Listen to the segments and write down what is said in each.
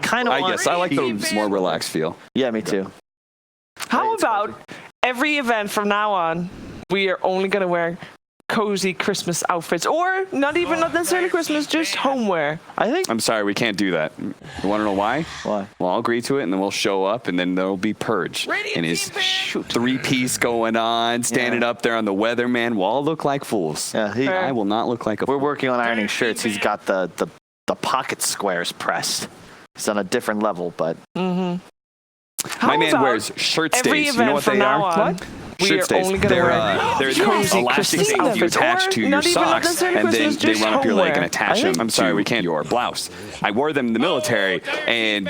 kind of. I guess I like the more relaxed feel. Yeah, me too. How about every event from now on, we are only going to wear cozy Christmas outfits, or not necessarily Christmas, just homeware. I think. I'm sorry, we can't do that. You want to know why? Why? Well, I'll agree to it, and then we'll show up, and then there'll be Purge. And his three-piece going on, standing up there on the weatherman. We'll all look like fools. Yeah, I will not look like a fool. We're working on ironing shirts. He's got the pocket squares pressed. He's on a different level, but. My man wears shirt stays. You know what they are? What? Shirt stays. They're elastic things you attach to your socks, and then they run up your leg and attach them. I'm sorry, we can't. Your blouse. I wore them in the military, and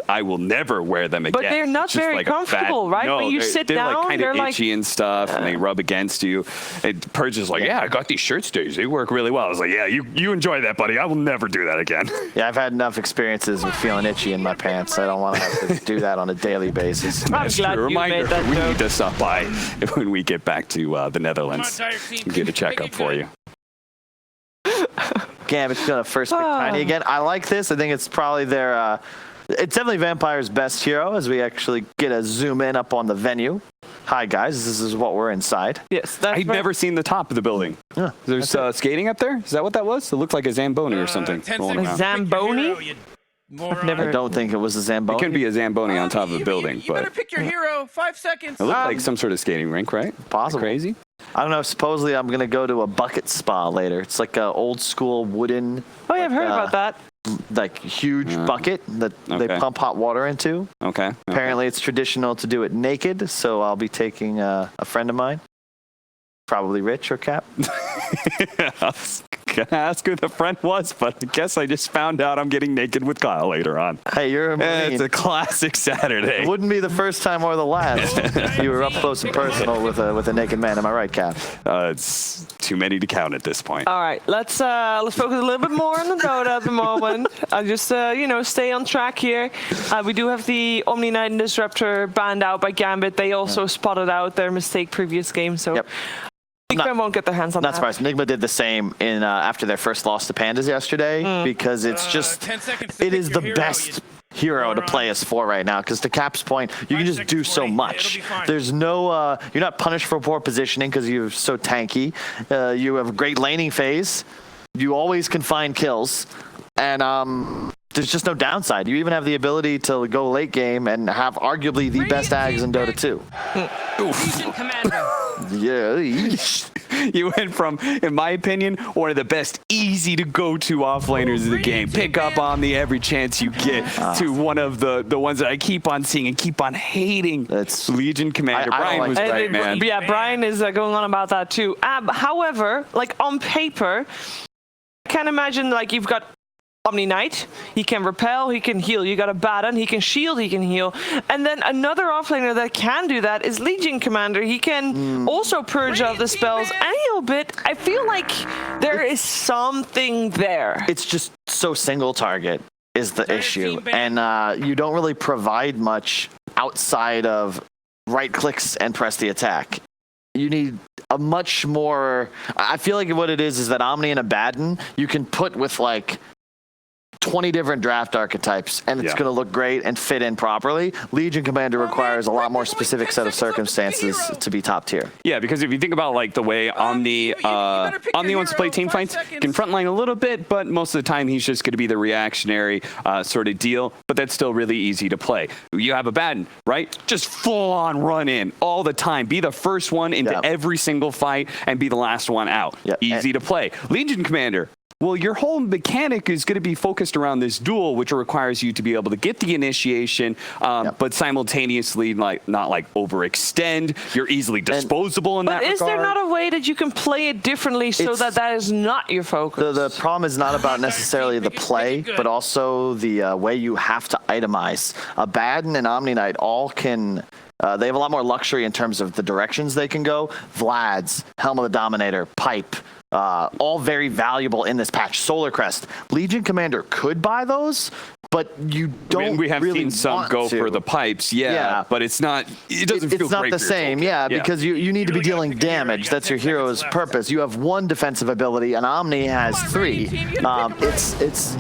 I will never wear them again. But they're not very comfortable, right? No, when you sit down, like kind they're of itchy and stuff, and they rub against you. And Purge is like, yeah, I got these shirt stays. They work really well. I was like, yeah, you enjoy that, buddy. I will never do that again. Yeah, I've had enough experiences with feeling itchy in my pants. I don't want to have to do that on a daily basis. I'm glad you made that we joke. need to stop by when we get back to the Netherlands and get a checkup for you. Gambit's gonna first pick Tiny again. I like this. I think it's probably their. It's definitely Vampire's best hero as we actually get a zoom in up on the venue. Hi guys, this is what we're inside. Yes, that's I've never seen the top of the building. Yeah, There's skating up there? Is that what that was? It looked like a Zamboni or something. A Zamboni? I don't think it was a Zamboni. It could be a Zamboni on top of a building, You better but pick your hero. 5 seconds. it looked like some sort of skating rink, right? Possible. Crazy. I don't know. Supposedly, I'm gonna go to a bucket spa later. It's like a old school wooden. Oh, yeah, I've heard about that. Like huge bucket that they pump hot water into. Okay. Apparently, it's traditional to do it naked, so I'll be taking a friend of mine, probably Rich or Cap. I was gonna ask who the friend was, but I guess I just found out I'm getting naked with Kyle later on. Hey, you're a Marine. It's a classic Saturday. It wouldn't be the first time or the last. You were up close and personal with a naked man. Am I right, Cap? It's too many to count at this point. All right, let's focus a little bit more on the Dota at the moment. I'll just stay on track here. We do have the Omni Knight and Disruptor banned out by Gambit. They also spotted out their mistake previous game, so. Yep. Bigman won't get their hands on that. Not surprised. Nigma did the same in after their first loss to Pandas yesterday because it's just it is the best hero to play as 4 right now because to Cap's point, you can just do so much. There's no you're not punished for poor positioning because you're so tanky. You have a great laning phase. You always can find kills, and there's just no downside. You even have the ability to go late game and have arguably the best ags in Dota 2. Yeah. You went from, in my opinion, one of the best easy to go to offlaners of the game. Pick up on the every chance you get to one of the ones that I keep on seeing and keep on hating. That's Legion Commander. Brian was right, man. Yeah, Brian is going on about that too. However, like on paper, I can't imagine like you've got Omni Knight, he can repel, he can heal. You got a Baton, he can shield, he can heal. And then another offlaner that can do that is Legion Commander. He can also purge out the spells a little bit. I feel like there is something there. It's just so single target is the issue. And you don't really provide much outside of right clicks and press the attack. You need a much more... I feel like what it is that Omni and Abaddon you can put with like 20 different draft archetypes, and it's going to look great and fit in properly. Legion Commander requires a lot more specific set of circumstances to be top tier. Yeah, because if you think about like the way Omni wants to play team fights, he can frontline a little bit, but most of the time he's just going to be the reactionary sort of deal, but that's still really easy to play. You have a Baton, right? Just full on run in all the time. Be the first one into every single fight and be the last one out. Easy to play. Legion Commander, well, your whole mechanic is going to be focused around this duel, which requires you to be able to get the initiation, but simultaneously not overextend. You're easily disposable in that regard. But is there not a way that you can play it differently so that is not your focus? The problem is not about necessarily the play, but also the way you have to itemize. Abaddon and Omni Knight all can... they have a lot more luxury in terms of the directions they can go. Vlad's, Helm of the Dominator, Pipe, all very valuable in this patch. Solar Crest, Legion Commander could buy those, but you don't. We have really seen some go for the pipes, but it's not. It doesn't feel it's not great the for your same, toolkit. because you need to be dealing damage. That's your hero's purpose. You have one defensive ability, and Omni has 3.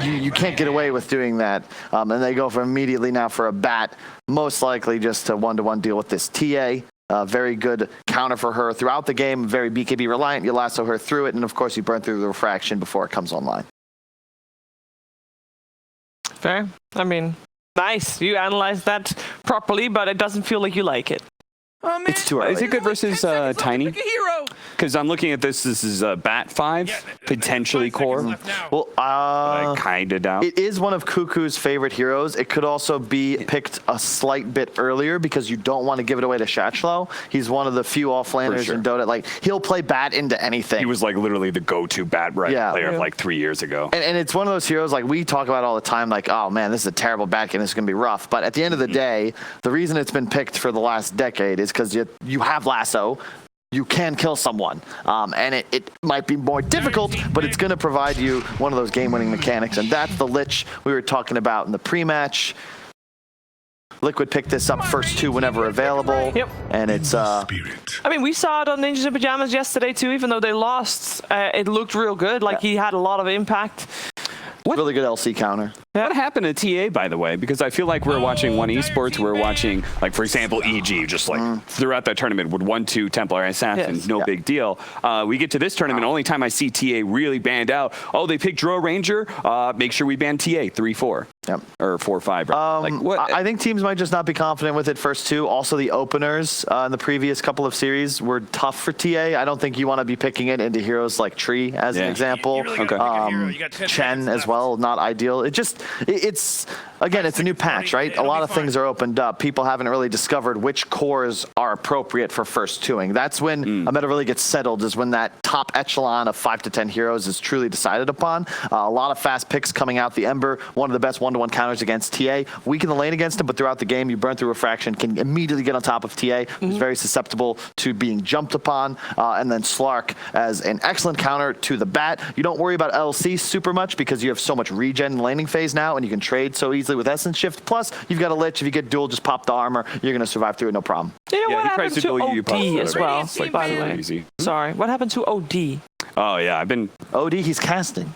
You can't get away with doing that. And they go for immediately now for a bat, most likely just to one-to-one deal with this TA. Very good counter for her throughout the game. Very BKB reliant. You lasso her through it, and of course you burn through the refraction before it comes online. Fair. I mean, nice. You analyzed that properly, but it doesn't feel like you like it. It's too early. Is it good versus Tiny? Because I'm looking at this. This is Bat 5, potentially Core. Well, I kind of doubt. it is one of Cuckoo's favorite heroes. It could also be picked a slight bit earlier because you don't want to give it away to Shachlo. He's one of the few offlaners in Dota. Like, he'll play Bat into anything. He was like literally the go-to Bat player of like 3 years ago. And it's one of those heroes like we talk about all the time, like, oh man, this is a terrible Bat game. This is going to be rough. But at the end of the day, the reason it's been picked for the last decade is because you have lasso. You can kill someone, and it might be more difficult, but it's going to provide you one of those game-winning mechanics, and that's the Lich we were talking about in the pre-match. Liquid picked this up first 2 whenever available, and it's... I mean, we saw it on Ninjas in Pajamas yesterday, too. Even though they lost, it looked real good. Like, he had a lot of impact. Really good LC counter. What happened to TA, by the way? Because I feel like we're watching one esports. We're watching, like, for example, EG, just like throughout that tournament with 1-2 Templar Assassins, no big deal. We get to this tournament, only time I see TA really banned out. Oh, they picked Drow Ranger. Make sure we ban TA 3-4. Yep. Or 4-5. Right? Like, what? I think teams might just not be confident with it first 2. Also, the openers in the previous couple of series were tough for TA. I don't think you want to be picking it into heroes like Tree, as an example. Chen as well, not ideal. It's again, it's a new patch, right? A lot of things are opened up. People haven't really discovered which cores are appropriate for first 2ing. That's when a meta really gets settled, is when that top echelon of 5 to 10 heroes is truly decided upon. A lot of fast picks coming out. The Ember, one of the best one-to-one counters against TA. Weak in the lane against him, but throughout the game, you burn through refraction, can immediately get on top of TA, who's very susceptible to being jumped upon. And then Slark as an excellent counter to the Bat. You don't worry about LC super much because you have so much regen in the laning phase now, and you can trade so easily with Essence Shift. Plus, you've got a Lich. If you get duel, just pop the armor. You're going to survive through it, no problem. You know what happened to OD as well, like, by the way? Easy. Sorry, what happened to OD? Oh, yeah, I've been... OD, he's casting.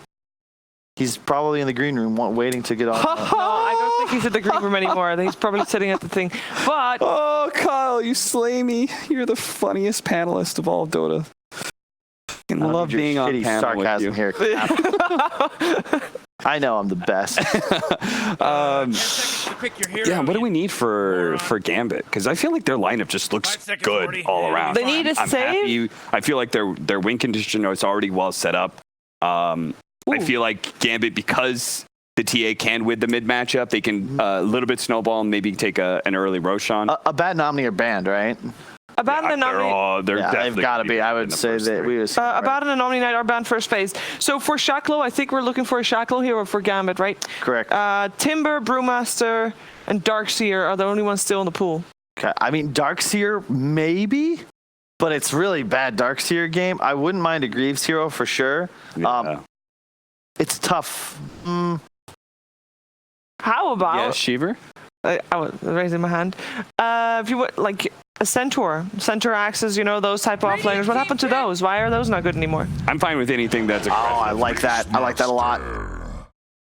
He's probably in the green room waiting to get on. No, I don't think he's in the green room anymore. He's probably sitting at the thing. But... Oh, Kyle, you slay me. You're the funniest panelist of all of Dota. I love being on panel with you. Here. I know I'm the best. Yeah, what do we need for Gambit? Because I feel like their lineup just looks good all around. They need a save? I feel like their win condition is already well set up. I feel like Gambit, because the TA can win the mid matchup, they can a little bit snowball and maybe take an early Roshan. A Bat and Omni are banned, right? Abaddon and Omni... they've got to be. I would say that we was... Abaddon and Omni Knight are banned first phase. So for Shachlo, I think we're looking for a Shachlo here, or for Gambit, right? Correct. Timber, Brewmaster, and Darkseer are the only ones still in the pool. Okay. I mean, Darkseer, maybe, but it's really bad Darkseer game. I wouldn't mind a Greaves hero for sure. Yeah. It's tough. How about... Yeah, Shiver? I was raising my hand. If you would, like... A Centaur axes, you know, those type of offlaners. What happened to those? Why are those not good anymore? I'm fine with anything that's aggressive. Oh, I like that. I like that a lot.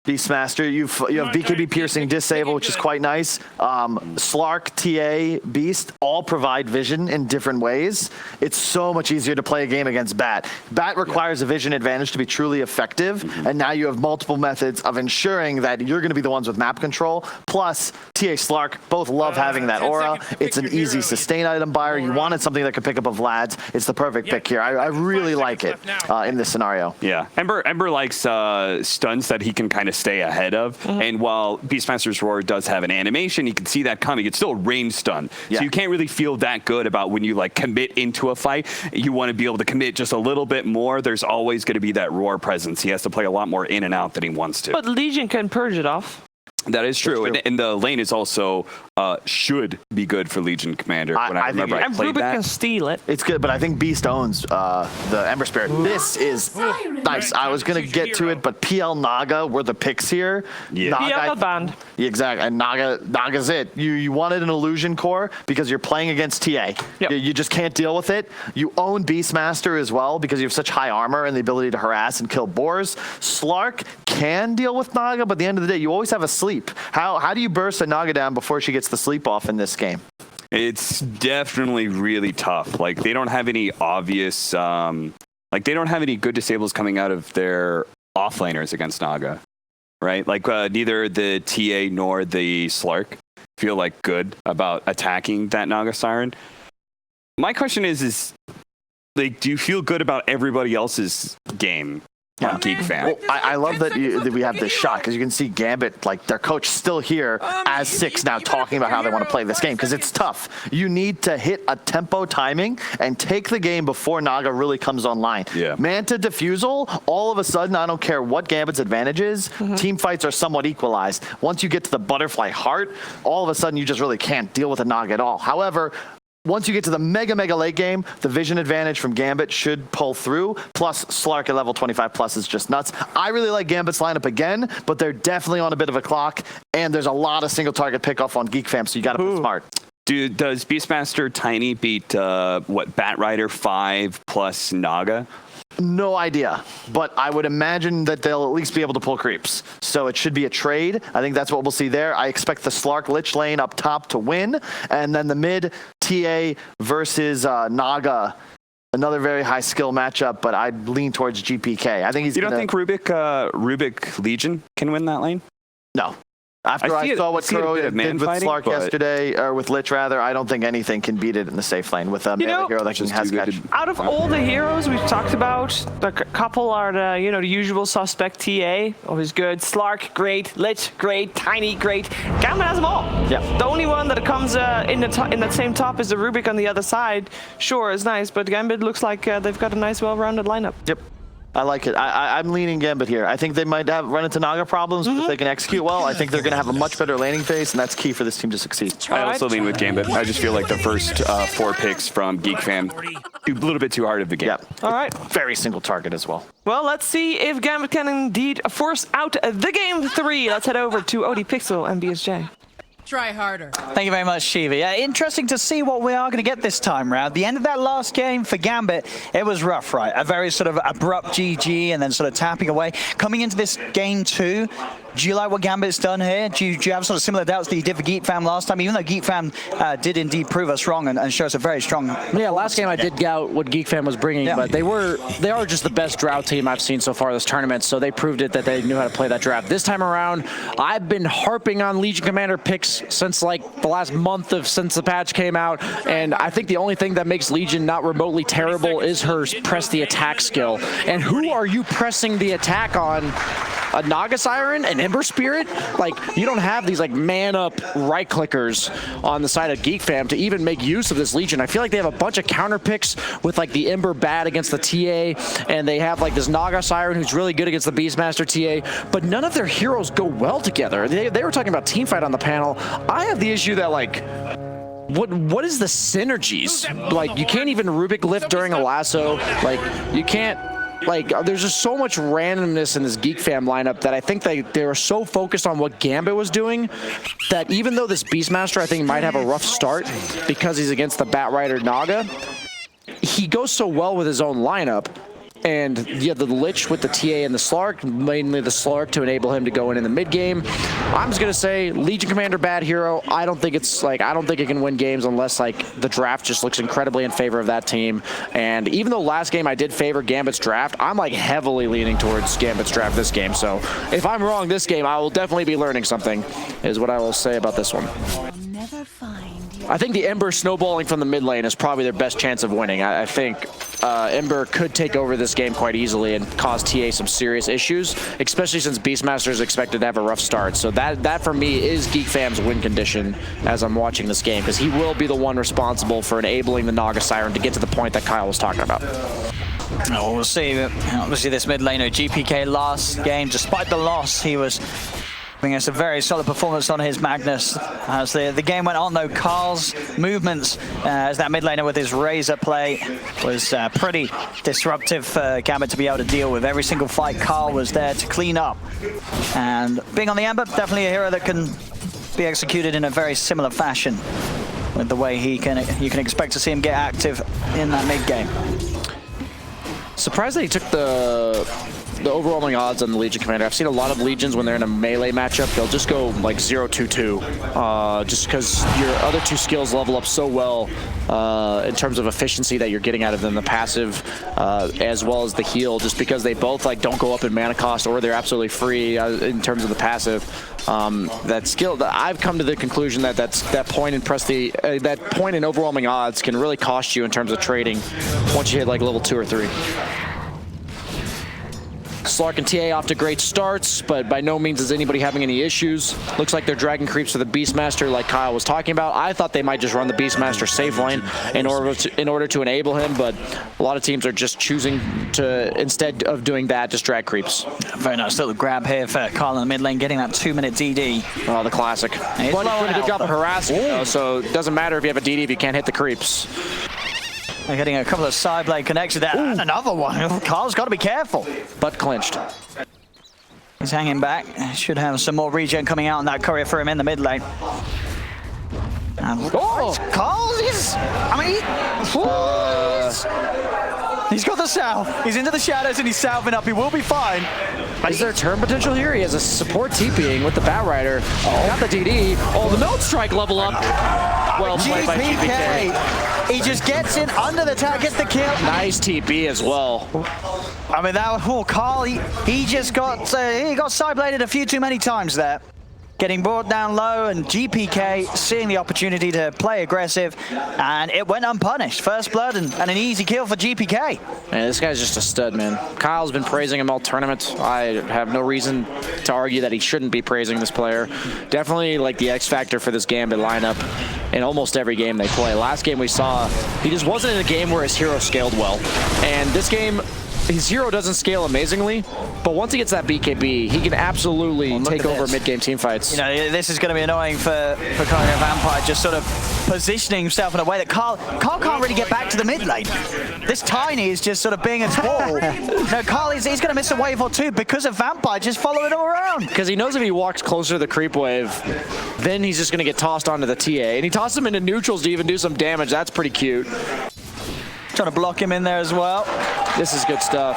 Beastmaster, you have BKB piercing disable, which is quite nice. Slark, TA, Beast all provide vision in different ways. It's so much easier to play a game against Bat. Bat requires a vision advantage to be truly effective, and now you have multiple methods of ensuring that you're going to be the ones with map control. Plus, TA, Slark both love having that aura. It's an easy sustain item buyer. You wanted something that could pick up a Vlad's. It's the perfect pick here. I really like it in this scenario. Yeah, Ember likes stuns that he can kind of stay ahead of, and while Beastmaster's Roar does have an animation, you can see that coming. It's still a range stun, so you can't really feel that good about when you like commit into a fight. You want to be able to commit just a little bit more. There's always going to be that Roar presence. He has to play a lot more in and out than he wants to. But Legion can purge it off. That is true. And the lane is also should be good for Legion Commander. When I remember I played Rubik that. can steal it. It's good, but I think Beast owns the Ember Spirit. This is nice. I was going to get to it, but PL Naga were the picks here. Yeah. Naga, Yeah, got banned. Exactly, and Naga's it. You wanted an Illusion Core because you're playing against TA. Yep. You just can't deal with it. You own Beastmaster as well because you have such high armor and the ability to harass and kill boars. Slark can deal with Naga, but at the end of the day, you always have a sleep. How do you burst a Naga down before she gets the sleep off in this game? It's definitely really tough. Like, they don't have any obvious, they don't have any good disables coming out of their offlaners against Naga, right? Like, neither the TA nor the Slark feel like good about attacking that Naga Siren. My question is like, do you feel good about everybody else's game? On Geek Fam. Well, I love that we have this shot because you can see Gambit, like their coach, still here as 6 now talking about how they want to play this game because it's tough. You need to hit a tempo timing and take the game before Naga really comes online. Yeah. Manta Diffusal, all of a sudden, I don't care what Gambit's advantage is, team fights are somewhat equalized. Once you get to the Butterfly Heart, all of a sudden you just really can't deal with a Naga at all. However, once you get to the mega late game, the vision advantage from Gambit should pull through. Plus, Slark at level 25 plus is just nuts. I really like Gambit's lineup again, but they're definitely on a bit of a clock, and there's a lot of single target pickoff on Geek Fam, so you got to be smart. Dude, does Beastmaster Tiny beat, Bat Rider 5 plus Naga? No idea, but I would imagine that they'll at least be able to pull creeps. So it should be a trade. I think that's what we'll see there. I expect the Slark Lich lane up top to win, and then the mid TA versus Naga. Another very high skill matchup, but I'd lean towards GPK. I think he's. You don't think Rubik Legion can win that lane? No. After I saw what Crow did with Slark yesterday, or with Lich rather, I don't think anything can beat it in the safe lane with a melee hero that has catch. Out of all the heroes we've talked about, the couple are the the usual suspect. TA, always good. Slark, great. Lich, great. Tiny, great. Gambit has them all. Yeah. The only one that comes in that same top is the Rubik on the other side. Sure, is nice, but Gambit looks like they've got a nice, well-rounded lineup. Yep. I like it. I'm leaning Gambit here. I think they might run into Naga problems, but if they can execute well, I think they're going to have a much better landing phase, and that's key for this team to succeed. I also lean with Gambit. I just feel like the first 4 picks from Geek Fam, a little bit too hard of the game. Yeah. All right. Very single target as well. Well, let's see if Gambit can indeed force out the game 3. Let's head over to OD Pixel and BSJ. Try harder. Thank you very much, Shiva. Yeah, interesting to see what we are going to get this time round. The end of that last game for Gambit, it was rough, right? A very sort of abrupt GG and then sort of tapping away. Coming into this game 2, do you like what Gambit's done here? Do you have sort of similar doubts that you did for Geek Fam last time, even though Geek Fam did indeed prove us wrong and show us a very strong... Yeah, last game I did doubt what Geek Fam was bringing, but they are just the best drought team I've seen so far this tournament, so they proved it that they knew how to play that draft. This time around, I've been harping on Legion Commander picks since like the last month since the patch came out, and I think the only thing that makes Legion not remotely terrible is her press the attack skill. And who are you pressing the attack on? A Naga Siren, an Ember Spirit? Like, you don't have these like man up right clickers on the side of Geek Fam to even make use of this Legion. I feel like they have a bunch of counter picks with like the Ember Bat against the TA, and they have like this Naga Siren who's really good against the Beastmaster TA, but none of their heroes go well together. They were talking about teamfight on the panel. I have the issue that like, what is the synergies? Like, you can't even Rubik lift during a lasso. Like, you can't. Like, there's just so much randomness in this Geek Fam lineup that I think they were so focused on what Gambit was doing that even though this Beastmaster, I think, might have a rough start because he's against the Bat Rider Naga, he goes so well with his own lineup. And you have the Lich with the TA and the Slark, mainly the Slark to enable him to go in the mid game. I'm just gonna say Legion Commander bad hero. I don't think it can win games unless like the draft just looks incredibly in favor of that team. And even though last game I did favor Gambit's draft, I'm like heavily leaning towards Gambit's draft this game. So if I'm wrong this game, I will definitely be learning something, is what I will say about this one. I think the Ember snowballing from the mid lane is probably their best chance of winning. I think Ember could take over this game quite easily and cause TA some serious issues, especially since Beastmaster is expected to have a rough start. So that for me is Geek Fam's win condition as I'm watching this game, because he will be the one responsible for enabling the Naga Siren to get to the point that Kyle was talking about. Oh, we'll see. Obviously, this mid laner, GPK last game, despite the loss, he was giving us a very solid performance on his Magnus. As the game went on, though, Carl's movements as that mid laner with his Razor play was pretty disruptive for Gambit to be able to deal with. Every single fight, Carl was there to clean up. And being on the Ember, definitely a hero that can be executed in a very similar fashion with the way you can expect to see him get active in that mid game. Surprised that he took the overwhelming odds on the Legion Commander. I've seen a lot of Legions when they're in a melee matchup, they'll just go like 0-2-2, just because your other two skills level up so well in terms of efficiency that you're getting out of them, the passive as well as the heal, just because they both like don't go up in mana cost or they're absolutely free in terms of the passive. That skill, I've come to the conclusion that that point in overwhelming odds can really cost you in terms of trading once you hit like level 2 or 3. Slark and TA off to great starts, but by no means is anybody having any issues. Looks like they're dragging creeps for the Beastmaster like Kyle was talking about. I thought they might just run the Beastmaster safe lane in order to enable him, but a lot of teams are just choosing to, instead of doing that, just drag creeps. Very nice little grab here for Kyle in the mid lane, getting that 2-minute DD. Oh, the classic. But he's doing a good job of harassing, though, so it doesn't matter if you have a DD if you can't hit the creeps. They're getting a couple of side blade connections there, and another one. Carl's got to be careful. But clinched. He's hanging back. Should have some more regen coming out on that courier for him in the mid lane. And Carl is... he's got the salve. He's into the shadows and he's salving up. He will be fine. Is there turn potential here? He has a support TPing with the Batrider. Got the DD. Oh, the Melt Strike level up. Well played by GPK. He just gets in under the tower, gets the kill. Nice TP as well. I mean, Carl, he just got side-bladed a few too many times there. Getting brought down low, and GPK seeing the opportunity to play aggressive, and it went unpunished. First blood and an easy kill for GPK. Man, this guy's just a stud, man. Kyle's been praising him all tournament. I have no reason to argue that he shouldn't be praising this player. Definitely like the X factor for this Gambit lineup in almost every game they play. Last game we saw, he just wasn't in a game where his hero scaled well. And this game, his hero doesn't scale amazingly, but once he gets that BKB, he can absolutely take over mid-game team fights. You know, this is going to be annoying for Courier Vampire, just sort of positioning himself in a way that Carl can't really get back to the mid lane. This Tiny is just sort of being a wall. No, Carl, he's going to miss a wave or two because of Vampire just following him around. Because he knows if he walks closer to the creep wave, then he's just going to get tossed onto the TA. And he tosses him into neutrals to even do some damage. That's pretty cute. Trying to block him in there as well. This is good stuff.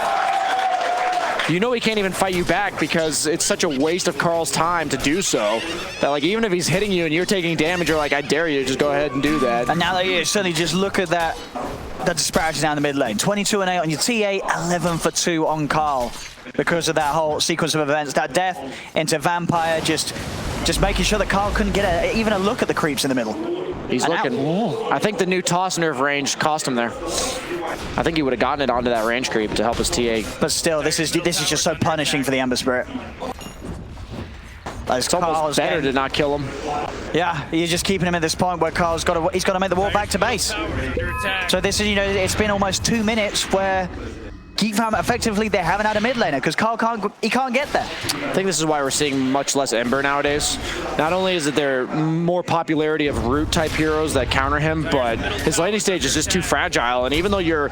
You know he can't even fight you back because it's such a waste of Carl's time to do so. That like even if he's hitting you and you're taking damage, you're like, I dare you, just go ahead and do that. And now that you suddenly just look at that disparity down the mid lane. 22 and 8 on your TA, 11 for 2 on Carl. Because of that whole sequence of events, that death into Vampire, just making sure that Carl couldn't get even a look at the creeps in the middle. He's looking. I think the new toss nerve range cost him there. I think he would have gotten it onto that range creep to help his TA. But still, this is just so punishing for the Ember Spirit. It's almost better to not kill him. Yeah, you're just keeping him at this point where Carl's got to make the walk back to base. So this is, you know, it's been almost 2 minutes where Geek Fam effectively they haven't had a mid laner because Carl can't get there. I think this is why we're seeing much less Ember nowadays. Not only is it there more popularity of root type heroes that counter him, but his laning stage is just too fragile. And even though you're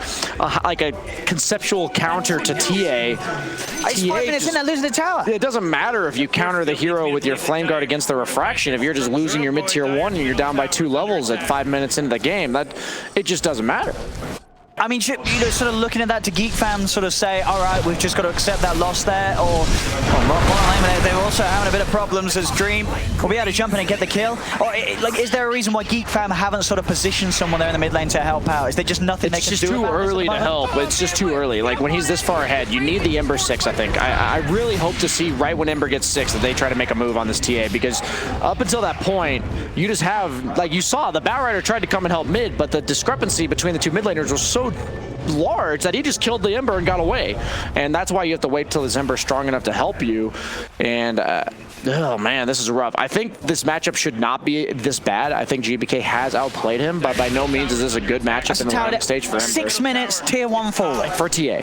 like a conceptual counter to TA, He's 5 minutes in there losing the tower. It doesn't matter if you counter the hero with your Flame Guard against the Refraction. If you're just losing your mid tier 1 and you're down by 2 levels at 5 minutes into the game, it just doesn't matter. I mean, you know, sort of looking at that, to Geek fans sort of say, all right, we've just got to accept that loss there, or they're also having a bit of problems as Dream will be able to jump in and get the kill? Or like, is there a reason why Geek fam haven't sort of positioned someone there in the mid lane to help out? Is there just nothing they can do? It's just too early to help. It's just too early. Like when he's this far ahead, you need the Ember 6, I think. I really hope to see right when Ember gets 6 that they try to make a move on this TA, because up until that point, you just have, like you saw, the Batrider tried to come and help mid, but the discrepancy between the two mid laners was so large that he just killed the Ember and got away. And that's why you have to wait till this Ember's strong enough to help you. And Oh man, this is rough. I think this matchup should not be this bad. I think GBK has outplayed him, but by no means is this a good matchup in the round stage for him. 6 minutes, tier 1 falling. For TA.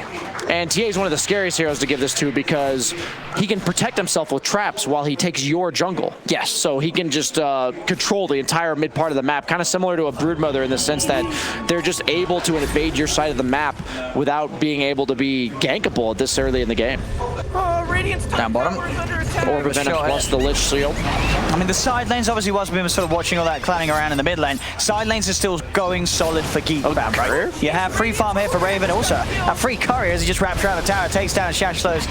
And TA is one of the scariest heroes to give this to because he can protect himself with traps while he takes your jungle. Yes. So he can just control the entire mid part of the map, kind of similar to a Broodmother in the sense that they're just able to invade your side of the map without being able to be gankable this early in the game. Down bottom. Orb Venom plus the Lich Seal. I mean, the side lanes, obviously, whilst we've been sort of watching all that clanning around in the mid lane, side lanes are still going solid for Geek. Right? You have free farm here for Raven, also a free courier as he just wraps around the tower, takes down Shashlow's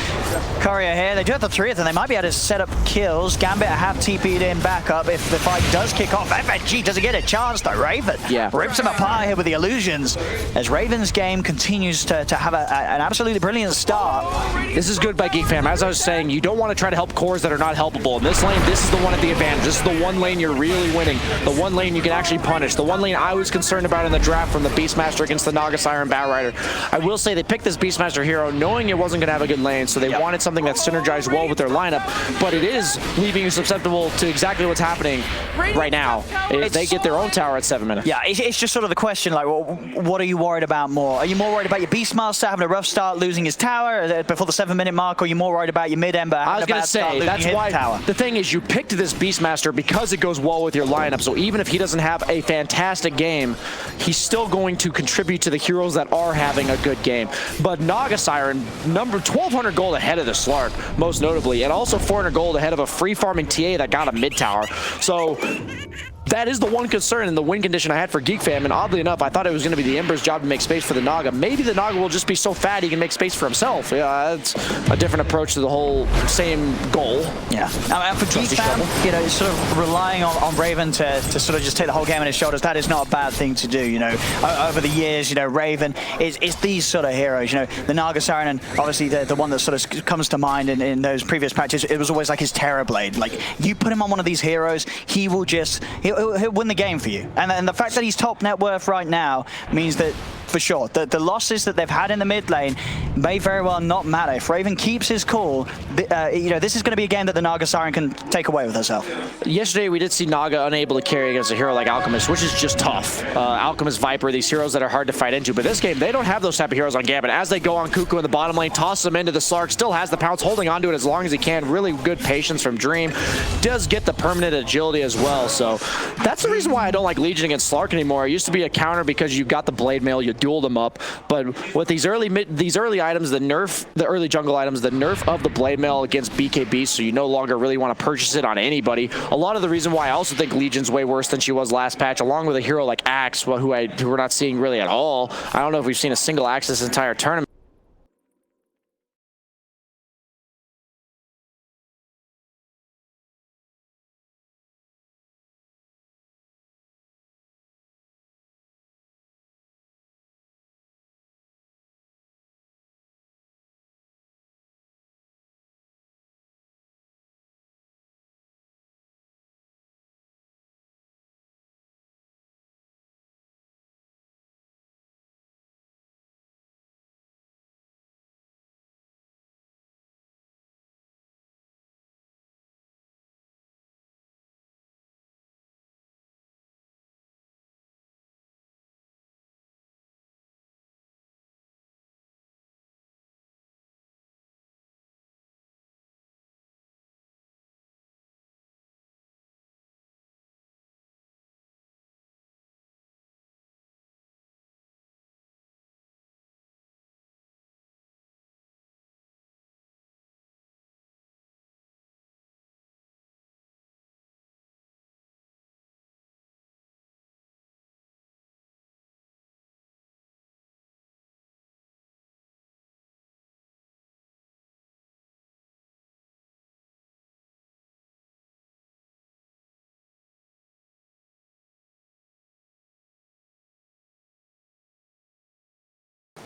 courier here. They do have the 3 of them. They might be able to set up kills. Gambit have TP'd in backup if the fight does kick off. FHD doesn't get a chance, though. Raven rips him apart here with the illusions as Raven's game continues to have an absolutely brilliant start. This is good by Geek fam. As I was saying, you don't want to try to help cores that are not helpable. In this lane, this is the one at the advantage. This is the one lane you're really winning. The one lane you can actually punish. The one lane I was concerned about in the draft from the Beastmaster against the Naga Siren Batrider. I will say they picked this Beastmaster hero knowing it wasn't going to have a good lane, so they wanted something that synergized well with their lineup, but it is leaving you susceptible to exactly what's happening right now. They get their own tower at 7 minutes. Yeah, it's just sort of the question, like, what are you worried about more? Are you more worried about your Beastmaster having a rough start, losing his tower before the 7-minute mark, or are you more worried about your mid-ember having I was going to say, that's why the thing is you picked this Beastmaster because it goes well with your lineup, so even if he doesn't have a fantastic game, he's still going to contribute to the heroes that are having a good game. But Naga Siren, number 1,200 gold ahead of the Slark, most notably, and also 400 gold ahead of a free farming TA that got a mid tower. So that is the one concern in the win condition I had for Geek Fam, and oddly enough, I thought it was going to be the Ember's job to make space for the Naga. Maybe the Naga will just be so fat he can make space for himself. Yeah, that's a different approach to the whole same goal. Yeah, and for Geek Fam, you know, sort of relying on Raven to sort of just take the whole game on his shoulders, that is not a bad thing to do, you know. Over the years, you know, Raven is these sort of heroes, you know, the Naga Siren, and obviously the one that sort of comes to mind in those previous patches, it was always like his Terror Blade. Like, you put him on one of these heroes, he will just, he'll win the game for you. And the fact that he's top net worth right now means that, for sure, the losses that they've had in the mid lane may very well not matter. If Raven keeps his cool, you know, this is going to be a game that the Naga Siren can take away with herself. Yesterday, we did see Naga unable to carry against a hero like Alchemist, which is just tough. Alchemist, Viper, these heroes that are hard to fight into. But this game, they don't have those type of heroes on Gambit. As they go on Cuckoo in the bottom lane, tosses them into the Slark, still has the pounce, holding onto it as long as he can. Really good patience from Dream. Does get the permanent agility as well. So that's the reason why I don't like Legion against Slark anymore. It used to be a counter because you got the Blade Mail, you dueled them up. But with these early items, the early jungle items, the nerf of the Blade Mail against BKB, so you no longer really want to purchase it on anybody. A lot of the reason why I also think Legion's way worse than she was last patch, along with a hero like Axe, who we're not seeing really at all. I don't know if we've seen a single Axe this entire tournament.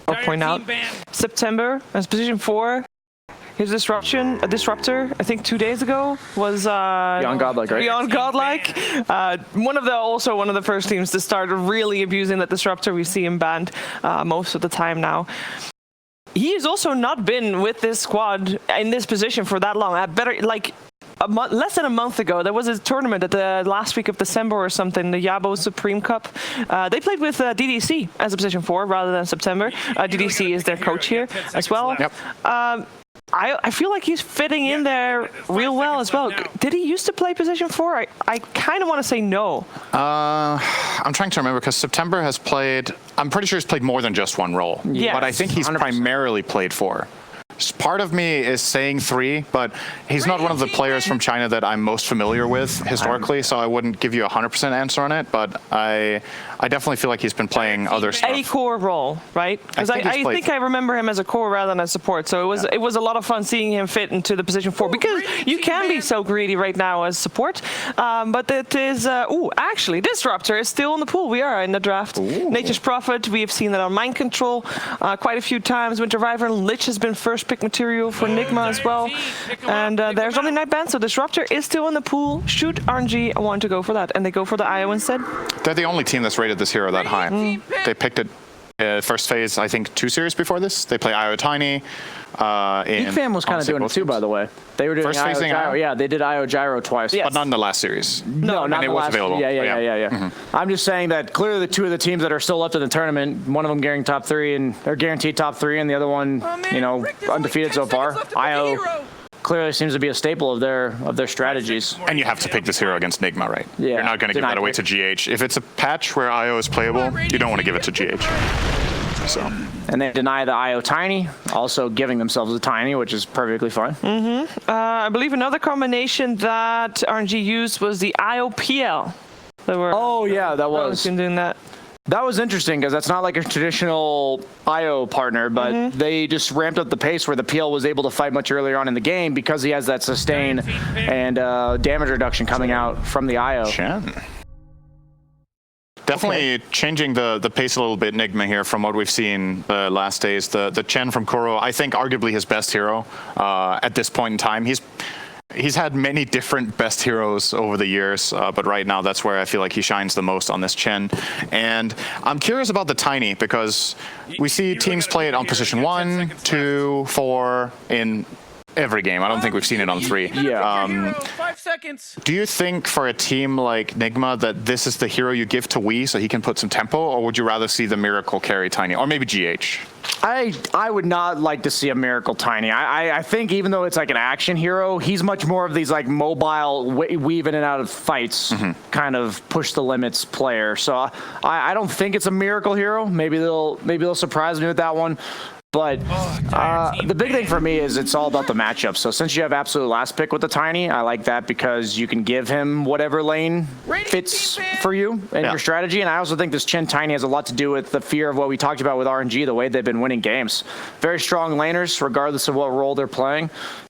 I'll point out September as position 4. His disruptor, I think 2 days ago, was Beyond Godlike, right? Beyond Godlike. One of the first teams to start really abusing that disruptor. We see him banned most of the time now. He has also not been with this squad in this position for that long. less than a month ago, there was a tournament at the last week of December or something, the Yabo Supreme Cup. They played with DDC as a position 4 rather than September. DDC is their coach here as well. Yep. I feel like he's fitting in there real well as well. Did he used to play position 4? I kind of want to say no. I'm trying to remember because September has played, I'm pretty sure he's played more than just one role. Yes. But I think he's 100%. primarily played 4. Part of me is saying 3, but he's not one of the players from China that I'm most familiar with historically, so I wouldn't give you a 100% answer on it, but I definitely feel like he's been playing other stuff. A core role, right? Because I think I remember him as a core rather than a support. So it was a lot of fun seeing him fit into the position 4 because you can be so greedy right now as support. But it is actually Disruptor is still in the pool. We are in the draft. Nature's Prophet. We have seen that on Mind Control quite a few times. Winter Wyvern Lich has been first pick material for Nigma as well. And there's only Night Band, so Disruptor is still in the pool. Should RNG want to go for that, and they go for the IO instead. They're the only team that's rated this hero that high. They picked it first phase, I think, 2 series before this. They play IO Tiny. Geek Fam was kind of doing it too, by the way. They were doing First IO phasing Gyro. IO? Yeah, they did IO Gyro twice. Yes. But not in the last series. No, not and it the was last. available. Yeah. I'm just saying that clearly the 2 of the teams that are still left in the tournament, one of them guaranteed top 3 and the other one, undefeated so far. IO clearly seems to be a staple of their strategies. And you have to pick this hero against Nigma, right? Yeah. You're not going to give that away to GH. If it's a patch where IO is playable, you don't want to give it to GH. So. And they deny the IO Tiny, also giving themselves a Tiny, which is perfectly fine. I believe another combination that RNG used was the IOPL. Oh yeah, that was. Doing that. That was interesting because that's not like a traditional IO partner, but they just ramped up the pace where the PL was able to fight much earlier on in the game because he has that sustain and damage reduction coming out from the IO. Chen. Definitely changing the pace a little bit, Nigma here, from what we've seen the last days. The Chen from Kuro, I think arguably his best hero at this point in time. He's had many different best heroes over the years, but right now that's where I feel like he shines the most on this Chen. And I'm curious about the Tiny because we see teams play it on position 1, 2, 4 in every game. I don't think we've seen it on 3. Yeah. 5 seconds. Do you think for a team like Nigma that this is the hero you give to Wii so he can put some tempo, or would you rather see the Miracle carry Tiny, or maybe GH? I would not like to see a Miracle Tiny. I think even though it's like an action hero, he's much more of these like mobile, weave in and out of fights, kind of push the limits player. So I don't think it's a Miracle hero. Maybe they'll surprise me with that one. But the big thing for me is it's all about the matchup. So since you have absolute last pick with the Tiny, I like that because you can give him whatever lane fits for you and your strategy. And I also think this Chen Tiny has a lot to do with the fear of what we talked about with RNG, the way they've been winning games. Very strong laners, regardless of what role they're playing.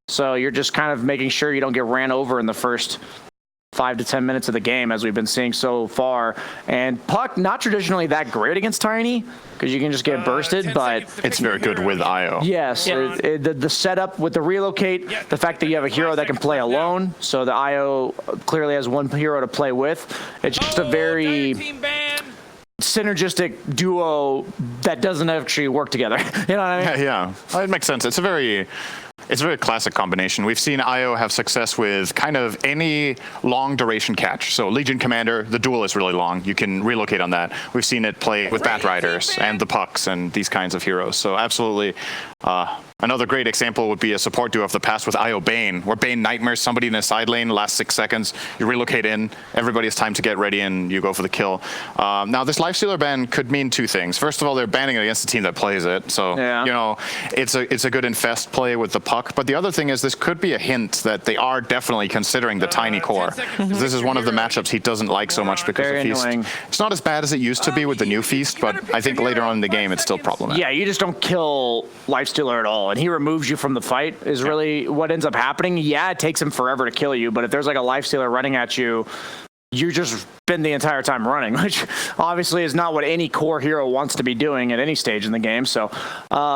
So you're just kind of making sure you don't get ran over in the first 5 to 10 minutes of the game, as we've been seeing so far. And Puck, not traditionally that great against Tiny, because you can just get bursted, but it's very good with IO. yes, the setup with the relocate, the fact that you have a hero that can play alone, so the IO clearly has one hero to play with. It's just a very synergistic duo that doesn't actually work together. You know what I mean? Yeah, it makes sense. It's a very classic combination. We've seen IO have success with kind of any long duration catch. So Legion Commander, the duel is really long. You can relocate on that. We've seen it play with Bat Riders and the Pucks and these kinds of heroes. So absolutely. Another great example would be a support duo of the past with IO Bane, where Bane nightmares somebody in a side lane, last 6 seconds, you relocate in, everybody has time to get ready, and you go for the kill. Now, this Lifestealer ban could mean 2 things. First of all, they're banning it against the team that plays it, so you know it's a good infest play with the Puck. But the other thing is this could be a hint that they are definitely considering the Tiny core. This is one of the matchups he doesn't like so much because of Feast. It's not as bad as it used to be with the new Feast, but I think later on in the game it's still problematic. Yeah, you just don't kill Lifestealer at all, and he removes you from the fight is really what ends up happening. Yeah, it takes him forever to kill you, but if there's like a Lifestealer running at you you just spend the entire time running, which obviously is not what any core hero wants to be doing at any stage in the game. So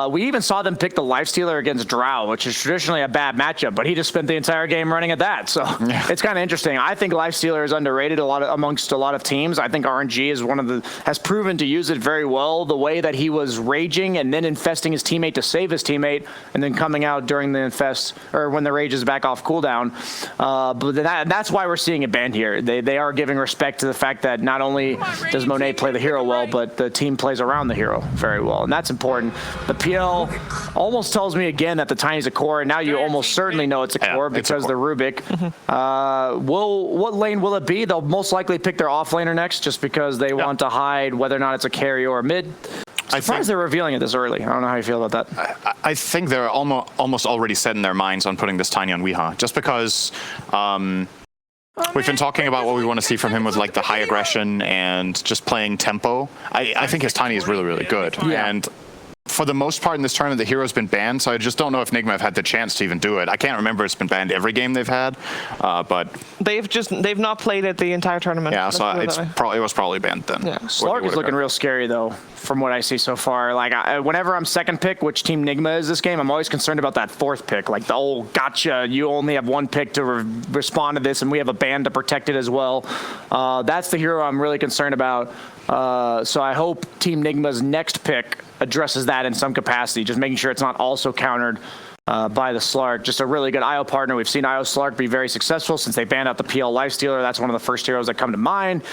we even saw them pick the Lifestealer against Drow, which is traditionally a bad matchup, but he just spent the entire game running at that. So it's kind of interesting. I think Lifestealer is underrated amongst a lot of teams. I think RNG is has proven to use it very well. The way that he was raging and then infesting his teammate to save his teammate, and then coming out during the infest or when the rage is back off cooldown. But that's why we're seeing it banned here. They are giving respect to the fact that not only does Monet play the hero well, but the team plays around the hero very well, and that's important. The PL almost tells me again that the Tiny's a core, and now you almost certainly know it's a core because the Rubik. What lane will it be? They'll most likely pick their off laner next, just because they want to hide whether or not it's a carry or a mid. I'm surprised they're revealing it this early. I don't know how you feel about that. I think they're almost already set in their minds on putting this Tiny on Weeha, just because we've been talking about what we want to see from him with like the high aggression and just playing tempo. I think his Tiny is really, really good. Yeah. And for the most part in this tournament, the hero's been banned, so I just don't know if Nigma have had the chance to even do it. I can't remember it's been banned every game they've had, but they've not played it the entire tournament. Yeah, so it was probably banned then. Yeah. Slark is looking real scary though, from what I see so far. Like whenever I'm second pick, which team Nigma is this game, I'm always concerned about that fourth pick. Like the old gotcha, you only have one pick to respond to this, and we have a ban to protect it as well. That's the hero I'm really concerned about. So I hope Team Nigma's next pick addresses that in some capacity, just making sure it's not also countered by the Slark. Just a really good IO partner. We've seen IO Slark be very successful since they banned out the PL Lifestealer. That's one of the first heroes that come to mind.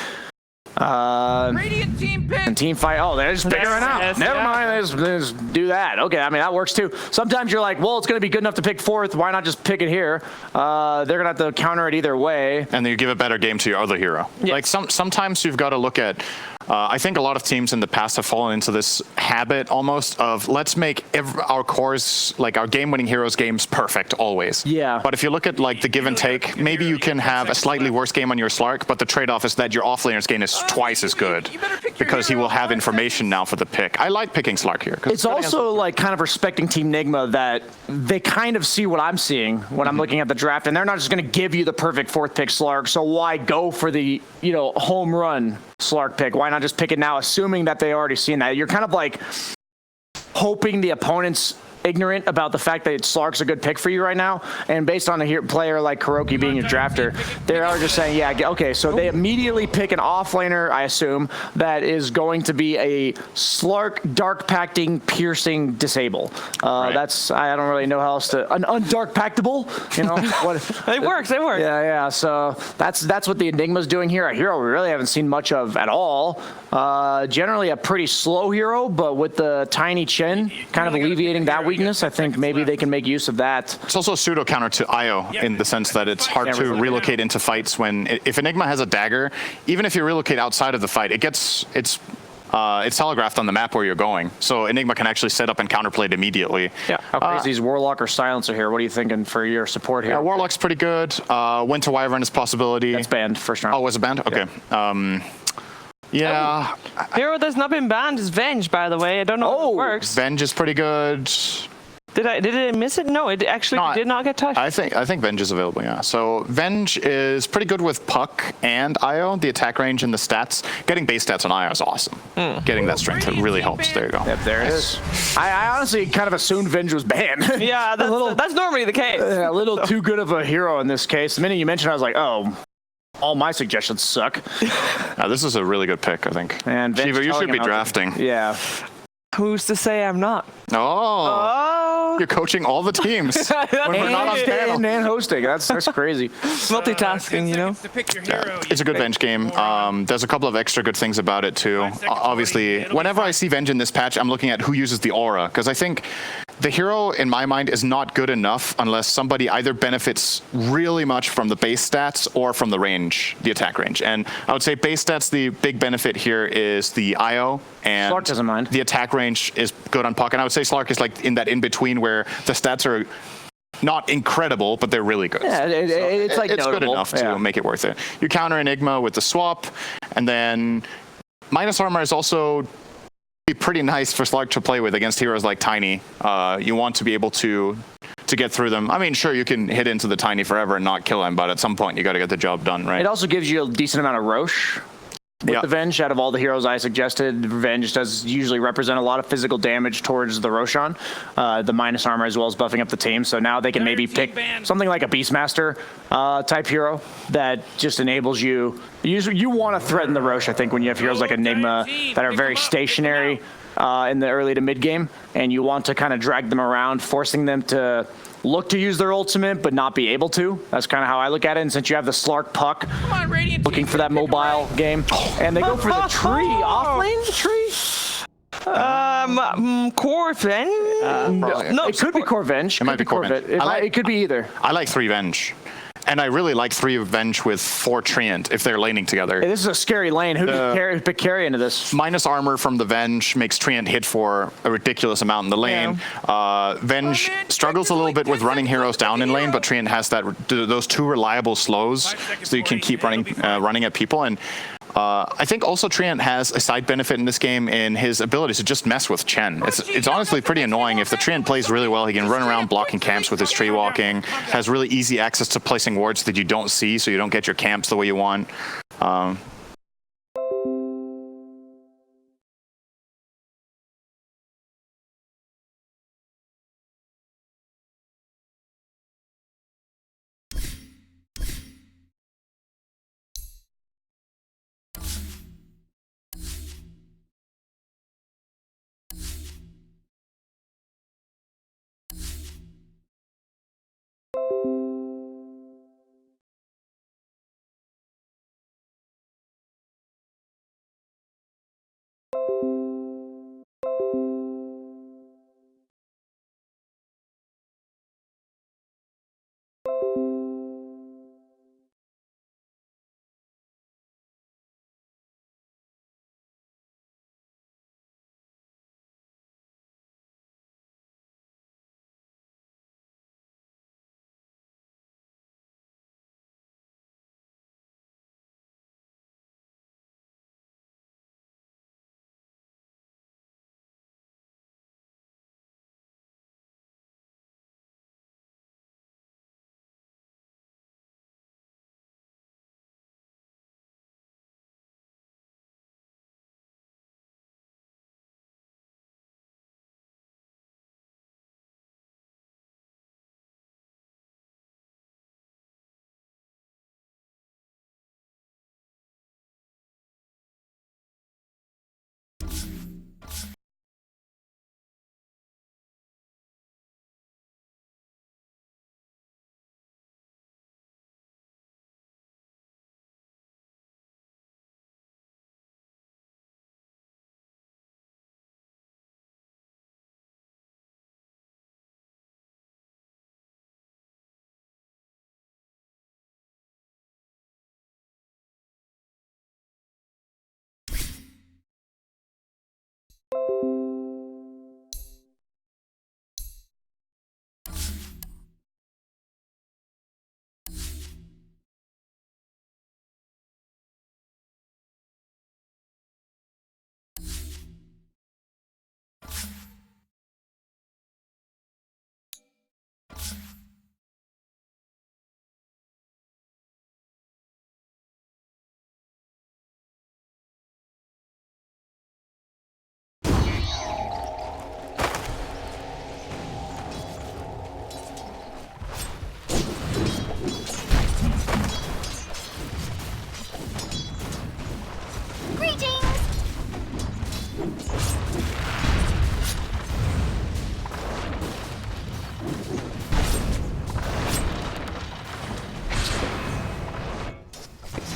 Radiant team pick. And team fight. Oh, they're just picking it out. Yes, Never mind. They just do that. Okay, I mean, that works too. Sometimes you're like, well, it's going to be good enough to pick fourth. Why not just pick it here? They're going to have to counter it either way. And then you give a better game to your other hero. Yeah. Like sometimes you've got to look at. I think a lot of teams in the past have fallen into this habit almost of let's make our cores, like our game-winning heroes games, perfect always. Yeah. But if you look at like the give and take, maybe you can have a slightly worse game on your Slark, but the trade-off is that your offlaner's game is twice as good because he will have information now for the pick. I like picking Slark here. It's also like kind of respecting Team Nigma that they kind of see what I'm seeing when I'm looking at the draft, and they're not just going to give you the perfect fourth pick Slark. So why go for the home run Slark pick? Why not just pick it now, assuming that they already seen that? You're kind of like hoping the opponent's ignorant about the fact that Slark's a good pick for you right now, and based on a player like Kuroki being a drafter, they are just saying, yeah, okay, so they immediately pick an offlaner, I assume, that is going to be a Slark dark pacting piercing disable. Right. That's, I don't really know how else to, an undark pactable, what It works. yeah, so that's what the Enigma's doing here. A hero we really haven't seen much of at all. Generally a pretty slow hero, but with the tiny chin kind of alleviating that weakness, I think maybe they can make use of that. It's also a pseudo counter to IO in the sense that it's hard to relocate into fights when if Enigma has a dagger, even if you relocate outside of the fight, it's telegraphed on the map where you're going. So Enigma can actually set up and counterplay it immediately. Yeah. How crazy is Warlock or Silencer here? What are you thinking for your support here? Yeah, Warlock's pretty good. Winter Wyvern is a possibility. That's banned first round. Oh, was it banned? Okay. Yeah. Hero that's not been banned is Venge, by the way. I don't know if it works. Venge is pretty good. Did I miss it? No, it actually did not get touched. I think Venge is available, yeah. So Venge is pretty good with Puck and IO, the attack range and the stats. Getting base stats on IO is awesome. Getting that strength, it really helps. There you go. Yep, there it is. I honestly kind of assumed Venge was banned. Yeah, that's normally the case. A little too good of a hero in this case. The minute you mentioned it, I was like, oh, all my suggestions suck. This is a really good pick, I think. And Shiva, you should be drafting. Yeah. Who's to say I'm not? Oh. You're coaching all the teams when we're not on panel. And hosting. That's crazy. Multitasking, Yeah, it's a good Venge game. There's a couple of extra good things about it too. Obviously, whenever I see Venge in this patch, I'm looking at who uses the aura, because I think the hero, in my mind, is not good enough unless somebody either benefits really much from the base stats or from the range, the attack range. And I would say base stats, the big benefit here is the IO, and Slark doesn't mind. The attack range is good on Puck. And I would say Slark is like in that in-between where the stats are not incredible, but they're really good. Yeah, it's like it's good enough to make it worth it. You counter Enigma with the swap, and then minus armor is also pretty nice for Slark to play with against heroes like Tiny. You want to be able to to get through them. I mean, sure, you can hit into the Tiny forever and not kill him, but at some point you got to get the job done, right? It also gives you a decent amount of Roche. With the Venge, out of all the heroes I suggested, Venge does usually represent a lot of physical damage towards the Roshan, the minus armor, as well as buffing up the team. So now they can maybe pick something like a Beastmaster type hero that just enables you. You want to threaten the Roche, I think, when you have heroes like Enigma that are very stationary in the early to mid game, and you want to kind of drag them around, forcing them to look to use their ultimate but not be able to. That's kind of how I look at it. And since you have the Slark Puck looking for that mobile game, and they go for the tree, off lane tree. Corvin? No, it could be Corvenge. It might be Corvenge. It could be either. I like 3 Venge. And I really like 3 Venge with 4 Treant if they're laning together. Hey, this is a scary lane. Who could pick carry into this? Minus armor from the Venge makes Treant hit for a ridiculous amount in the lane. Venge struggles a little bit with running heroes down in lane, but Treant has those 2 reliable slows, so you can keep running at people. And I think also Treant has a side benefit in this game in his ability to just mess with Chen. It's honestly pretty annoying. If the Treant plays really well, he can run around blocking camps with his tree walking, has really easy access to placing wards that you don't see, so you don't get your camps the way you want.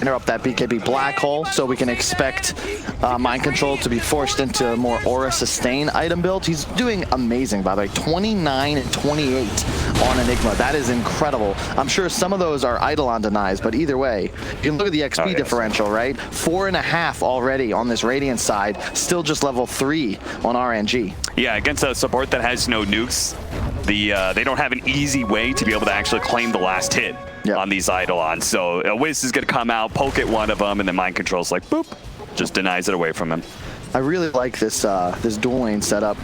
interrupt that BKB black hole, so we can expect Mind Control to be forced into a more aura sustain item build. He's doing amazing, by the way. 29 and 28 on Enigma. That is incredible. I'm sure some of those are Eidolon denies, but either way, you can look at the XP differential, right? 4.5 already on this Radiant side, still just level 3 on RNG. Yeah, against a support that has no nukes, they don't have an easy way to be able to actually claim the last hit on these Eidolons. So Wiz is going to come out, poke at one of them, and then Mind Control's like, boop, just denies it away from him. I really like this this dual lane setup.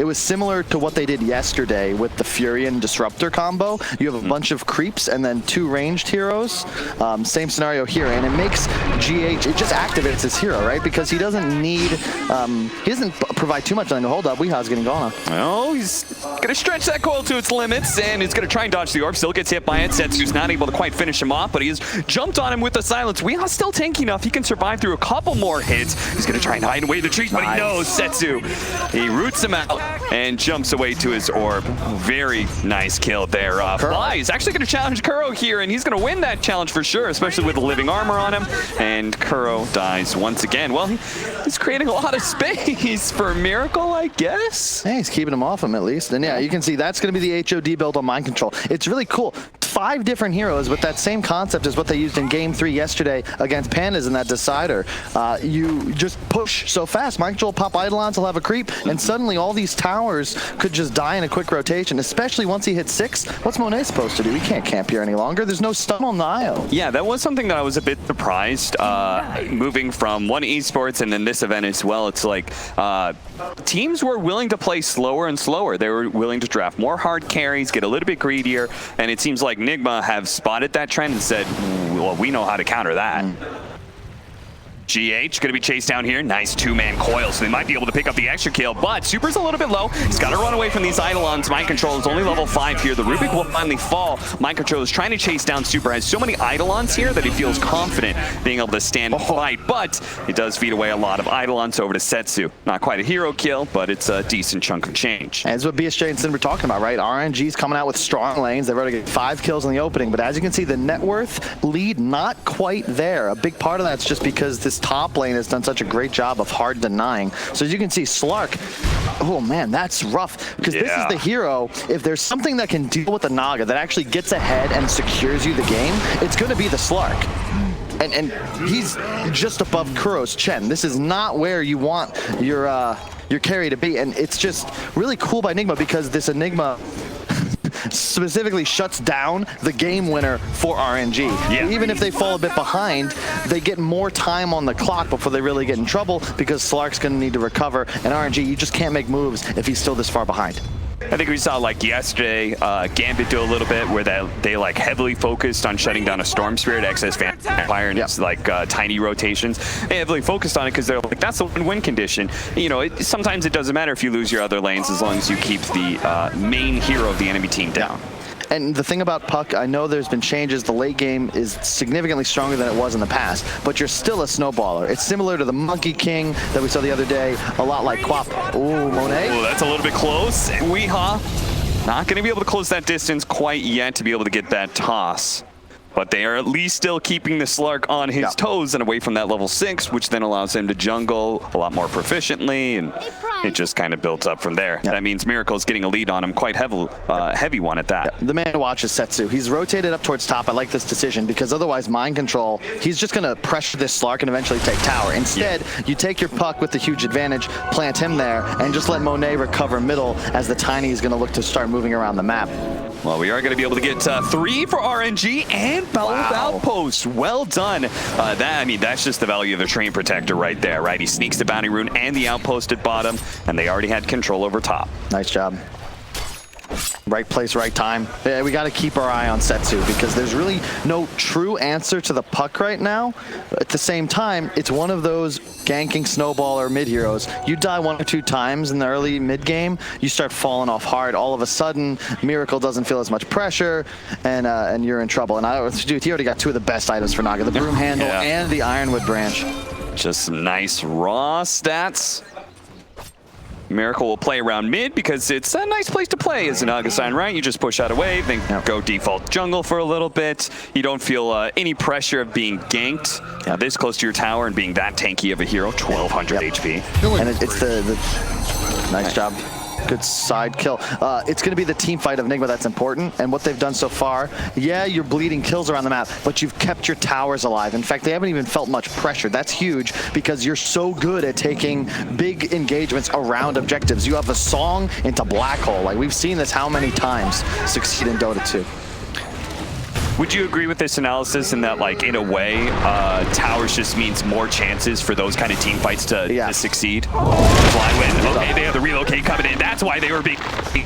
It was similar to what they did yesterday with the Fury and Disruptor combo. You have a bunch of creeps and then 2 ranged heroes. Same scenario here, and it makes GH, it just activates his hero, right? Because he doesn't need, he doesn't provide too much on the hold up. Weeha's getting gone. Well, he's going to stretch that coil to its limits, and he's going to try and dodge the orb. Still gets hit by it. Setsu's not able to quite finish him off, but he has jumped on him with the silence. Weeha's still tanky enough. He can survive through a couple more hits. He's going to try and hide away the trees, but he knows Setsu. He roots him out and jumps away to his orb. Very nice kill there. Fly is actually going to challenge Kuro here, and he's going to win that challenge for sure, especially with the living armor on him. And Kuro dies once again. Well, he's creating a lot of space for Miracle, I guess. Hey, he's keeping him off him at least. And yeah, you can see that's going to be the HOD build on Mind Control. It's really cool. 5 different heroes, but that same concept is what they used in Game 3 yesterday against Pandas in that decider. You just push so fast. Mind Control pop Eidolons will have a creep, and suddenly all these towers could just die in a quick rotation, especially once he hits 6. What's Monet supposed to do? He can't camp here any longer. There's no stun on the IO. Yeah, that was something that I was a bit surprised. Moving from one esports and then this event as well, it's like teams were willing to play slower and slower. They were willing to draft more hard carries, get a little bit greedier, and it seems like Nigma have spotted that trend and said, well, we know how to counter that. GH gonna be chased down here. Nice 2-man coil, so they might be able to pick up the extra kill, but Super's a little bit low. He's got to run away from these Eidolons. Mind Control is only level 5 here. The Rubik will finally fall. Mind Control is trying to chase down Super. Has so many Eidolons here that he feels confident being able to stand and fight, but it does feed away a lot of Eidolons over to Setsu. Not quite a hero kill, but it's a decent chunk of change. And it's what BSJ and Sin were talking about, right? RNG's coming out with strong lanes. They've already got 5 kills in the opening, but as you can see, the net worth lead not quite there. A big part of that's just because this top lane has done such a great job of hard denying. So as you can see, Slark, oh man, that's rough. Because this is the hero, if there's something that can deal with the Naga that actually gets ahead and secures you the game, it's going to be the Slark. And he's just above Kuro's Chen. This is not where you want your carry to be. And it's just really cool by Enigma because this Enigma specifically shuts down the game winner for RNG. Yeah. Even if they fall a bit behind, they get more time on the clock before they really get in trouble because Slark's going to need to recover, and RNG, you just can't make moves if he's still this far behind. I think we saw like yesterday, Gambit do a little bit where they like heavily focused on shutting down a Storm Spirit, excess Vampire, and it's like tiny rotations. They heavily focused on it because they're like, that's the win-win condition. You know, sometimes it doesn't matter if you lose your other lanes as long as you keep the main hero of the enemy team down. And the thing about Puck, I know there's been changes. The late game is significantly stronger than it was in the past, but you're still a snowballer. It's similar to the Monkey King that we saw the other day, a lot like Quap. Ooh, Monet. Oh, that's a little bit close. Weehaw not going to be able to close that distance quite yet to be able to get that toss. But they are at least still keeping the Slark on his toes and away from that level 6, which then allows him to jungle a lot more proficiently, and it just kind of builds up from there. That means Miracle's getting a lead on him, quite heavy one at that. The man to watch is Setsu. He's rotated up towards top. I like this decision because otherwise Mind Control, he's just going to pressure this Slark and eventually take tower. Instead, you take your Puck with the huge advantage, plant him there, and just let Monet recover middle as the Tiny is going to look to start moving around the map. Well, we are going to be able to get 3 for RNG and both outposts. Well done. I mean, that's just the value of the Train Protector right there, right? He sneaks the Bounty Rune and the outpost at bottom, and they already had control over top. Nice job. Right place, right time. Yeah, we got to keep our eye on Setsu because there's really no true answer to the Puck right now. At the same time, it's one of those ganking snowballer mid heroes. You die 1 or 2 times in the early mid game, you start falling off hard. All of a sudden, Miracle doesn't feel as much pressure, and you're in trouble. And dude, he already got 2 of the best items for Naga: the Broom Handle and the Ironwood Branch. Just some nice raw stats. Miracle will play around mid because it's a nice place to play as an Augustine, right? You just push out a wave, then go default jungle for a little bit. You don't feel any pressure of being ganked this close to your tower and being that tanky of a hero, 1200 HP. And it's the nice job. Good side kill. It's going to be the team fight of Enigma that's important, and what they've done so far, yeah, you're bleeding kills around the map, but you've kept your towers alive. In fact, they haven't even felt much pressure. That's huge because you're so good at taking big engagements around objectives. You have a song into Black Hole. Like, we've seen this how many times succeed in Dota 2. Would you agree with this analysis in that, like, in a way, towers just means more chances for those kind of team fights to succeed? Flywin, okay, they have the relocate coming in. That's why they were being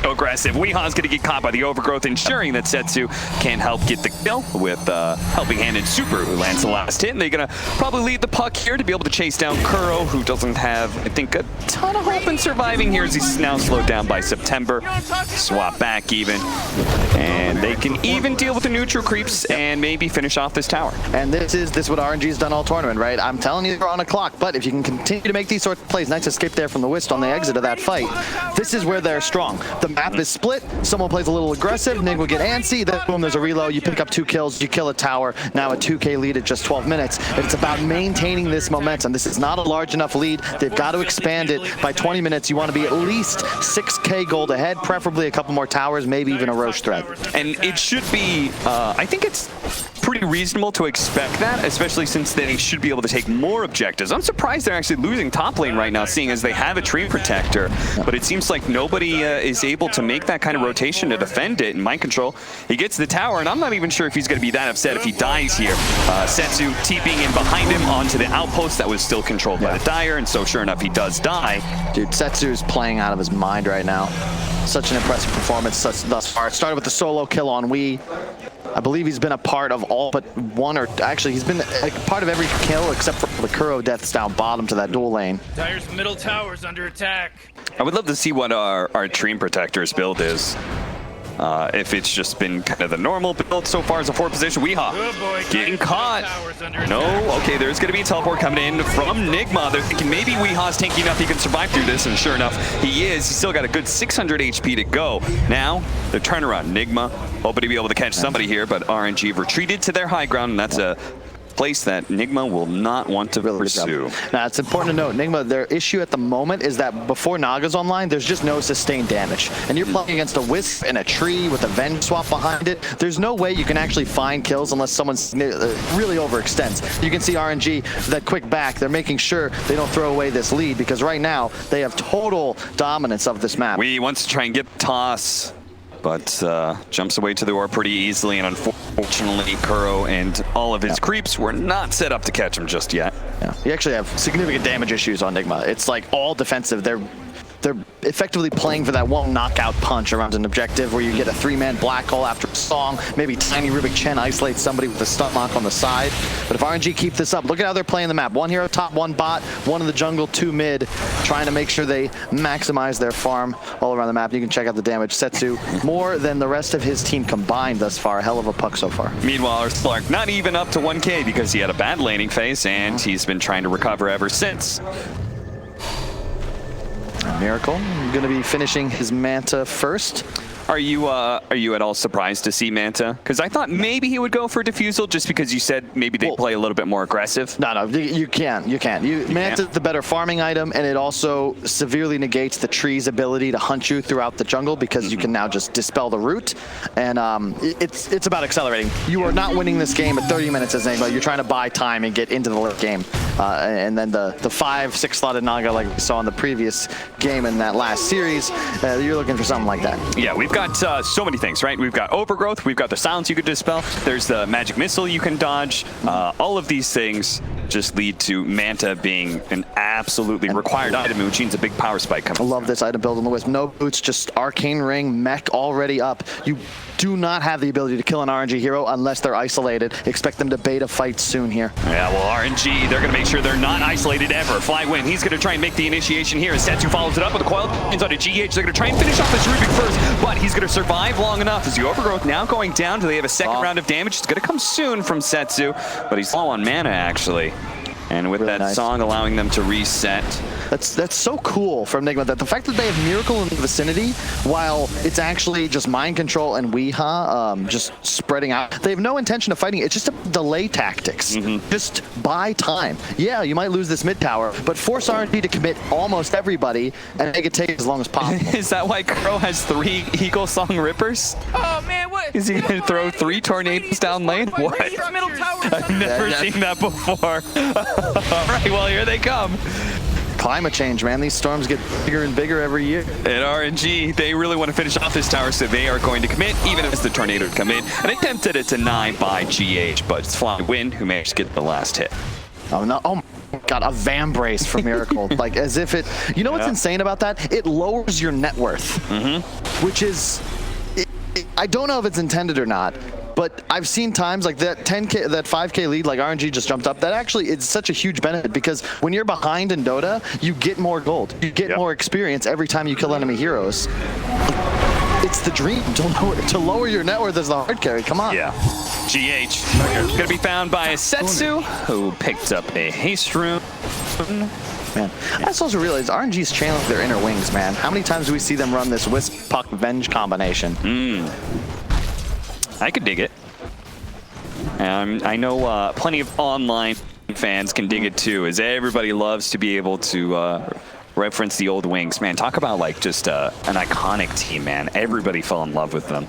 aggressive. Weeha's going to get caught by the overgrowth, ensuring that Setsu can't help get the kill with helping hand in Super, who lands the last hit. And they're going to probably lead the puck here to be able to chase down Kuro, who doesn't have, I think, a ton of hope in surviving here as he's now slowed down by September. Swap back even. And they can even deal with the neutral creeps and maybe finish off this tower. And this is what RNG's done all tournament, right? I'm telling you, they're on a clock, but if you can continue to make these sorts of plays, nice escape there from the Wisp on the exit of that fight, this is where they're strong. The map is split, someone plays a little aggressive, Nig will get antsy, then boom, there's a reload, you pick up 2 kills, you kill a tower, now a 2K lead at just 12 minutes. And it's about maintaining this momentum. This is not a large enough lead. They've got to expand it. By 20 minutes, you want to be at least 6K gold ahead, preferably a couple more towers, maybe even a Roche threat. And it should be, I think it's pretty reasonable to expect that, especially since they should be able to take more objectives. I'm surprised they're actually losing top lane right now, seeing as they have a tree protector, but it seems like nobody is able to make that kind of rotation to defend it. In mind control, he gets the tower, and I'm not even sure if he's going to be that upset if he dies here. Setsu TPing in behind him onto the outpost that was still controlled by the Dire, and so sure enough, he does die. Dude, Setsu's playing out of his mind right now. Such an impressive performance thus far. It started with the solo kill on Wii. I believe he's been a part of all but one, or actually he's been a part of every kill except for the Kuro deaths down bottom to that dual lane. Dire's middle tower's under attack. I would love to see what our Dream Protector's build is. If it's just been kind of the normal build so far as a 4 position. Weeha getting caught. No, okay, there's going to be a teleport coming in from Nigma. They're thinking maybe Weeha's tanky enough he can survive through this, and sure enough, he is. He's still got a good 600 HP to go. Now, the turnaround. Nigma hoping to be able to catch somebody here, but RNG retreated to their high ground, and that's a place that Nigma will not want to pursue. Now, it's important to note, Nigma, their issue at the moment is that before Naga's online, there's just no sustained damage. And you're playing against a Wisp and a tree with a Venge swap behind it. There's no way you can actually find kills unless someone really overextends. You can see RNG, that quick back, they're making sure they don't throw away this lead, because right now, they have total dominance of this map. We wants to try and get the toss, but jumps away to the ore pretty easily, and unfortunately Kuro and all of his creeps were not set up to catch him just yet. Yeah, you actually have significant damage issues on Nigma. It's like all defensive. They're effectively playing for that one knockout punch around an objective where you get a 3-man black hole after a song, maybe Tiny Rubik Chen isolates somebody with a stun lock on the side. But if RNG keep this up, look at how they're playing the map. 1 hero top, 1 bot, 1 in the jungle, 2 mid, trying to make sure they maximize their farm all around the map. You can check out the damage. Setsu, more than the rest of his team combined thus far. A hell of a puck so far. Meanwhile, Slark not even up to 1K because he had a bad laning phase, and he's been trying to recover ever since. Miracle going to be finishing his Manta first. Are you at all surprised to see Manta? Because I thought maybe he would go for Diffusal just because you said maybe they play a little bit more aggressive. No, you can't. Manta's the better farming item, and it also severely negates the tree's ability to hunt you throughout the jungle because you can now just dispel the root. And it's about accelerating. You are not winning this game at 30 minutes as Nigma. You're trying to buy time and get into the late game. And then the 5-6 slotted Naga like we saw in the previous game in that last series, you're looking for something like that. Yeah, we've got so many things, right? We've got overgrowth, we've got the silence you could dispel, there's the magic missile you can dodge. All of these things just lead to Manta being an absolutely required item, which means a big power spike coming. I love this item build on the Wisp. No boots, just Arcane Ring, mech already up. You do not have the ability to kill an RNG hero unless they're isolated. Expect them to beta fight soon here. Yeah, well, RNG, they're going to make sure they're not isolated ever. Flywin, he's going to try and make the initiation here. As Setsu follows it up with a coil on a GH. They're going to try and finish off this Rubik first, but he's going to survive long enough. As the overgrowth now going down, do they have a second round of damage? It's going to come soon from Setsu, but he's low on mana, actually. And with really that song allowing them to reset. That's so cool from Nigma, that the fact that they have Miracle in the vicinity, while it's actually just mind control and Weeha just spreading out. They have no intention of fighting. It's just a delay tactics. Just buy time. Yeah, you might lose this mid tower, but force RNG to commit almost everybody and make it take as long as possible. Is that why Kuro has 3 Eagle Song Rippers? Oh man, what? Is he going to throw 3 tornadoes down lane? What? I've never seen that before. All right, well, here they come. climate change, man. These storms get bigger and bigger every year. And RNG, they really want to finish off this tower, so they are going to commit, even as the tornado come in. An attempt at a deny by GH, but it's FlyWin who managed to get the last hit. Oh, no. Oh, my God. A Van Brace for Miracle. Like, as if it... You know what's insane about that? It lowers your net worth, which is... I don't know if it's intended or not, but I've seen times like that 10K, that 5K lead, like RNG just jumped up. That actually is such a huge benefit because when you're behind in Dota, you get more gold. You get more experience every time you kill enemy heroes. It's the dream to lower your net worth as the hard carry. Come on. Yeah. GH going to be found by Setsu, who picked up a haste rune. Man, I just also realized RNG's channeling their inner wings, man. How many times do we see them run this Wisp Puck Venge combination? I could dig it. I know plenty of online fans can dig it too, as everybody loves to be able to reference the old wings. Man, talk about like just an iconic team, man. Everybody fell in love with them.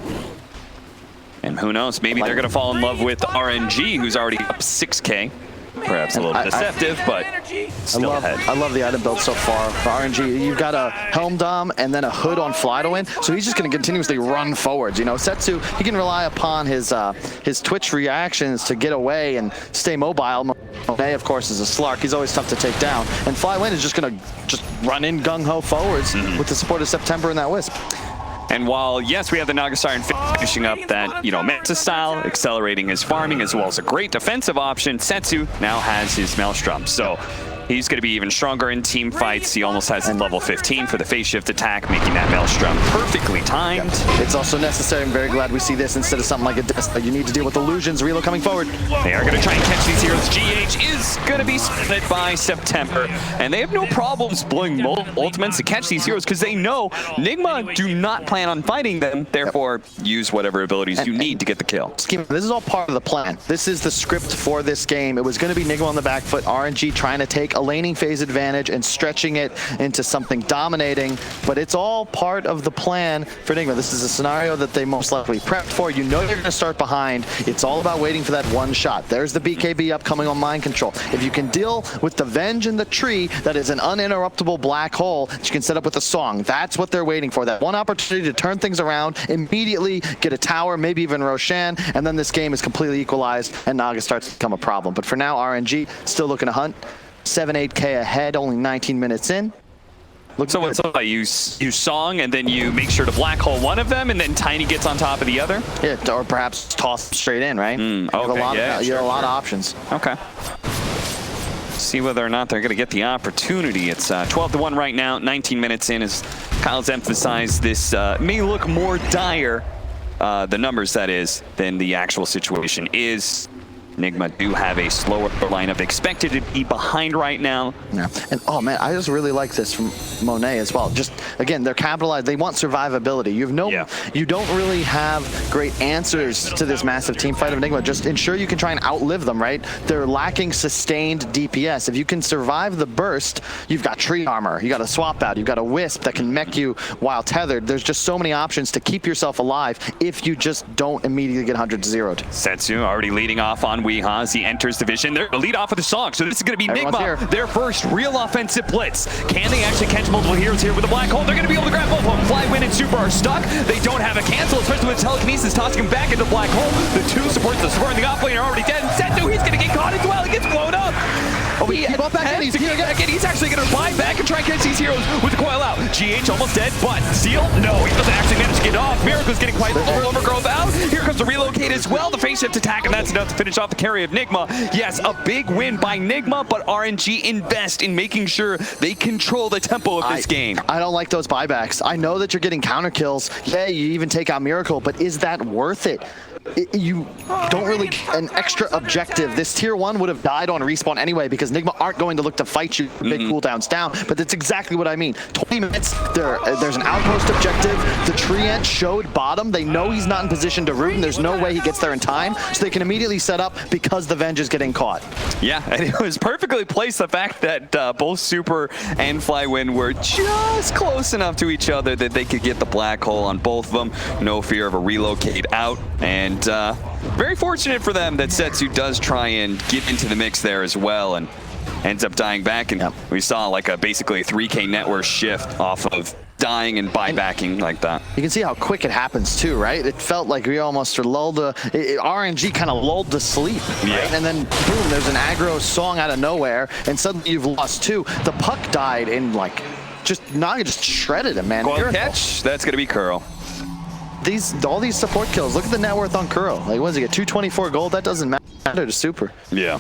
And who knows, maybe they're going to fall in love with RNG, who's already up 6K. Perhaps a little deceptive, but still ahead. I love the item build so far for RNG. You've got a Helm Dom and then a Hood on Fly to win, so he's just going to continuously run forwards. You know, Setsu, he can rely upon his Twitch reactions to get away and stay mobile. Monet, of course, is a Slark. He's always tough to take down. And FlyWin is just going to run in gung-ho forwards with the support of September and that Wisp. And while, yes, we have the Nagasar finishing up that, you know, Meta style, accelerating his farming, as well as a great defensive option, Setsu now has his Maelstrom. So he's going to be even stronger in team fights. He almost has level 15 for the phase shift attack, making that Maelstrom perfectly timed. It's also necessary. I'm very glad we see this instead of something like a Desta. You need to deal with illusions. Relo coming forward. They are going to try and catch these heroes. GH is going to be split by September, and they have no problems blowing ultimates to catch these heroes because they know Nigma do not plan on fighting them. Therefore, use whatever abilities you need to get the kill. This is all part of the plan. This is the script for this game. It was going to be Nigma on the back foot, RNG trying to take a laning phase advantage and stretching it into something dominating, but it's all part of the plan for Nigma. This is a scenario that they most likely prepped for. You know you're going to start behind. It's all about waiting for that one shot. There's the BKB upcoming on mind control. If you can deal with the Venge in the tree, that is an uninterruptible black hole that you can set up with a song. That's what they're waiting for. That one opportunity to turn things around, immediately get a tower, maybe even Roshan, and then this game is completely equalized and Naga starts to become a problem. But for now, RNG still looking to hunt. 7-8K ahead, only 19 minutes in. So what's up? You song and then you make sure to black hole one of them and then Tiny gets on top of the other? Yeah, or perhaps toss straight in, right? Okay, you have a lot of options. Okay. See whether or not they're going to get the opportunity. It's 12-1 right now, 19 minutes in, as Kyle's emphasized. This may look more dire, the numbers that is, than the actual situation is. Nigma do have a slower lineup, expected to be behind right now. Yeah, and oh man, I just really like this from Monet as well. Just again, they're capitalized. They want survivability. You have you don't really have great answers to this massive team fight of Nigma. Just ensure you can try and outlive them, right? They're lacking sustained DPS. If you can survive the burst, you've got tree armor, you got a swap out, you've got a wisp that can mech you while tethered. There's just so many options to keep yourself alive if you just don't immediately get 100-0'd. Setsu already leading off on Weeha as he enters the vision. They're going to lead off with the song, so this is going to be Nigma, their first real offensive blitz. Can they actually catch multiple heroes here with a black hole? They're going to be able to grab both of them. FlyWin and Super are stuck. They don't have a cancel, especially with telekinesis tossing him back into the black hole. The two supports the support in the off lane are already dead. And Setsu, he's going to get caught as well. He gets blown up. Oh, he keep up back in. He's actually going to buy back and try and catch these heroes with the coil out. GH almost dead, but Seal, no, he doesn't actually manage to get off. Miracle's getting quite all overgrowth out. Here comes the relocate as well, the phase shift attack, and that's enough to finish off the carry of Nigma. Yes, a big win by Nigma, but RNG invest in making sure they control the tempo of this game. I don't like those buybacks. I know that you're getting counter kills. Yeah, you even take out Miracle, but is that worth it? You don't really an extra objective. This tier 1 would have died on respawn anyway because Nigma aren't going to look to fight you big cooldowns down, but that's exactly what I mean. 20 minutes, there's an outpost objective. The Treant showed bottom. They know he's not in position to root, and there's no way he gets there in time, so they can immediately set up because the Venge is getting caught. Yeah, and it was perfectly placed, the fact that both Super and FlyWin were just close enough to each other that they could get the black hole on both of them. No fear of a relocate out, and very fortunate for them that Setsu does try and get into the mix there as well. And ends up dying back, and we saw like basically a 3K net worth shift off of dying and buybacking like that. You can see how quick it happens too, right? It felt like we almost lulled RNG kind of lulled to sleep, right? And then boom, there's an aggro song out of nowhere, and suddenly you've lost 2. The puck died in like Naga just shredded him, man. Well, catch, that's gonna be Curl. All these support kills. Look at the net worth on Curl. Like, what does he get? 224 gold. That doesn't matter to Super. Yeah.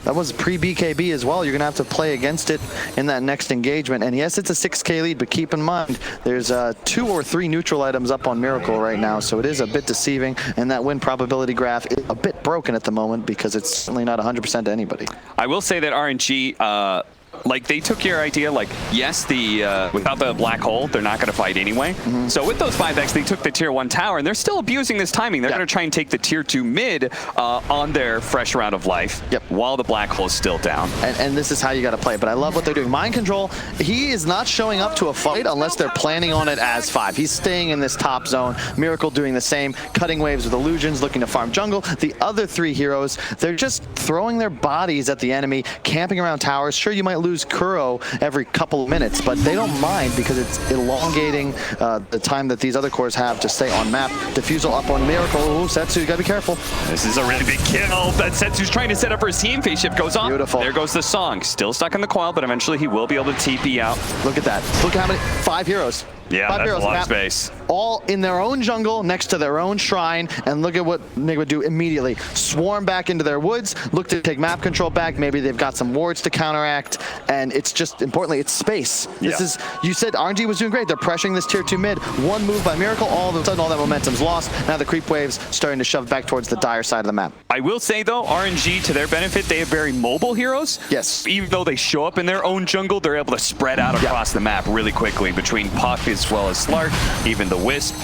That was pre-BKB as well. You're going to have to play against it in that next engagement. And yes, it's a 6K lead, but keep in mind, there's 2 or 3 neutral items up on Miracle right now, so it is a bit deceiving. And that win probability graph is a bit broken at the moment because it's certainly not 100% to anybody. I will say that RNG, like they took your idea, like yes, without the black hole, they're not going to fight anyway. So with those 5x, they took the tier 1 tower, and they're still abusing this timing. They're going to try and take the tier 2 mid on their fresh round of life while the black hole is still down. And this is how you got to play. But I love what they're doing. Mind Control, he is not showing up to a fight unless they're planning on it as 5. He's staying in this top zone. Miracle doing the same, cutting waves with illusions, looking to farm jungle. The other 3 heroes, they're just throwing their bodies at the enemy, camping around towers. Sure, you might lose Kuro every couple of minutes, but they don't mind because it's elongating the time that these other cores have to stay on map. Defusal up on Miracle. Ooh, Setsu, you gotta be careful. This is a really big kill that Setsu's trying to set up for his team. Phase shift goes off. Beautiful. There goes the song. Still stuck in the coil, but eventually he will be able to TP out. Look at that. Look how many, 5 heroes. Yeah, 5 that's heroes a lot of space. All in their own jungle, next to their own shrine, and look at what Nig would do immediately. Swarm back into their woods, look to take map control back, maybe they've got some wards to counteract, and it's just, importantly, it's space. This is, you said RNG was doing great, they're pressuring this tier 2 mid. One move by Miracle, all of a sudden all that momentum's lost. Now the creep waves starting to shove back towards the dire side of the map. I will say though, RNG, to their benefit, they have very mobile heroes. Yes. Even though they show up in their own jungle, they're able to spread out across the map really quickly between Puck as well as Slark, even the Wisp.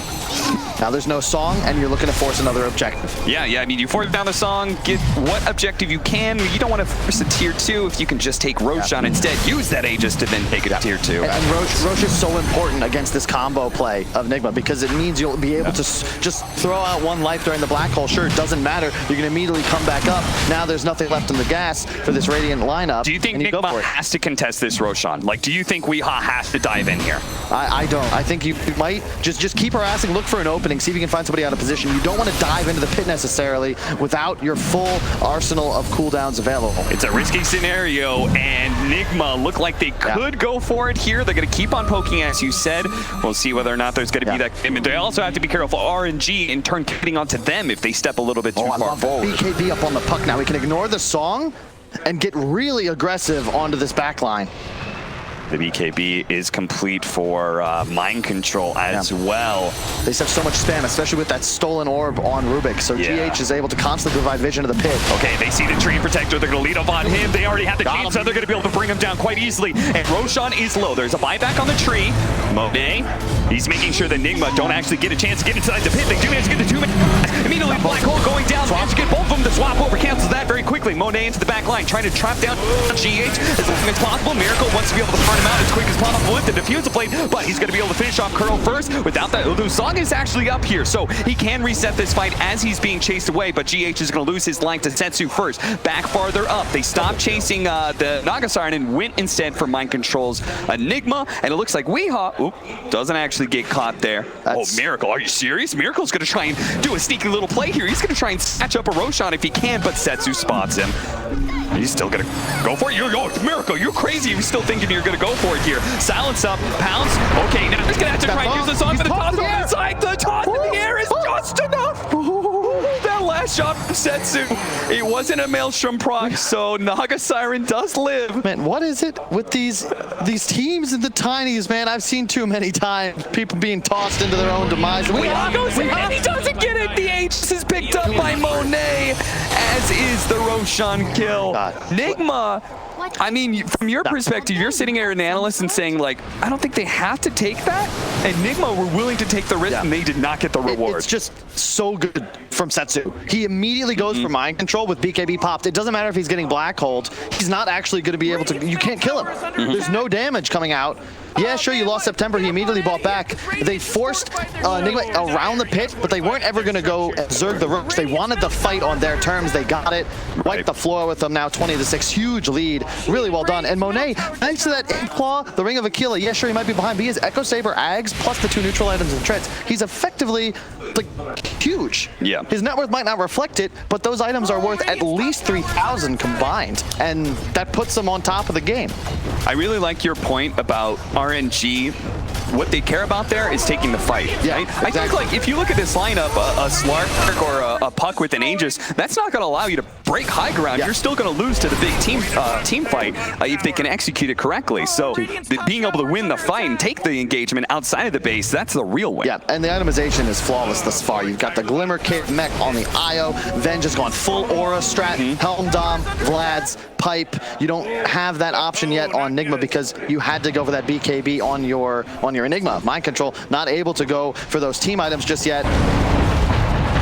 Now there's no song, and you're looking to force another objective. Yeah, I mean, you force down the song, get what objective you can. You don't want to force a tier 2 if you can just take Roshan instead. Use that Aegis to then take it to tier 2. And Roche is so important against this combo play of Nigma because it means you'll be able to just throw out 1 life during the black hole. Sure, it doesn't matter. You can immediately come back up. Now there's nothing left in the gas for this Radiant lineup. Do you think Nigma has to contest this Roshan? Like, do you think Weehaw has to dive in here? I don't. I think you might just keep harassing, look for an opening, see if you can find somebody out of position. You don't want to dive into the pit necessarily without your full arsenal of cooldowns available. It's a risky scenario, and Nigma look like they could go for it here. They're going to keep on poking, as you said. We'll see whether or not there's going to be that commitment. They also have to be careful. RNG, in turn, getting onto them if they step a little bit too far forward. BKB up on the puck now. We can ignore the song and get really aggressive onto this back line. The BKB is complete for Mind Control as well. They have so much spam, especially with that stolen orb on Rubik, so GH is able to constantly provide vision of the pit. Okay, they see the Tree Protector. They're going to lead up on him. They already have the chain, so they're going to be able to bring him down quite easily. And Roshan is low. There's a buyback on the tree. Monet, he's making sure that Nigma don't actually get a chance to get inside the pit. They do manage to get the 2 minutes. Immediately, Black Hole going down. Manage to get both of them to swap over. Cancels that very quickly. Monet into the back line, trying to trap down GH as long as possible. Miracle wants to be able to farm him out as quick as possible with the defusal blade, but he's going to be able to finish off Curl first. Without that, Song is actually up here, so he can reset this fight as he's being chased away, but GH is going to lose his line to Setsu first. Back farther up. They stopped chasing the Naga Siren and went instead for Mind Control's Enigma, and it looks like Weehaw doesn't actually get caught there. Oh, Miracle, are you serious? Miracle's going to try and do a sneaky little play here. He's going to try and snatch up a Roshan if he can, but Setsu spots him. He's still going to go for it. Miracle, you're crazy. You're still thinking you're going to go for it here. Silence up, pounce. Okay, now he's going to have to try and use this on for the toss over the side. The toss in the air is just enough. That last shot from Setsu, it wasn't a Maelstrom proc, so Naga Siren does live. Man, what is it with these teams in the tinies, man? I've seen too many times people being tossed into their own demise. Weehaw goes in and he doesn't get it. The H is picked up by Monet, as is the Roshan kill. Nigma, I mean, from your perspective, you're sitting here an analyst and saying, like, I don't think they have to take that. And Nigma were willing to take the risk, and they did not get the reward. It's just so good from Setsu. He immediately goes for mind control with BKB popped. It doesn't matter if he's getting black hold. He's not actually going to be able to, you can't kill him. There's no damage coming out. Yeah, sure, you lost September. He immediately bought back. They forced Enigma around the pit, but they weren't ever going to go and zerg the Roach. They wanted the fight on their terms. They got it. Wiped the floor with them now, 20-6. Huge lead. Really well done. And Monet, thanks to that Ink Claw, the Ring of Aquila, yeah, sure, he might be behind, but he has Echo Saber, Ags, plus the 2 neutral items and treads. He's effectively, like, huge. Yeah. His net worth might not reflect it, but those items are worth at least 3,000 combined, and that puts them on top of the game. I really like your point about RNG. What they care about there is taking the fight. Yeah, right? exactly. I think, like, if you look at this lineup, a Slark or a Puck with an Aegis, that's not going to allow you to break high ground. Yeah. You're still going to lose to the big team fight if they can execute it correctly. So being able to win the fight and take the engagement outside of the base, that's the real win. Yeah, and the itemization is flawless thus far. You've got the Glimmer Kit mech on the IO, then just gone full aura strat, Helm Dom, Vlad's, Pipe. You don't have that option yet on Enigma because you had to go for that BKB on your Enigma. Mind control, not able to go for those team items just yet.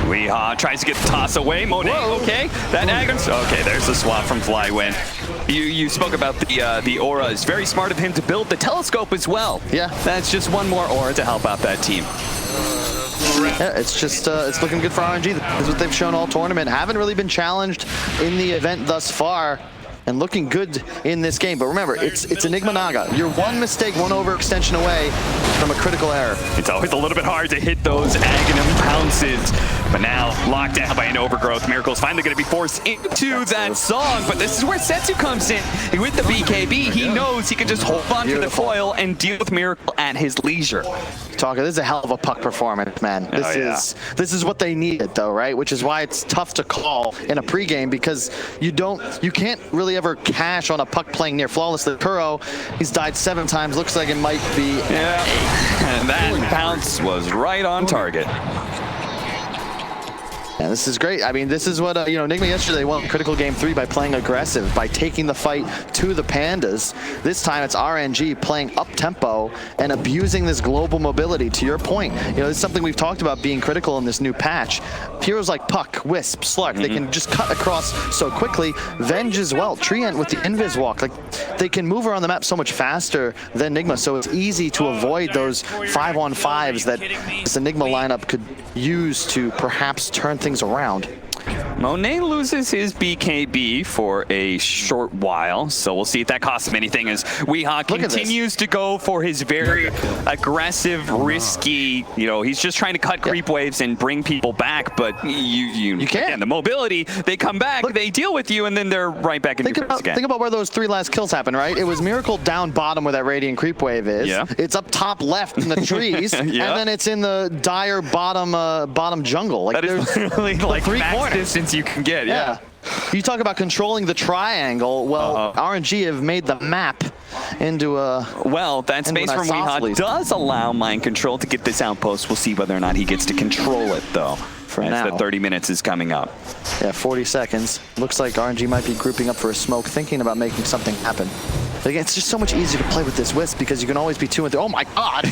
Weehaw tries to get the toss away. Monet, okay. That Agnes. Okay, there's the swap from Flywind. You spoke about the aura. It's very smart of him to build the telescope as well. Yeah. That's just one more aura to help out that team. Yeah, it's just, it's looking good for RNG. That's what they've shown all tournament. Haven't really been challenged in the event thus far. And looking good in this game. But remember, it's Enigma Naga. You're one mistake, one overextension away from a critical error. It's always a little bit hard to hit those Aghanim pounces. But now, locked down by an overgrowth. Miracle's finally going to be forced into that song. But this is where Setsu comes in. With the BKB, he knows he can just hold on to the foil and deal with Miracle at his leisure. Talker, this is a hell of a puck performance, man. This is what they needed, though, right? Which is why it's tough to call in a pregame because you can't really ever cash on a puck playing near flawlessly. Kuro, he's died 7 times. Looks like it might be. Yeah, and that bounce was right on target. Yeah, this is great. I mean, this is what, Enigma yesterday won Critical Game 3 by playing aggressive, by taking the fight to the Pandas. This time it's RNG playing up-tempo and abusing this global mobility. To your point, it's something we've talked about being critical in this new patch. Heroes like Puck, Wisp, Slark, they can just cut across so quickly. Venge as well. Treant with the Invis Walk. Like, they can move around the map so much faster than Enigma, so it's easy to avoid those 5-on-5s that this Enigma lineup could use to perhaps turn things around. Monet loses his BKB for a short while, so we'll see if that costs him anything as Weehaw continues to go for his very aggressive, risky, he's just trying to cut creep waves and bring people back, but you can't. Again, the mobility, they come back, they deal with you, and then they're right back in your grips again. Think about where those 3 last kills happened, right? It was Miracle down bottom where that Radiant creep wave is. Yeah. It's up top left in the trees, and then it's in the dire bottom jungle. Like, that is literally like 3 max corners. Distance you can get, yeah. You talk about controlling the triangle. Well, RNG have made the map into a... Well, that space from Weehaw does allow mind control to get this outpost. We'll see whether or not he gets to control it, though. As the 30 minutes is coming up. Yeah, 40 seconds. Looks like RNG might be grouping up for a smoke, thinking about making something happen. Again, it's just so much easier to play with this Wisp because you can always be 2 and 3. Oh my god!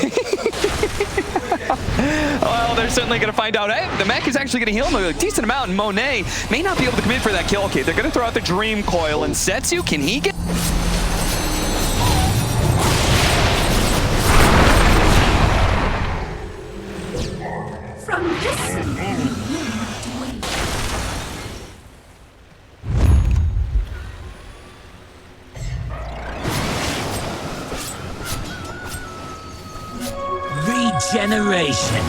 Well, they're certainly going to find out. Hey, the mech is actually going to heal him a decent amount, and Monet may not be able to commit for that kill. Okay, they're going to throw out the Dream Coil, and Setsu, can he get... From this regeneration.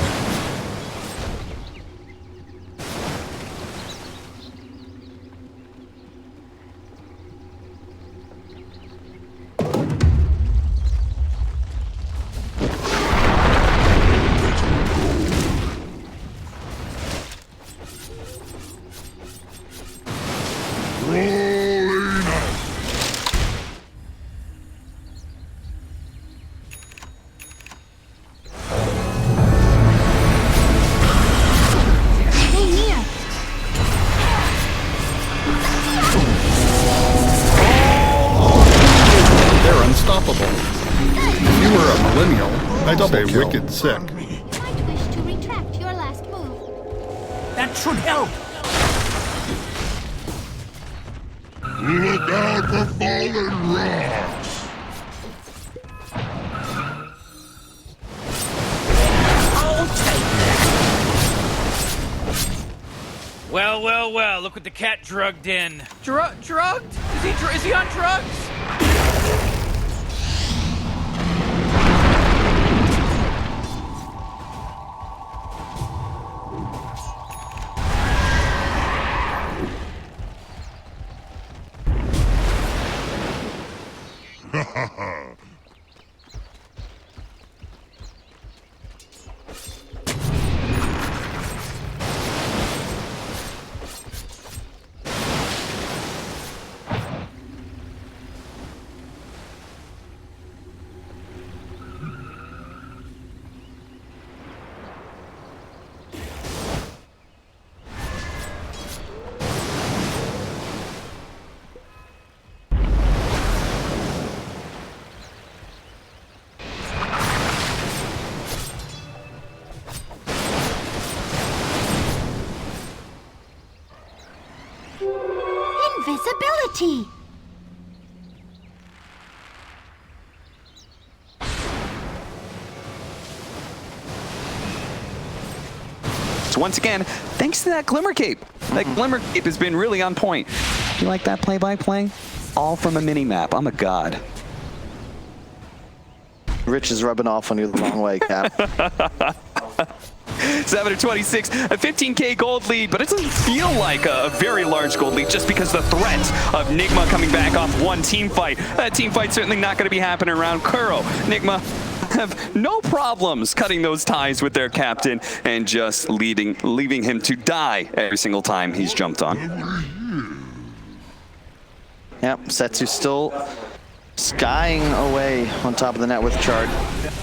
I'd say wicked sick. Might wish to retract your last move. should help. Look out for fallen rocks! I'll take that. Well, well, well, look what the cat drugged in. Drugged? Is he on drugs? Invisibility! So once again, thanks to that Glimmer Cape. That Glimmer Cape has been really on point. You like that play-by-play? All from a mini-map. I'm a god. Rich is rubbing off on you the wrong way, Cap. 7-26, a 15K gold lead, but it doesn't feel like a very large gold lead just because the threat of Nigma coming back off one team fight. That team fight's certainly not going to be happening around Kuro. Nigma have no problems cutting those ties with their captain and just leaving him to die every single time he's jumped on. Yep, Setsu still skying away on top of the net with Chart.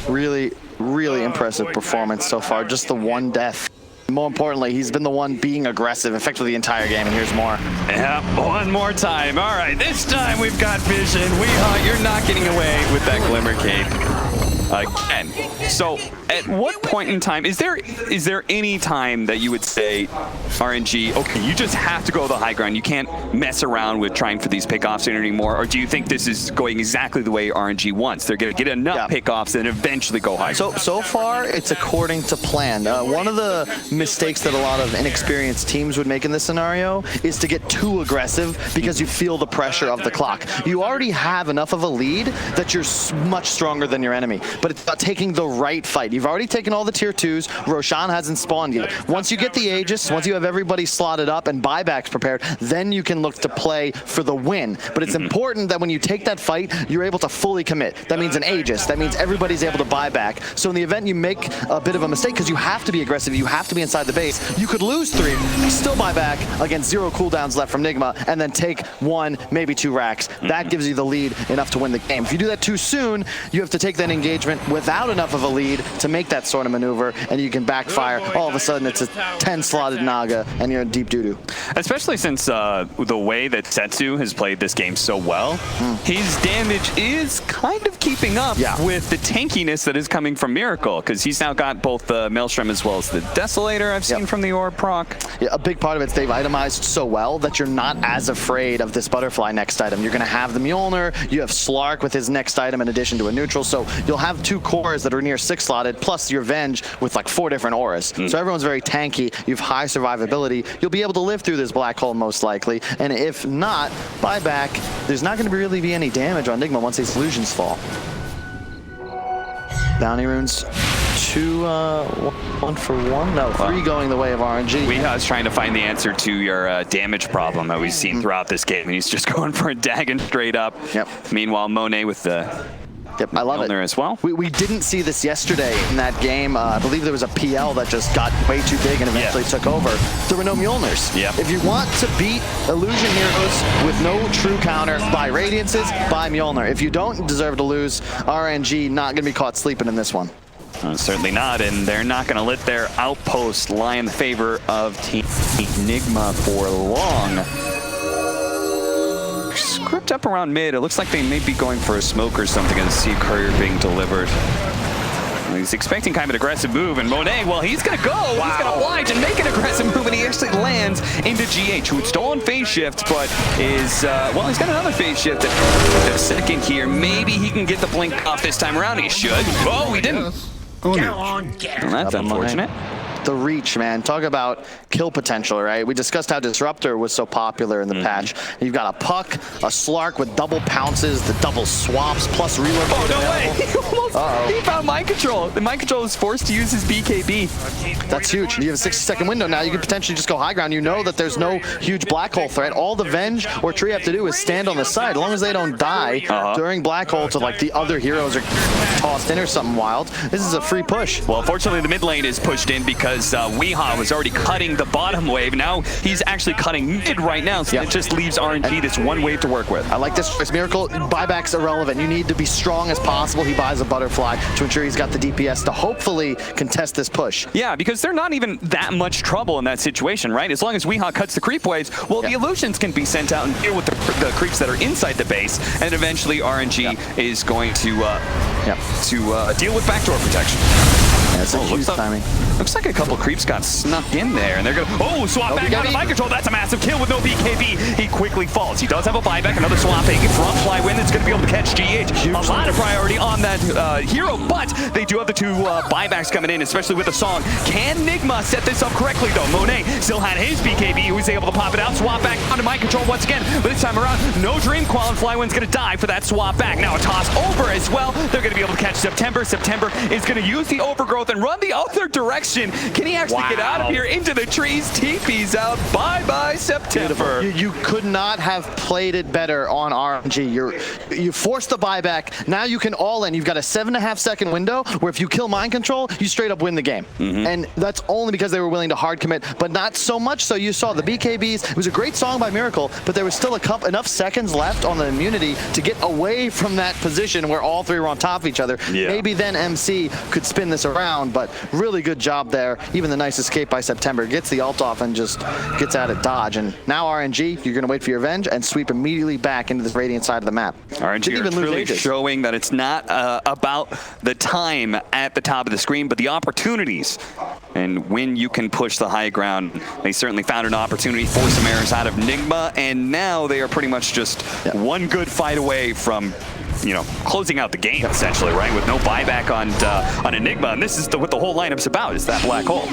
Really impressive performance so far. Just the one death. More importantly, he's been the one being aggressive effectively the entire game, and here's more. Yeah, one more time. All right, this time we've got vision. You're not getting away with that Glimmer Cape again. So at what point in time, is there any time that you would say, RNG, okay, you just have to go the high ground. You can't mess around with trying for these pickoffs anymore, or do you think this is going exactly the way RNG wants? They're going to get enough pickoffs and eventually go high. So far, it's according to plan. One of the mistakes that a lot of inexperienced teams would make in this scenario is to get too aggressive because you feel the pressure of the clock. You already have enough of a lead that you're much stronger than your enemy, but it's about taking the right fight. You've already taken all the tier 2s. Roshan hasn't spawned yet. Once you get the Aegis, once you have everybody slotted up and buybacks prepared, then you can look to play for the win. But it's important that when you take that fight, you're able to fully commit. That means an Aegis. That means everybody's able to buy back. So in the event you make a bit of a mistake, because you have to be aggressive, you have to be inside the base, you could lose 3, still buy back against 0 cooldowns left from Nigma, and then take 1, maybe 2 racks. That gives you the lead enough to win the game. If you do that too soon, you have to take that engagement without enough of a lead to make that sort of maneuver, and you can backfire. All of a sudden, it's a 10-slotted Naga, and you're in deep doo-doo. Especially since the way that Setsu has played this game so well, his damage is kind of keeping up with the tankiness that is coming from Miracle, because he's now got both the Maelstrom as well as the Desolator I've seen from the Orb proc. Yeah, a big part of it is they've itemized so well that you're not as afraid of this Butterfly next item. You're going to have the Mjolnir, you have Slark with his next item in addition to a neutral, so you'll have 2 cores that are near 6-slotted, plus your Venge with like 4 different auras. So everyone's very tanky, you have high survivability, you'll be able to live through this black hole most likely, and if not, buyback, there's not going to really be any damage on Nigma once these illusions fall. Bounty runes, 2, 1 for 1? No, 3 going the way of RNG. Weeha's trying to find the answer to your damage problem that we've seen throughout this game, and he's just going for a Dagon straight up. Meanwhile, Monet with the I love it as well. We didn't see this yesterday in that game. I believe there was a PL that just got way too big and eventually took over. There were no Mjolnirs. If you want to beat Illusion Heroes with no true counter, buy Radiances, buy Mjolnir. If you don't deserve to lose, RNG not going to be caught sleeping in this one. Certainly not, and they're not going to let their outpost lie in the favor of Team Nigma for long. Script up around mid. It looks like they may be going for a smoke or something and see a courier being delivered. He's expecting kind of an aggressive move, and Monet, well, he's going to go. Wow. He's going to oblige and make an aggressive move, and he actually lands into GH, who had stolen phase shift, but is, well, he's got another phase shift at a second here. Maybe he can get the blink off this time around. He should. Oh, he didn't. Go on, get Well, that's unfortunate. The reach, man. Talk about kill potential, right? We discussed how Disruptor was so popular in the patch. You've got a Puck, a Slark with double pounces, the double swaps, plus reload. Oh, no way! He found mind control. The mind control was forced to use his BKB. That's huge. You have a 60-second window now. You can potentially just go high ground. You know that there's no huge black hole threat. All the Venge or Tree have to do is stand on the side. As long as they don't die during black hole to like the other heroes are tossed in or something wild, this is a free push. Well, unfortunately, the mid lane is pushed in because Weehaw was already cutting the bottom wave. Now he's actually cutting mid right now, so it just leaves RNG this one wave to work with. I like this choice. Miracle, buyback's irrelevant. You need to be strong as possible. He buys a butterfly to ensure he's got the DPS to hopefully contest this push. Yeah, because they're not even that much trouble in that situation, right? As long as Weehaw cuts the creep waves, well, the illusions can be sent out and deal with the creeps that are inside the base, and eventually RNG is going to deal with backdoor protection. That's huge timing. Looks like a couple creeps got snuck in there, and they're gonna swap back out of mind control. That's a massive kill with no BKB. He quickly falls. He does have a buyback, another swapping front fly win that's gonna be able to catch GH. A lot of priority on that hero, but they do have the two buybacks coming in, especially with the song. Can Nigma set this up correctly though? Monet still had his BKB. He was able to pop it out, swap back onto mind control once again. But this time around, no Dream Qual, and Flywind's gonna die for that swap back. Now a toss over as well. They're gonna be able to catch September. September is gonna use the overgrowth and run the other direction. Can he actually get out of here into the trees? TP's out. Bye-bye, September. You could not have played it better on RNG. You forced the buyback. Now you can all in. You've got a 7.5 second window where if you kill mind control, you straight up win the game. And that's only because they were willing to hard commit, but not so much so you saw the BKBs. It was a great song by Miracle, but there was still enough seconds left on the immunity to get away from that position where all three were on top of each other. Maybe then MC could spin this around, but really good job there. Even the nice escape by September. Gets the ult off and just gets out of dodge. And now RNG, you're going to wait for your Venge and sweep immediately back into this Radiant side of the map. RNG are truly showing that it's not about the time at the top of the screen, but the opportunities. And when you can push the high ground, they certainly found an opportunity for some errors out of Nigma, and now they are pretty much just one good fight away from closing out the game, essentially, right? With no buyback on Enigma, and this is what the whole lineup's about, is that black hole.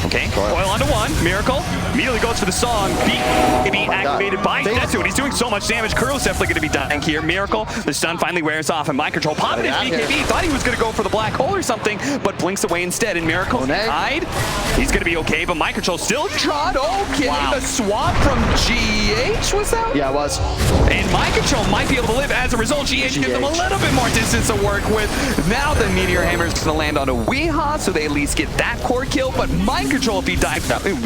Okay, Coil onto one. Miracle immediately goes for the song. BKB activated by Zetsu, and he's doing so much damage. Kuro's definitely going to be dying here. Miracle, the stun finally wears off, and mind control popping his BKB. Thought he was going to go for the black hole or something, but blinks away instead. And Miracle died. He's going to be okay, but mind control still trod. Okay, the swap from GH, was that? Yeah, it was. And mind control might be able to live as a result. GH gives them a little bit more distance to work with. Now the Meteor Hammer is going to land on a Weehaw, so they at least get that core kill, but mind control, if he died,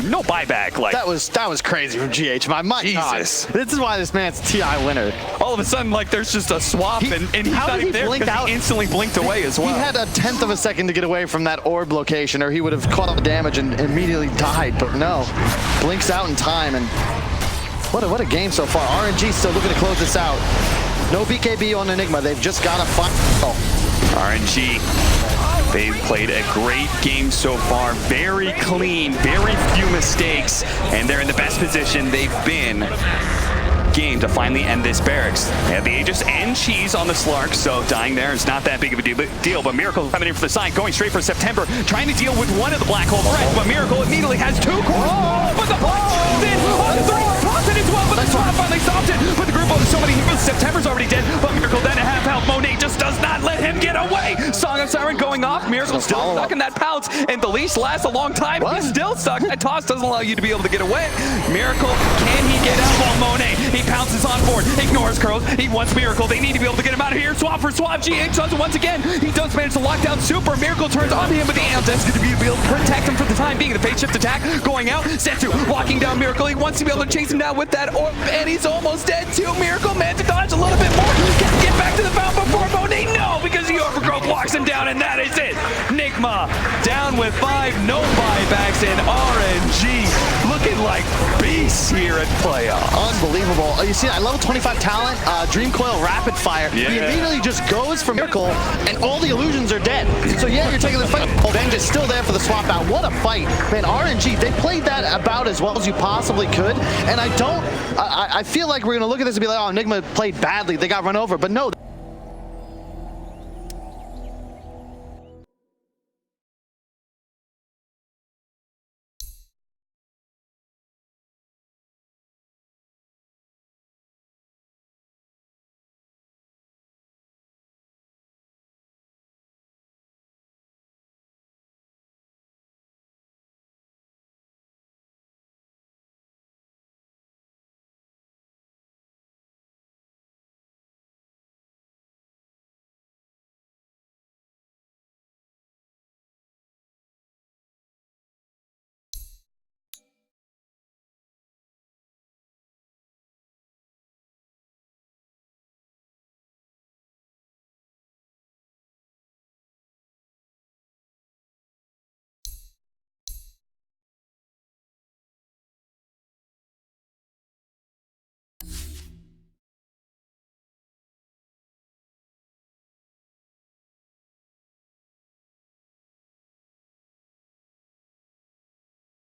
no buyback. Like that was crazy from GH. My Jesus. God. This is why this man's TI winner. All of a sudden, like, there's just a swap, and he's not even there because he instantly blinked away as well. He had a 1/10 of a second to get away from that orb location, or he would have caught all the damage and immediately died, but no. Blinks out in time, and what a game so far. RNG still looking to close this out. No BKB on Enigma. They've just got to fight. RNG. They've played a great game so far. Very clean, very few mistakes, and they're in the best position they've been game to finally end this barracks. They have the Aegis and Cheese on the Slark, so dying there is not that big of a deal, but Miracle coming in for the side, going straight for September, trying to deal with one of the black hole threats, but Miracle immediately has two cores. Oh, but the blast in on the three, tossed it as well, but the swap finally stopped it. But the group of so many heroes, September's already dead, but Miracle then at half health. Monet just does not let him get away. Song of Siren going off, Miracle still stuck in that pounce, and the leash lasts a long time. He's still stuck. That toss doesn't allow you to be able to get away. Miracle, can he get out while Monet? He pounces on board, ignores Curls. He wants Miracle. They need to be able to get him out of here. Swap for swap. GH does it once again. He does manage to lock down Super. Miracle turns onto him, but the Amp is going to be able to protect him for the time being. The phase shift attack going out. Zetsu walking down Miracle. He wants to be able to chase him down with that orb, and he's almost dead too. Miracle managed to dodge a little bit more. Can he get back to the fountain before Monet? No, because the overgrowth locks him down, and that is it. Nigma down with 5, no buybacks, and RNG looking like beasts here at playoff. Unbelievable. You see, I level 25 talent, Dream Coil Rapid Fire. Yeah. He immediately just goes for Miracle, and all the illusions are dead. So yeah, you're taking the fight. Venge is still there for the swap out. What a fight. Man, RNG, they played that about as well as you possibly could, and I feel like we're going to look at this and be like, oh, Enigma played badly. They got run over, but no.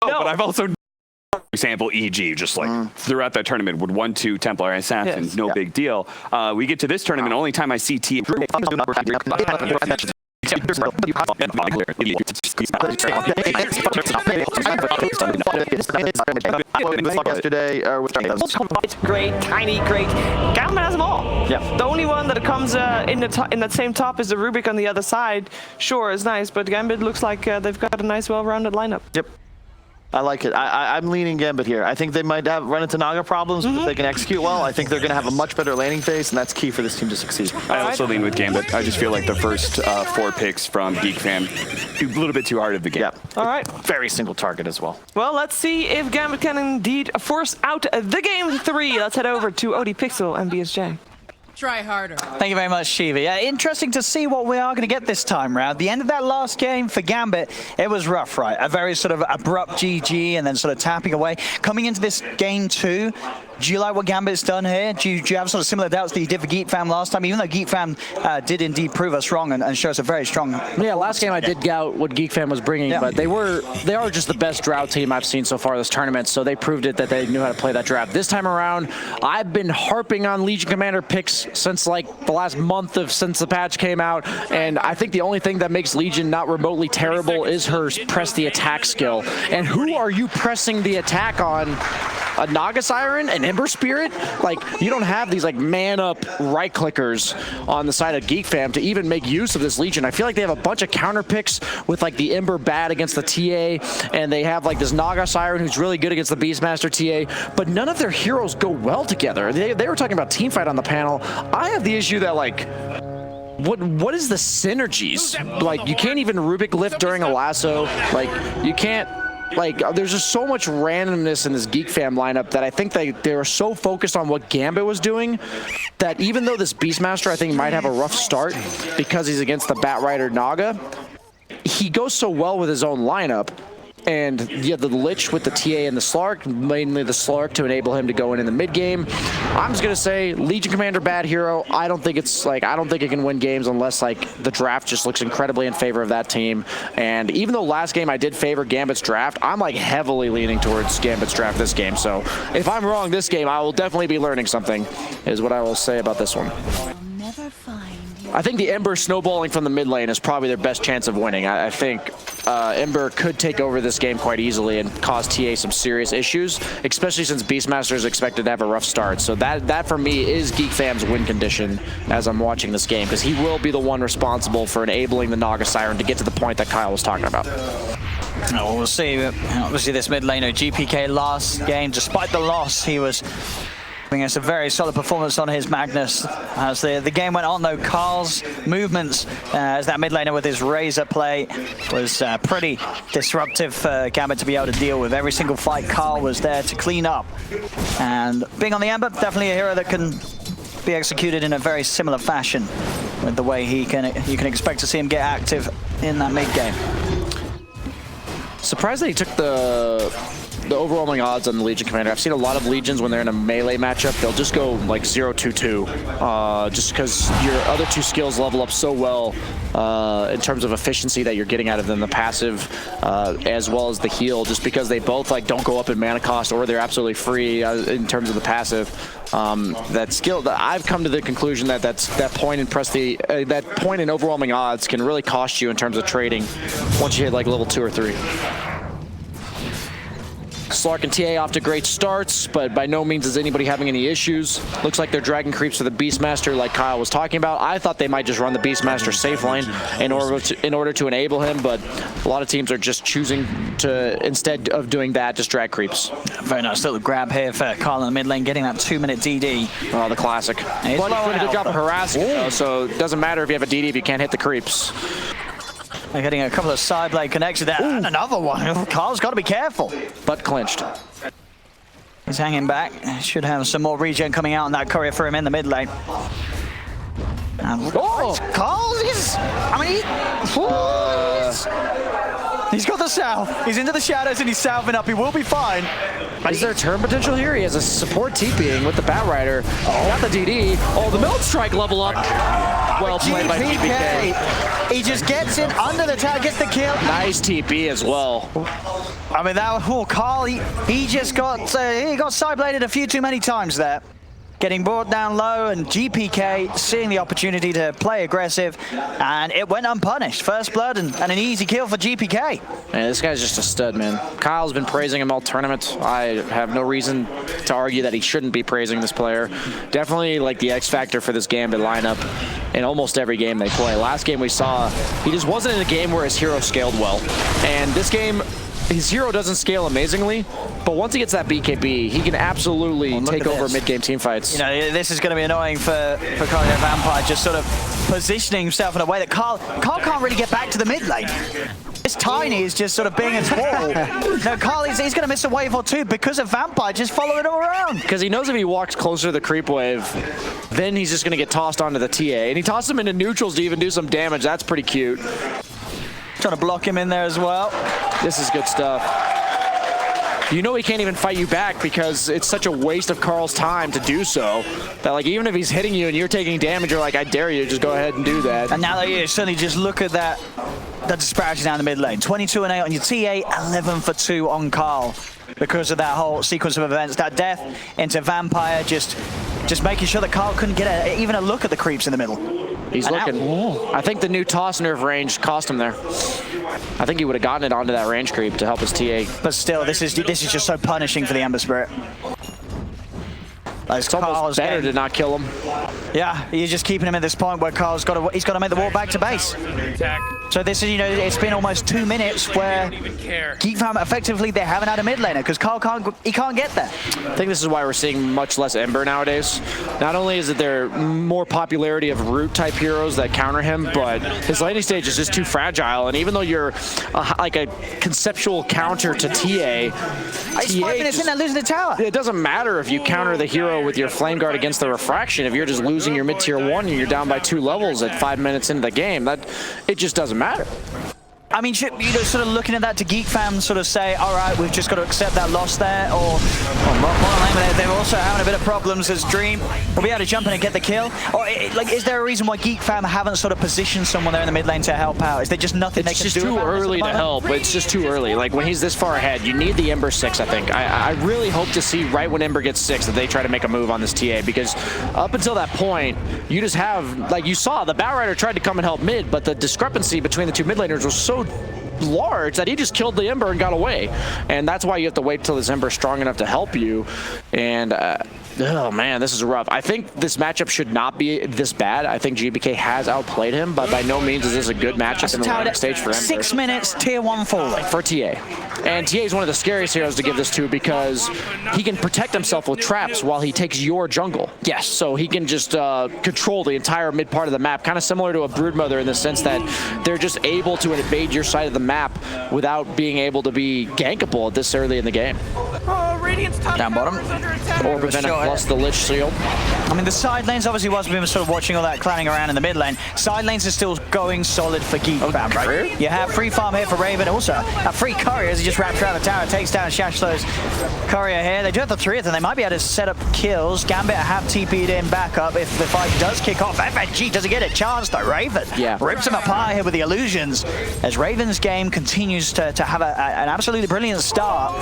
No, but I've also, for example, EG, just like throughout that tournament, would 1-2 Templar Assassin, Yes. no big deal. We get to this tournament, only time I see T. Yesterday, It's great, tiny, great. Gambit has them all. Yeah. The only one that comes in that same top is the Rubik on the other side. Sure, it's nice, but Gambit looks like they've got a nice, well-rounded lineup. Yep. I like it. I'm leaning Gambit here. I think they might run into Naga problems, but if they can execute well, I think they're going to have a much better landing phase, and that's key for this team to succeed. I also lean with Gambit. I just feel like the first 4 picks from Geek Fam, a little bit too hard of the game. Yeah. All right. Very single target as well. Well, let's see if Gambit can indeed force out the game 3. Let's head over to OD Pixel and BSJ. Try harder. Thank you very much, Shiva. Yeah, interesting to see what we are going to get this time round. The end of that last game for Gambit, it was rough, right? A very sort of abrupt GG and then sort of tapping away. Coming into this game 2, do you like what Gambit's done here? Do you have sort of similar doubts that you did for Geek Fam last time? Even though Geek Fam did indeed prove us wrong and show us a very strong... Yeah, last game I did doubt what Geek Fam was bringing, but they are just the best drought team I've seen so far this tournament, so they proved it that they knew how to play that draft. This time around, I've been harping on Legion Commander picks since like the last month since the patch came out, and I think the only thing that makes Legion not remotely terrible is her press the attack skill. And who are you pressing the attack on? A Naga Siren, an Ember Spirit? Like, you don't have these like man-up right clickers on the side of Geek Fam to even make use of this Legion. I feel like they have a bunch of counter picks with like the Ember Bat against the TA, and they have like this Naga Siren who's really good against the Beastmaster TA, but none of their heroes go well together. They were talking about teamfight on the panel. I have the issue that like, what is the synergies? Like, you can't even Rubik lift during a lasso. Like, you can't. Like, there's just so much randomness in this Geek Fam lineup that I think they were so focused on what Gambit was doing that even though this Beastmaster, I think, might have a rough start because he's against the Batrider Naga, he goes so well with his own lineup. And you have the Lich with the TA and the Slark, mainly the Slark to enable him to go in the mid game. I'm just gonna say Legion Commander bad hero. I don't think it can win games unless like the draft just looks incredibly in favor of that team. And even though last game I did favor Gambit's draft, I'm like heavily leaning towards Gambit's draft this game. So if I'm wrong this game, I will definitely be learning something, is what I will say about this one. I think the Ember snowballing from the mid lane is probably their best chance of winning. I think Ember could take over this game quite easily and cause TA some serious issues, especially since Beastmaster is expected to have a rough start. So that for me is Geek Fam's win condition as I'm watching this game, because he will be the one responsible for enabling the Naga Siren to get to the point that Kyle was talking about. Well, we'll see. Obviously, this mid laner, GPK last game, despite the loss, he was giving us a very solid performance on his Magnus. As the game went on, though, Carl's movements as that mid laner with his Razor play was pretty disruptive for Gambit to be able to deal with. Every single fight, Carl was there to clean up. And being on the Ember, definitely a hero that can be executed in a very similar fashion with the way you can expect to see him get active in that mid game. Surprised that he took the overwhelming odds on the Legion Commander. I've seen a lot of Legions when they're in a melee matchup, they'll just go like 0-2-2, just because your other two skills level up so well in terms of efficiency that you're getting out of them, the passive as well as the heal, just because they both like don't go up in mana cost or they're absolutely free in terms of the passive. That skill, I've come to the conclusion that that point in overwhelming odds can really cost you in terms of trading once you hit like level 2 or 3. Slark and TA off to great starts, but by no means is anybody having any issues. Looks like they're dragging creeps for the Beastmaster like Kyle was talking about. I thought they might just run the Beastmaster safe lane in order to enable him, but a lot of teams are just choosing to, instead of doing that, just drag creeps. Very nice little grab here for Kyle in the mid lane, getting that 2-minute DD. Oh, the classic. But he's doing a good job of harassing, though, so it doesn't matter if you have a DD if you can't hit the creeps. They're getting a couple of side blade connections there, and another one. Oh, Carl's got to be careful. But clinched. He's hanging back. Should have some more regen coming out on that courier for him in the mid lane. And Carl is... I mean, he's got the south. He's into the shadows and he's southing up. He will be fine. Is there turn potential here? He has a support TPing with the Batrider. Got the DD. Oh, the Meld Strike level up. Well played by GPK. He just gets in under the tower, gets the kill. Nice TP as well. I mean, that Carl, he just got he got side-bladed a few too many times there. Getting brought down low, and GPK seeing the opportunity to play aggressive, and it went unpunished. First blood and an easy kill for GPK. Man, this guy's just a stud, man. Kyle's been praising him all tournament. I have no reason to argue that he shouldn't be praising this player. Definitely like the X factor for this Gambit lineup in almost every game they play. Last game we saw, he just wasn't in a game where his hero scaled well. And this game, his hero doesn't scale amazingly, but once he gets that BKB, he can absolutely take over mid-game team fights. You know, this is going to be annoying for Carl Vampire, just sort of positioning himself in a way that Carl can't really get back to the mid lane. This Tiny is just sort of being its wall. No, Carl, he's going to miss a wave or two because of Vampire just following him around. Because he knows if he walks closer to the creep wave, then he's just going to get tossed onto the TA. And he tosses him into neutrals to even do some damage. That's pretty cute. Trying to block him in there as well. This is good stuff. You know he can't even fight you back because it's such a waste of Carl's time to do so. That like even if he's hitting you and you're taking damage, you're like, I dare you, just go ahead and do that. And now that you suddenly just look at that disparity down the mid lane. 22 and 8 on your TA, 11 for 2 on Carl. Because of that whole sequence of events, that death into Vampire, just making sure that Carl couldn't get even a look at the creeps in the middle. He's looking. I think the new toss nerve range cost him there. I think he would have gotten it onto that range creep to help his TA. But still, this is just so punishing for the Ember Spirit. It's almost better to not kill him. Yeah, you're just keeping him at this point where Carl's got to make the walk back to base. So this is, you know, it's been almost 2 minutes where Geek Fam effectively they haven't had a mid laner because Carl can't get there. I think this is why we're seeing much less Ember nowadays. Not only is it there more popularity of root type heroes that counter him, but his laning stage is just too fragile. And even though you're like a conceptual counter to TA, it's 5 minutes in and losing the tower. It doesn't matter if you counter the hero with your Flame Guard against the Refraction. If you're just losing your mid tier 1 and you're down by 2 levels at 5 minutes into the game, it just doesn't matter. I mean, should, you know, sort of looking at that to Geek Fam sort of say, all right, we've just got to accept that loss there, or they're also having a bit of problems as Dream will be able to jump in and get the kill? Or like, is there a reason why Geek Fam haven't sort of positioned someone there in the mid lane to help out? Is there just nothing they can do? It's just too early to help. It's just too early. Like when he's this far ahead, you need the Ember 6, I think. I really hope to see right when Ember gets 6 that they try to make a move on this TA, because up until that point, you just have, like you saw, the Batrider tried to come and help mid, but the discrepancy between the two mid laners was so large that he just killed the Ember and got away. And that's why you have to wait till this Ember is strong enough to help you. And oh man, this is rough. I think this matchup should not be this bad. I think GBK has outplayed him, but by no means is this a good matchup in the laning stage for Ember. 6 minutes, tier 1 falling. For TA. And TA is one of the scariest heroes to give this to because he can protect himself with traps while he takes your jungle. Yes. So he can just control the entire mid part of the map, kind of similar to a Broodmother in the sense that they're just able to invade your side of the map without being able to be gankable this early in the game. Already Radiant's top Down tower bottom. is under attack. Orb Venom Sure. plus the Lich Shield. I mean, the side lanes, obviously, whilst we've been sort of watching all that clanning around in the mid lane, side lanes are still going solid for Geek, fam, right? You have free farm here for Raven, also a free courier as he just wraps around the tower, takes down Shashlow's courier here. They do have the 3 of them. They might be able to set up kills. Gambit have TP'd in back up if the fight does kick off. FHD doesn't get a chance, though. Raven rips him apart here with the illusions as Raven's game continues to have an absolutely brilliant start.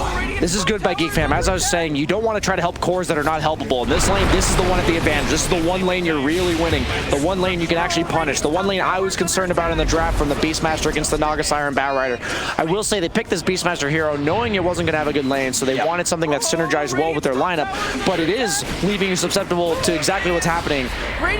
This is good by Geek Fam. As I was saying, you don't want to try to help cores that are not helpable. In this lane, this is the one at the advantage. This is the one lane you're really winning. The one lane you can actually punish. The one lane I was concerned about in the draft from the Beastmaster against the Naga Siren Batrider. I will say they picked this Beastmaster hero knowing it wasn't going to have a good lane, so they wanted something that synergized well with their lineup, but it is leaving you susceptible to exactly what's happening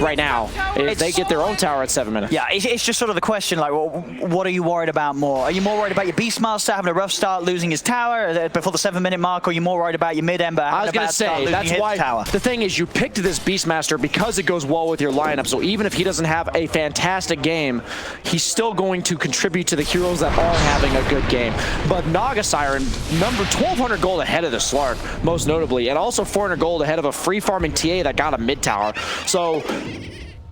right now. If they get their own tower at 7 minutes. Yeah, it's just sort of the question, like, what are you worried about more? Are you more worried about your Beastmaster having a rough start, losing his tower before the 7-minute mark, or are you more worried about your mid-ember having a bad start, losing his tower? The thing is, you picked this Beastmaster because it goes well with your lineup, so even if he doesn't have a fantastic game, he's still going to contribute to the heroes that are having a good game. But Naga Siren, number 1,200 gold ahead of the Slark, most notably, and also 400 gold ahead of a free farming TA that got a mid tower. So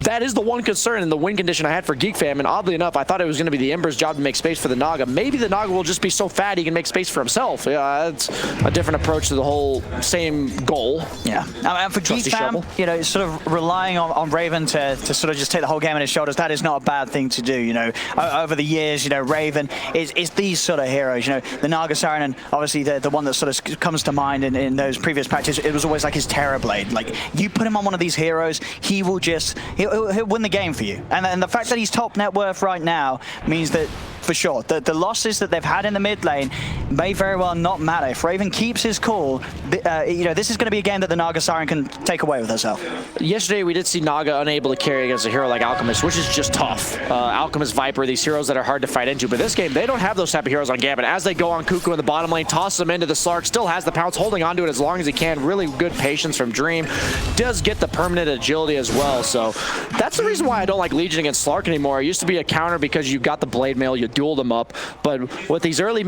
that is the one concern in the win condition I had for Geek Fam, and oddly enough, I thought it was going to be the Ember's job to make space for the Naga. Maybe the Naga will just be so fat he can make space for himself. Yeah, that's a different approach to the whole same goal. Yeah, and for Geek Fam, you know, sort of relying on Raven to sort of just take the whole game on his shoulders, that is not a bad thing to do, you know. Over the years, you know, Raven is these sort of heroes, you know, the Naga Siren, and obviously the one that sort of comes to mind in those previous patches, it was always like his Terror Blade. Like, you put him on one of these heroes, he will just, he'll win the game for you. And the fact that he's top net worth right now means that, for sure, the losses that they've had in the mid lane may very well not matter. If Raven keeps his cool, you know, this is going to be a game that the Naga Siren can take away with herself. Yesterday, we did see Naga unable to carry against a hero like Alchemist, which is just tough. Alchemist, Viper, these heroes that are hard to fight into. But this game, they don't have those type of heroes on Gambit. As they go on Cuckoo in the bottom lane, tosses them into the Slark, still has the pounce, holding onto it as long as he can. Really good patience from Dream. Does get the permanent agility as well. So that's the reason why I don't like Legion against Slark anymore. It used to be a counter because you got the Blade Mail, you dueled them up. But with these early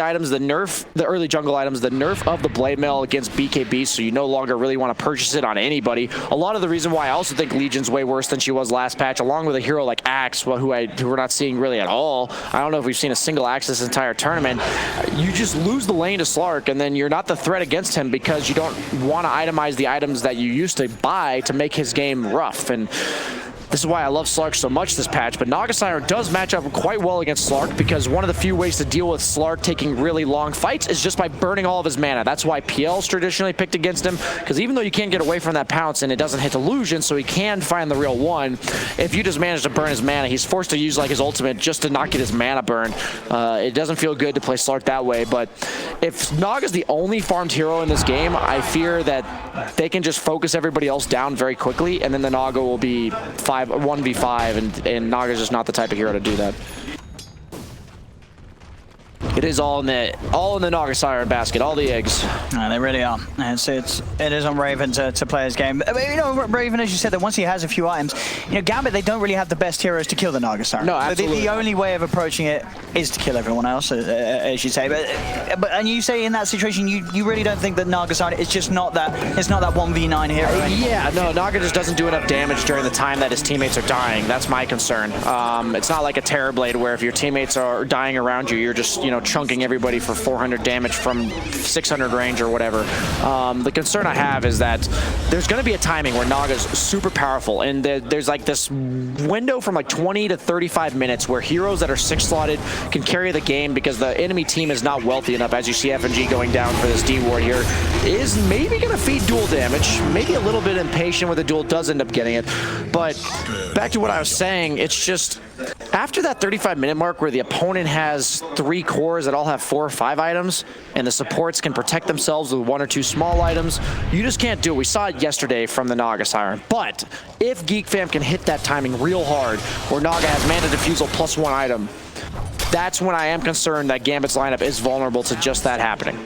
items, the early jungle items, the nerf of the Blade Mail against BKB, so you no longer really want to purchase it on anybody. A lot of the reason why I also think Legion's way worse than she was last patch, along with a hero like Axe, who we're not seeing really at all. I don't know if we've seen a single Axe this entire tournament. You just lose the lane to Slark, and then you're not the threat against him because you don't want to itemize the items that you used to buy to make his game rough. And this is why I love Slark so much this patch, but Naga Siren does match up quite well against Slark because one of the few ways to deal with Slark taking really long fights is just by burning all of his mana. That's why PL's traditionally picked against him, because even though you can't get away from that pounce and it doesn't hit illusion, so he can find the real one, if you just manage to burn his mana, he's forced to use like his ultimate just to not get his mana burn. It doesn't feel good to play Slark that way, but if Naga's the only farmed hero in this game, I fear that they can just focus everybody else down very quickly, and then the Naga will be 1v5, and Naga's just not the type of hero to do that. It is all in the Naga Siren basket, all the eggs. No, they really are. And so it is on Raven to play his game. But, you know, Raven, as you said, that once he has a few items, you know, Gambit, they don't really have the best heroes to kill the Naga Siren. No, absolutely. The only way of approaching it is to kill everyone else, as you say. And you say in that situation, you really don't think that Naga Siren is just not that. It's not that 1v9 hero anymore. Yeah, no, Naga just doesn't do enough damage during the time that his teammates are dying. That's my concern. It's not like a Terror Blade where if your teammates are dying around you, you're just, you know, chunking everybody for 400 damage from 600 range or whatever. The concern I have is that there's going to be a timing where Naga's super powerful, and there's like this window from like 20 to 35 minutes where heroes that are 6-slotted can carry the game because the enemy team is not wealthy enough, as you see FNG going down for this D ward here, is maybe going to feed duel damage, maybe a little bit impatient with the duel, does end up getting it. But back to what I was saying, it's just after that 35-minute mark where the opponent has 3 cores that all have 4 or 5 items, and the supports can protect themselves with 1 or 2 small items, you just can't do it. We saw it yesterday from the Naga Siren. But if Geek Fam can hit that timing real hard, where Naga has mana defusal plus 1 item, that's when I am concerned that Gambit's lineup is vulnerable to just that happening.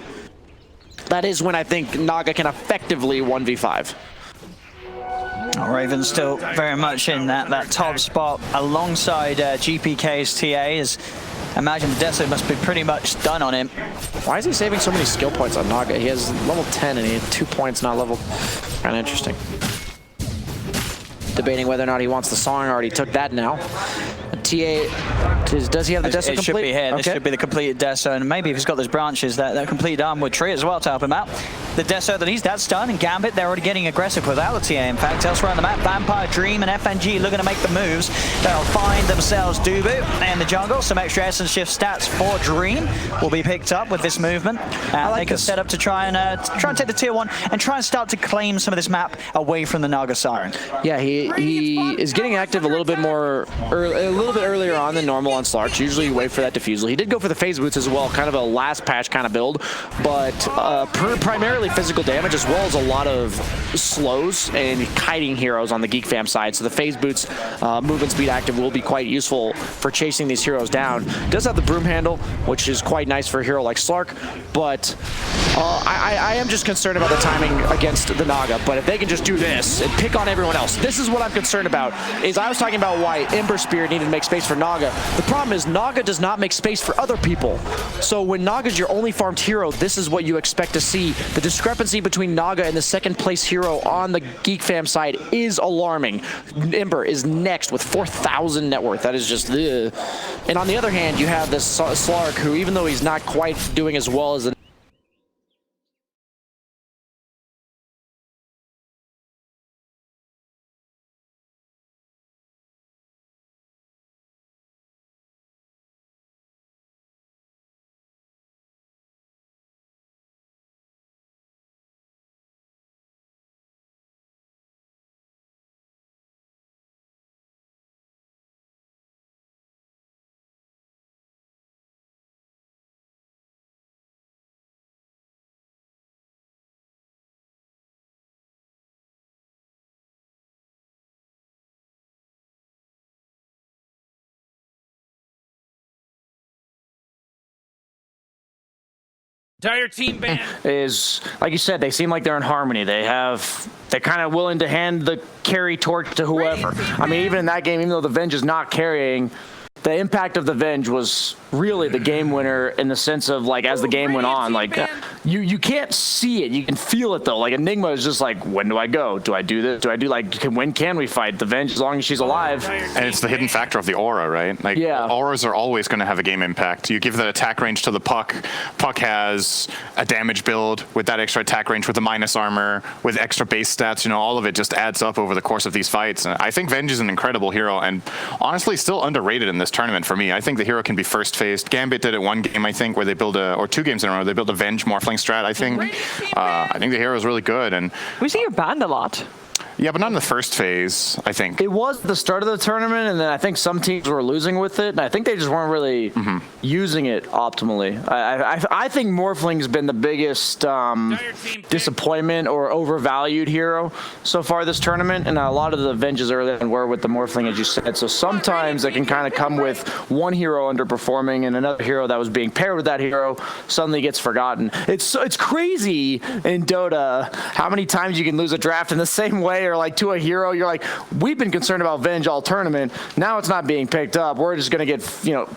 That is when I think Naga can effectively 1v5. Raven's still very much in that top spot alongside GPK's TA as imagine the Deso must be pretty much done on him. Why is he saving so many skill points on Naga? He has level 10 and he had 2 points, not level. Kind of interesting. Debating whether or not he wants the song. Already took that now. TA, does he have the Deso complete? It should be here. Okay. This should be the completed Deso, and maybe if he's got those branches, that complete armwood tree as well to help him out. The Deso that he's, that's done, and Gambit, they're already getting aggressive without the TA. In fact, elsewhere on the map, Vampire, Dream, and FNG looking to make the moves. They'll find themselves Dubu in the jungle. Some extra Essence Shift stats for Dream will be picked up with this movement. They can set up to try and take the tier 1 and try and start to claim some of this map away from the Naga Siren. Yeah, he is getting active a little bit more, a little bit earlier on than normal on Slarch. Usually you wait for that defusal. He did go for the phase boots as well, kind of a last patch kind of build, but primarily physical damage as well as a lot of slows and kiting heroes on the Geek fam side. So the phase boots movement speed active will be quite useful for chasing these heroes down. Does have the broom handle, which is quite nice for a hero like Slark, but I am just concerned about the timing against the Naga. But if they can just do this and pick on everyone else, this is what I'm concerned about. Is I was talking about why Ember Spear needed to make space for Naga. The problem is Naga does not make space for other people. So when Naga's your only farmed hero, this is what you expect to see. The discrepancy between Naga and the second place hero on the Geek fam side is alarming. Ember is next with 4,000 net worth. That is just ugh. And on the other hand, you have this Slark who, even though he's not quite doing as well as the Entire team band is, like you said, they seem like they're in harmony. They're kind of willing to hand the carry torch to whoever. I mean, even in that game, even though the Venge is not carrying, the impact of the Venge was really the game winner in the sense of, like, as the game went on, like, you can't see it. You can feel it, though. Like, Enigma is just like, when do I go? Do I do this? Do I do, like, when can we fight? The Venge, as long as she's alive. And it's the hidden factor of the aura, right? Like, yeah. Auras are always going to have a game impact. You give that attack range to the Puck. Puck has a damage build with that extra attack range, with the minus armor, with extra base stats. You know, all of it just adds up over the course of these fights. And I think Venge is an incredible hero, and honestly still underrated in this tournament for me. I think the hero can be first phased. Gambit did it one game, I think, where they build or 2 games in a row, they build a Venge Morphling strat, I think. I think the hero is really good. And We see her banned a lot. yeah, but not in the first phase, I think. It was the start of the tournament, and then I think some teams were losing with it, and I think they just weren't really using it optimally. I think Morphling's been the biggest disappointment or overvalued hero so far this tournament, and a lot of the Venges early on were with the Morphling, as you said. So sometimes it can kind of come with one hero underperforming, and another hero that was being paired with that hero suddenly gets forgotten. It's crazy in Dota how many times you can lose a draft in the same way, or like to a hero, you're like, we've been concerned about Venge all tournament. Now it's not being picked up. We're just going to get,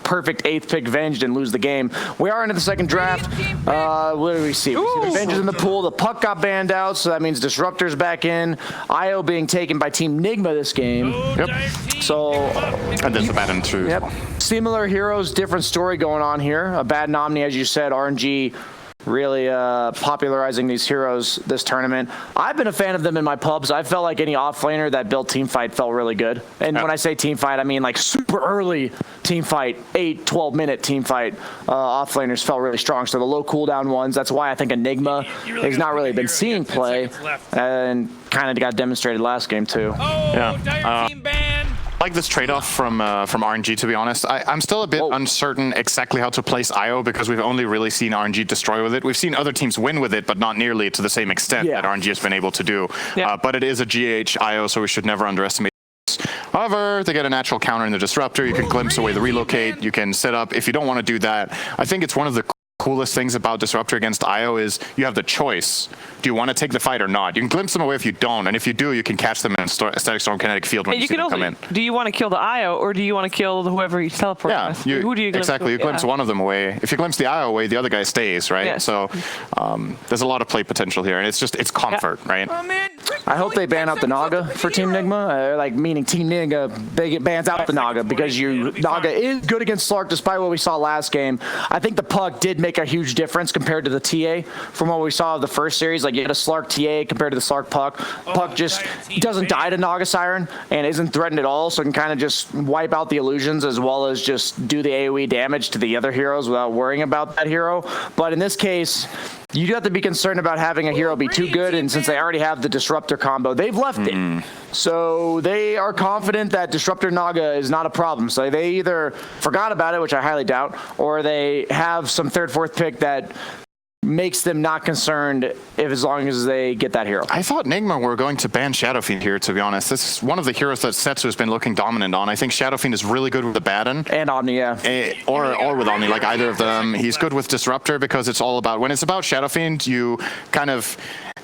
perfect 8th pick Venged and lose the game. We are into the second draft. What do we see? We see the Venges in the pool. The Puck got banned out, so that means Disruptor's back in. IO being taken by Team Nigma this game. Yep. So, And there's a bad one too. Yep. Similar heroes, different story going on here. A bad Omni, as you said, RNG really popularizing these heroes this tournament. I've been a fan of them in my pubs. I felt like any offlaner that built teamfight felt really good. And when I say teamfight, I mean like super early teamfight, 8, 12-minute teamfight. Offlaners felt really strong. So the low cooldown ones, that's why I think Enigma has not really been seeing play, and kind of got demonstrated last game too. Dire team band. I like this trade-off from RNG, to be honest. I'm still a bit uncertain exactly how to place IO, because we've only really seen RNG destroy with it. We've seen other teams win with it, but not nearly to the same extent that RNG has been able to do. But it is a GH IO, so we should never underestimate it. However, they get a natural counter in the Disruptor. You can glimpse away the relocate. You can set up. If you don't want to do that, I think it's one of the coolest things about Disruptor against IO is you have the choice. Do you want to take the fight or not? You can glimpse them away if you don't, and if you do, you can catch them in Static Storm Kinetic Field when you see them come in. Do you want to kill the IO, or do you want to kill whoever you teleport with? Who do you glimpse? Exactly. You glimpse one of them away. If you glimpse the IO away, the other guy stays, right? Yes. So there's a lot of play potential here, and it's comfort, right? Oh man, I hope they ban out the Naga for Team Nigma, like meaning Team Nigma bans out the Naga because Naga is good against Slark despite what we saw last game. I think the Puck did make a huge difference compared to the TA from what we saw of the first series. Like you had a Slark TA compared to the Slark Puck. Puck just doesn't die to Naga Siren and isn't threatened at all, so it can kind of just wipe out the illusions as well as just do the AoE damage to the other heroes without worrying about that hero. But in this case, you do have to be concerned about having a hero be too good, and since they already have the Disruptor combo, they've left it. So they are confident that Disruptor Naga is not a problem. So they either forgot about it, which I highly doubt, or they have some third, fourth pick that makes them not concerned as long as they get that hero. I thought Nigma were going to ban Shadowfiend here, to be honest. This is one of the heroes that Setsu has been looking dominant on. I think Shadowfiend is really good with the Baton. And Omni, yeah. Or with Omni, like either of them. He's good with Disruptor because it's all about, when it's about Shadowfiend, you kind of,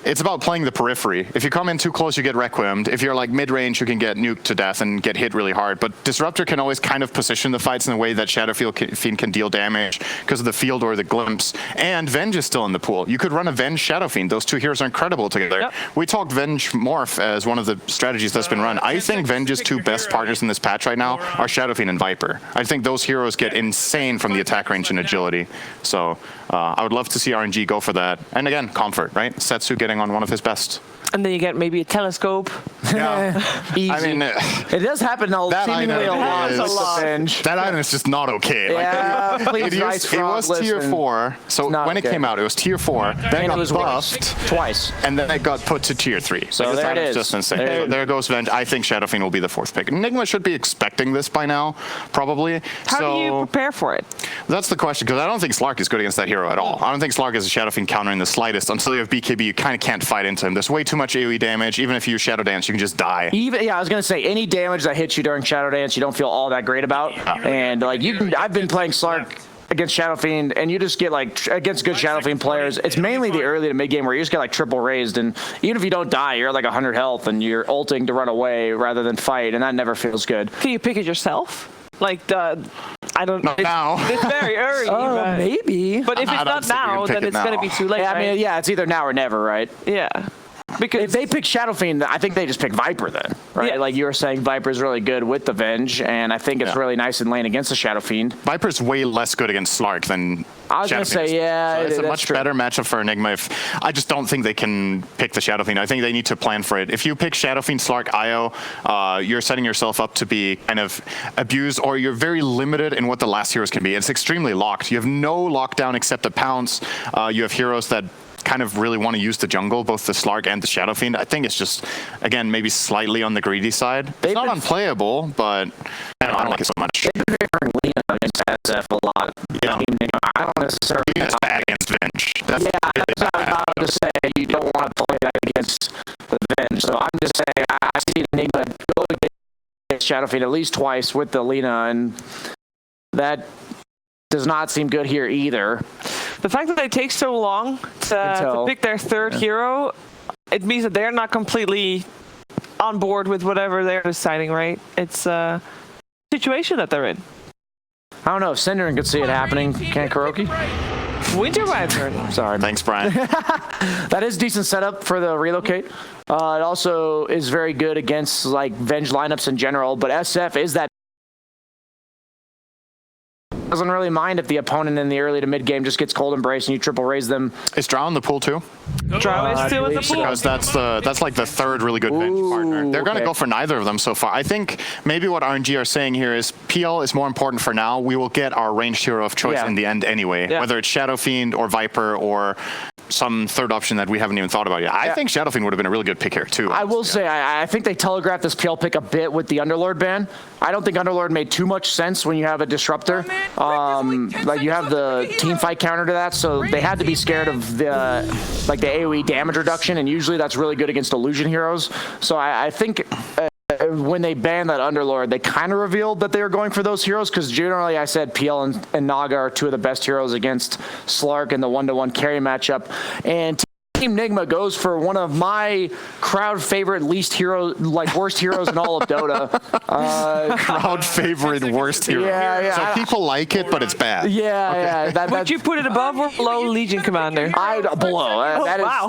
it's about playing the periphery. If you come in too close, you get Requiem'd. If you're like mid-range, you can get nuked to death and get hit really hard. But Disruptor can always kind of position the fights in a way that Shadowfiend can deal damage because of the field or the glimpse. And Venge is still in the pool. You could run a Venge Shadowfiend. Those two heroes are incredible together. Yep. We talked Venge Morph as one of the strategies that's been run. I think Venge's two best partners in this patch right now are Shadowfiend and Viper. I think those heroes get insane from the attack range and agility. So I would love to see RNG go for that. And again, comfort, right? Setsu getting on one of his best. And then you get maybe a telescope. Yeah. Easy. I mean, it does happen seemingly a lot. That item is just not okay. Yeah, like, it was tier 4, so when it came out, it was tier 4. Then it was buffed twice, and then it got put to tier 3. So there it is. Just insane. There goes Venge. I think Shadowfiend will be the 4th pick. Enigma should be expecting this by now, probably. How do you prepare for it? That's the question, because I don't think Slark is good against that hero at all. I don't think Slark is a Shadowfiend counter in the slightest. Until you have BKB, you kind of can't fight into him. There's way too much AoE damage. Even if you Shadow Dance, you can just die. I was gonna say any damage that hits you during Shadow Dance, you don't feel all that great about. And like I've been playing Slark against Shadowfiend, and you just get like against good Shadowfiend players. It's mainly the early to mid game where you just get like triple raised, and even if you don't die, you're at like 100 health, and you're ulting to run away rather than fight, and that never feels good. Can you pick it yourself? Like I don't know. Now. It's very early. Oh, maybe. But if it's not now, then it's going to be too late. Yeah, I mean, right? it's either now or never, right? Yeah. Because if they pick Shadowfiend, I think they just pick Viper then, right? Yeah. Like you were saying, Viper's really good with the Venge, and I think it's really nice in lane against the Shadowfiend. Viper's way less good against Slark than I was going to say, so it's a much better matchup for Enigma. I just don't think they can pick the Shadowfiend. I think they need to plan for it. If you pick Shadowfiend, Slark, IO, you're setting yourself up to be kind of abused, or you're very limited in what the last heroes can be. It's extremely locked. You have no lockdown except a pounce. You have heroes that kind of really want to use the jungle, both the Slark and the Shadowfiend. I think it's just, again, maybe slightly on the greedy side. It's not unplayable, but I don't like it so much. They've been favoring Lena against SF a lot. Yeah. I don't necessarily... Lena's bad against Venge. That's that's what I was about to say. You don't want to play that against the Venge. So I'm just saying, I see Enigma go against Shadowfiend at least twice with the Lena, and that does not seem good here either. The fact that they take so long to pick their third hero, it means that they're not completely on board with whatever they're deciding, right? It's a situation that they're in. I don't know if Synderen could see it happening. Can't Kuroki? Winter Wyvern. Sorry. Thanks, Brian. That is decent setup for the relocate. It also is very good against like Venge lineups in general, but SF is that doesn't really mind if the opponent in the early to mid game just gets cold embrace and you triple raise them. Is Drow in the pool too? Drow is still in the pool. Because that's like the third really good Venge partner. They're going to go for neither of them so far. I think maybe what RNG are saying here is PL is more important for now. We will get our ranged hero of choice in the end anyway, whether it's Shadowfiend or Viper or some third option that we haven't even thought about yet. I think Shadowfiend would have been a really good pick here too. I will say, I think they telegraphed this PL pick a bit with the Underlord ban. I don't think Underlord made too much sense when you have a Disruptor. Like you have the team fight counter to that, so they had to be scared of the like the AoE damage reduction, and usually that's really good against illusion heroes. So I think when they banned that Underlord, they kind of revealed that they were going for those heroes, because generally I said PL and Naga are two of the best heroes against Slark in the 1-to-1 carry matchup. And Team Nigma goes for one of my crowd favorite worst heroes in all of Dota. Crowd favorite worst hero. Yeah. So people like it, but it's bad. Yeah. Would you put it above or below Legion Commander? Below.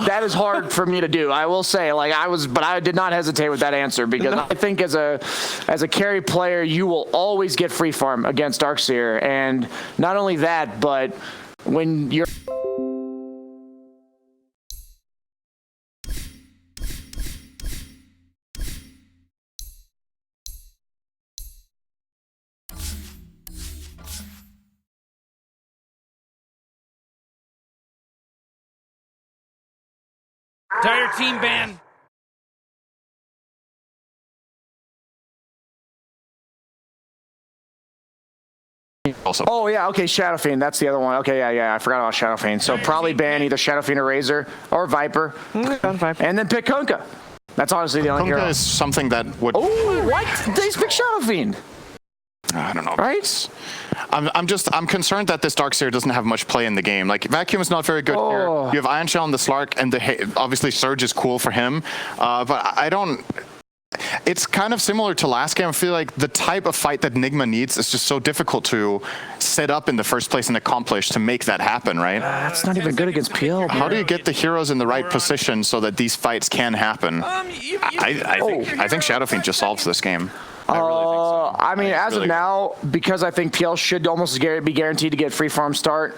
That is hard for me to do. I will say, but I did not hesitate with that answer, because I think as a carry player, you will always get free farm against Darkseer, and not only that, but when you're Entire team ban. Also. Oh, yeah, okay, Shadow Fiend, that's the other one. Okay, yeah, I forgot about Shadow Fiend. So probably ban either Shadow Fiend or Razor or Viper. And then pick Kunkka. That's honestly the only hero. Kunkka is something that would... Oh, what? They pick Shadow Fiend. I don't know. Right? I'm concerned that this Darkseer doesn't have much play in the game. Like, Vacuum is not very good here. You have Iron Shell and the Slark, and obviously Surge is cool for him. But I don't... It's kind of similar to last game. I feel like the type of fight that Nigma needs is just so difficult to set up in the first place and accomplish to make that happen, right? That's not even good against PL. How do you get the heroes in the right position so that these fights can happen? I think Shadow Fiend just solves this game. I mean, as of now, because I think PL should almost be guaranteed to get free farm start,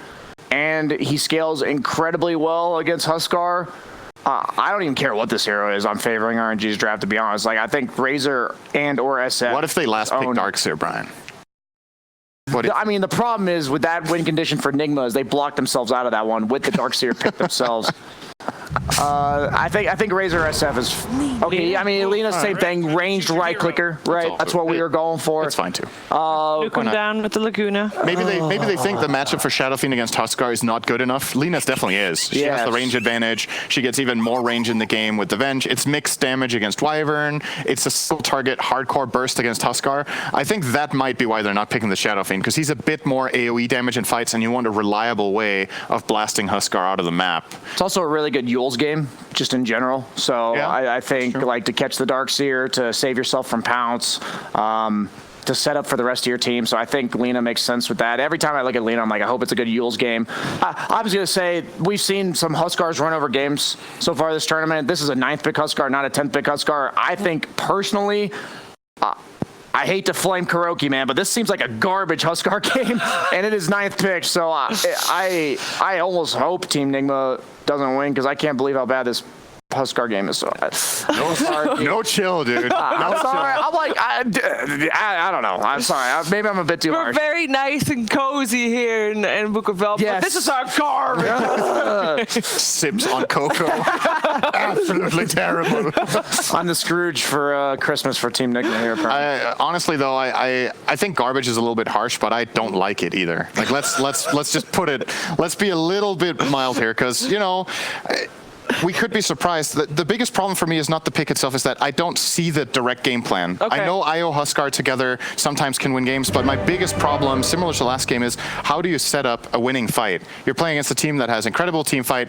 and he scales incredibly well against Huskar, I don't even care what this hero is. I'm favoring RNG's draft, to be honest. Like, I think Razor and or SF. What if they last pick Darkseer, Brian? I mean, the problem is with that win condition for Nigma is they blocked themselves out of that one with the Darkseer pick themselves. I think Razor SF is okay. I mean, Alina's same thing, ranged right clicker, right? That's what we were going for. It's fine too. Nuke him down with the Laguna. Maybe they think the matchup for Shadow Fiend against Huskar is not good enough. Lina's definitely is. She has the range advantage. She gets even more range in the game with the Venge. It's mixed damage against Wyvern. It's a single target hardcore burst against Huskar. I think that might be why they're not picking the Shadow Fiend, because he's a bit more AoE damage in fights, and you want a reliable way of blasting Huskar out of the map. It's also a really good Yule's game, just in general. So I think like to catch the Darkseer, to save yourself from Pounce, to set up for the rest of your team. So I think Lina makes sense with that. Every time I look at Lina, I'm like, I hope it's a good Yule's game. I was going to say, we've seen some Huskars run over games so far this tournament. This is a 9th pick Huskar, not a 10th pick Huskar. I think personally, I hate to flame Kuroki, man, but this seems like a garbage Huskar game, and it is 9th pick. So I almost hope Team Nigma doesn't win, because I can't believe how bad this Huskar game is. So No chill, dude. I'm sorry. I'm like, I don't know. I'm sorry. Maybe I'm a bit too harsh. We're very nice and cozy here in Bukovel, but this is our garbage. Sips on cocoa. Absolutely terrible. I'm the Scrooge for Christmas for Team Nigma here. Honestly, though, I think garbage is a little bit harsh, but I don't like it either. Like, let's just put it. Let's be a little bit mild here, because we could be surprised. The biggest problem for me is not the pick itself, is that I don't see the direct game plan. I know IO Huskar together sometimes can win games, but my biggest problem, similar to the last game, is how do you set up a winning fight? You're playing against a team that has incredible team fight,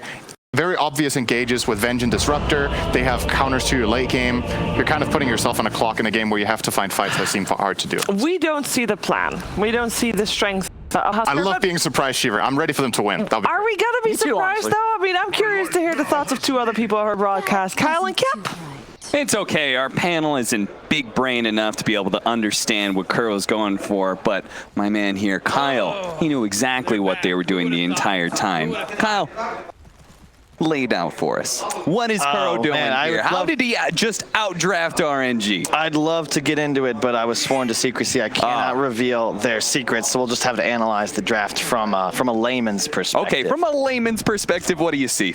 very obvious engages with Venge and Disruptor. They have counters to your late game. You're kind of putting yourself on a clock in a game where you have to find fights that seem hard to do. We don't see the plan. We don't see the strength. I love being surprised, Shiver. I'm ready for them to win. Are we going to be surprised, though? I mean, I'm curious to hear the thoughts of two other people on our broadcast, Kyle and Kip. It's okay. Our panel isn't big brain enough to be able to understand what Kuro's going for, but my man here, Kyle, he knew exactly what they were doing the entire time. Kyle, laid out for us. What is Kuro doing here? How did he just outdraft RNG? I'd love to get into it, but I was sworn to secrecy. I cannot reveal their secrets, so we'll just have to analyze the draft from a layman's perspective. Okay, from a layman's perspective, what do you see?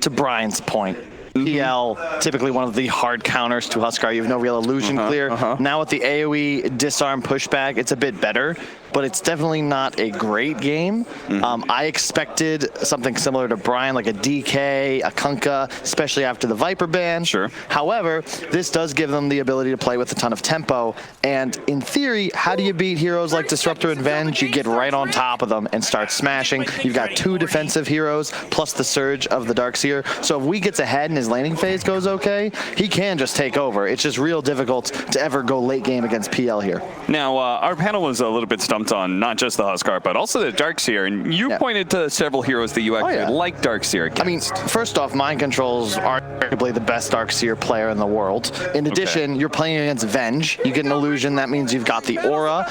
To Brian's point, PL, typically one of the hard counters to Huskar. You have no real illusion clear. Now with the AoE disarm pushback, it's a bit better. but it's definitely not a great game. I expected something similar to Brian, like a DK, a Kunkka, especially after the Viper ban. Sure. However, this does give them the ability to play with a ton of tempo, and in theory, how do you beat heroes like Disruptor and Venge? You get right on top of them and start smashing. You've got 2 defensive heroes, plus the surge of the Darkseer. So if we gets ahead and his laning phase goes okay, he can just take over. It's just real difficult to ever go late game against PL here. Now, our panel was a little bit stumped on not just the Huskar, but also the Darkseer, and you pointed to several heroes that you actually like Darkseer against. I mean, first off, Mind Control's arguably the best Darkseer player in the world. In addition, you're playing against Venge. You get an illusion. That means you've got the aura.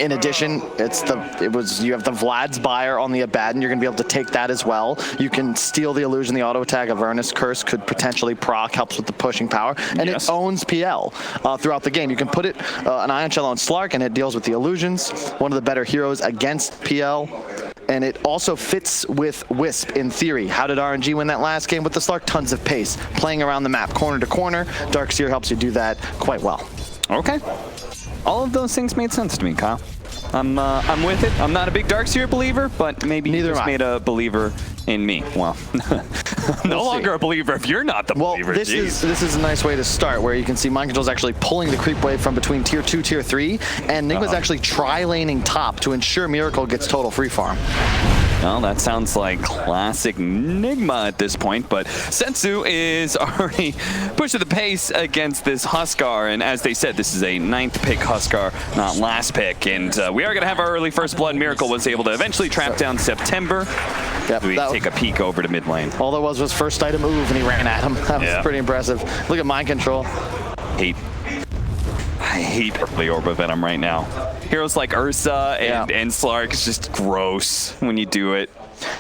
In addition, you have the Vlad's Buyer on the Abaddon. You're going to be able to take that as well. You can steal the illusion. The auto attack of Ernest Curse could potentially proc, helps with the pushing power, and it owns PL throughout the game. You can put it an Ion Shell on Slark, and it deals with the illusions. One of the better heroes against PL. And it also fits with Wisp in theory. How did RNG win that last game with the Slark? Tons of pace, playing around the map, corner to corner. Darkseer helps you do that quite well. Okay. All of those things made sense to me, Kyle. I'm with it. I'm not a big Darkseer believer, but maybe you just made a believer in me. Well, no longer a believer if you're not the believer. This is a nice way to start, where you can see Mind Control's actually pulling the creep wave from between tier 2, tier 3, and Nigma's actually tri-laning top to ensure Miracle gets total free farm. Well, that sounds like classic Nigma at this point, but Sensu is already pushing the pace against this Huskar, and as they said, this is a 9th pick Huskar, not last pick, and we are going to have our early first blood. Miracle was able to eventually trap down September. We take a peek over to mid lane. All there was first item move, and he ran at him. That was pretty impressive. Look at Mind Control. I hate early Orb Venom right now. Heroes like Ursa and Slark is just gross when you do it.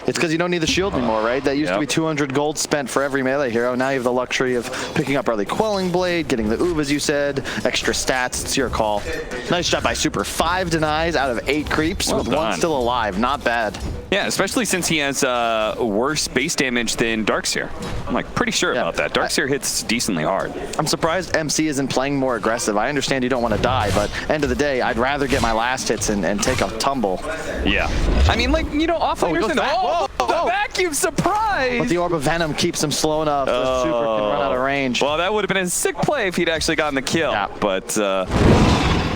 It's because you don't need the shield anymore, right? That used to be 200 gold spent for every melee hero. Now you have the luxury of picking up early Quelling Blade, getting the Oob, as you said, extra stats. It's your call. Nice job by Super. 5 denies out of 8 creeps, with 1 still alive. Not bad. Yeah, especially since he has worse base damage than Darkseer. I'm like pretty sure about that. Darkseer hits decently hard. I'm surprised MC isn't playing more aggressive. I understand you don't want to die, but end of the day, I'd rather get my last hits and take a tumble. Yeah. I mean, like, you know, offlaners the vacuum surprise! But the Orb of Venom keeps him slow enough. The Super can run out of range. Well, that would have been a sick play if he'd actually gotten the kill. Yeah. But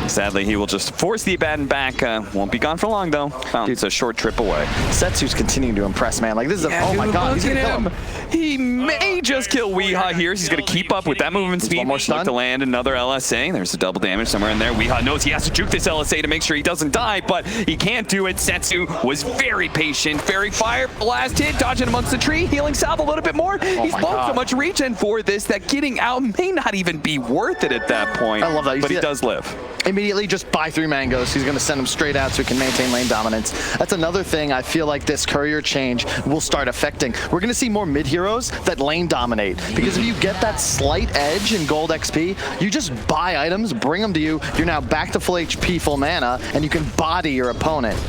sadly, he will just force the Abaddon back. Won't be gone for long, though. It's a short trip away. Setsu's continuing to impress, man. Like, this is oh my god, he's gonna kill him. He may just kill Weeha here. He's going to keep up with that movement speed. One more stun. Look to land another LSA. There's a double damage somewhere in there. Weeha knows he has to juke this LSA to make sure he doesn't die, but he can't do it. Setsu was very patient. Fairy Fire, last hit, dodging amongst the tree, healing Salve a little bit more. He's blown so much regen for this that getting out may not even be worth it at that point. I love that. But he does live. Immediately just buy 3 mangoes. He's going to send him straight out so he can maintain lane dominance. That's another thing I feel like this courier change will start affecting. We're going to see more mid heroes that lane dominate, because if you get that slight edge in gold XP, you just buy items, bring them to you. You're now back to full HP, full mana, and you can body your opponent.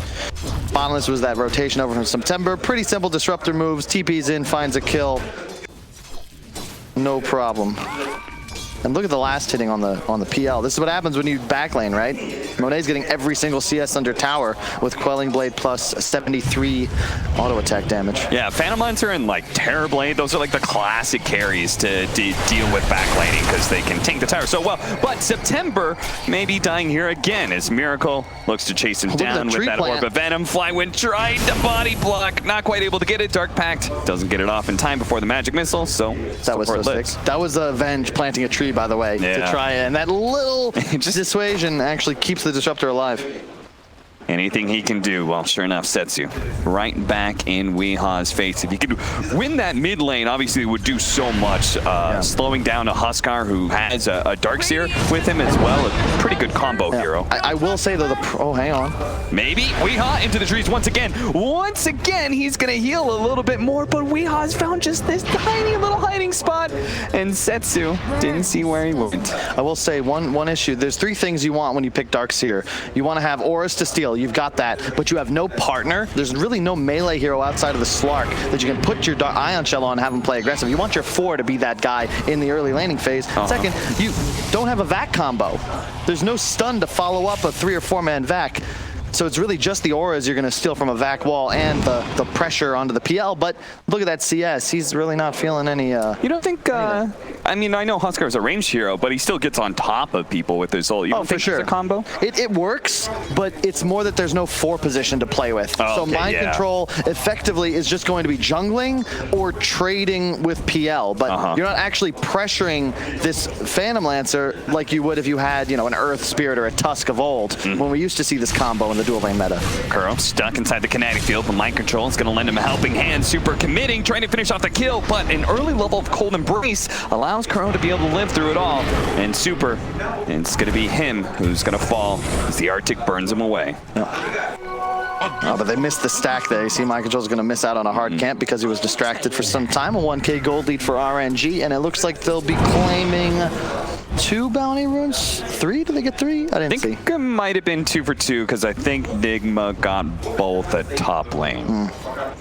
Bottomless was that rotation over from September. Pretty simple disruptor moves. TP's in, finds a kill. No problem. And look at the last hitting on the PL. This is what happens when you backlane, right? Monet's getting every single CS under tower with Quelling Blade plus 73 auto attack damage. Yeah, Phantom Lancer and like Terror Blade, those are like the classic carries to deal with backlaning because they can tank the tower so well. But September may be dying here again as Miracle looks to chase him down with that Orb of Venom. Flywind tried to body block, not quite able to get it. Dark Pact doesn't get it off in time before the magic missile, so that was so sick. That was Venge planting a tree, by the way, to try it. And that little dissuasion actually keeps the disruptor alive. Anything he can do, well, sure enough, Setsu right back in Weeha's face. If he could win that mid lane, obviously it would do so much. Slowing down a Huskar who has a Darkseer with him as well. A pretty good combo hero. I will say, though, oh, hang on. Maybe Weeha into the trees once again. Once again, he's going to heal a little bit more, but Weeha's found just this tiny little hiding spot, and Setsu didn't see where he went. I will say one issue. There's 3 things you want when you pick Darkseer. You want to have auras to steal. You've got that, but you have no partner. There's really no melee hero outside of the Slark that you can put your Ion Shell on and have him play aggressive. You want your 4 to be that guy in the early laning phase. Second, you don't have a vac combo. There's no stun to follow up a 3 or 4 man vac. So it's really just the auras you're going to steal from a vac wall and the pressure onto the PL. But look at that CS. He's really not feeling any... You don't think... I mean, I know Huskar's a ranged hero, but he still gets on top of people with his ult. You don't think for sure. it's a combo? It works, but it's more that there's no 4 position to play with. Oh, so okay, mind control effectively is just going to be jungling or trading with PL, but you're not actually pressuring this Phantom Lancer like you would if you had, you know, an Earth Spirit or a Tusk of old, when we used to see this combo in the dual lane meta. Kuro stuck inside the kinetic field, but mind control is going to lend him a helping hand. Super committing, trying to finish off the kill, but an early level of Cold Embrace allows Kuro to be able to live through it all. And Super, and it's going to be him who's going to fall as the Arctic burns him away. Oh, but they missed the stack there. You see Mind Control's going to miss out on a hard camp because he was distracted for some time. A 1K gold lead for RNG, and it looks like they'll be claiming 2 bounty runes? 3? Did they get 3? I didn't see. I think it might have been 2 for 2 because I think Nigma got both at top lane.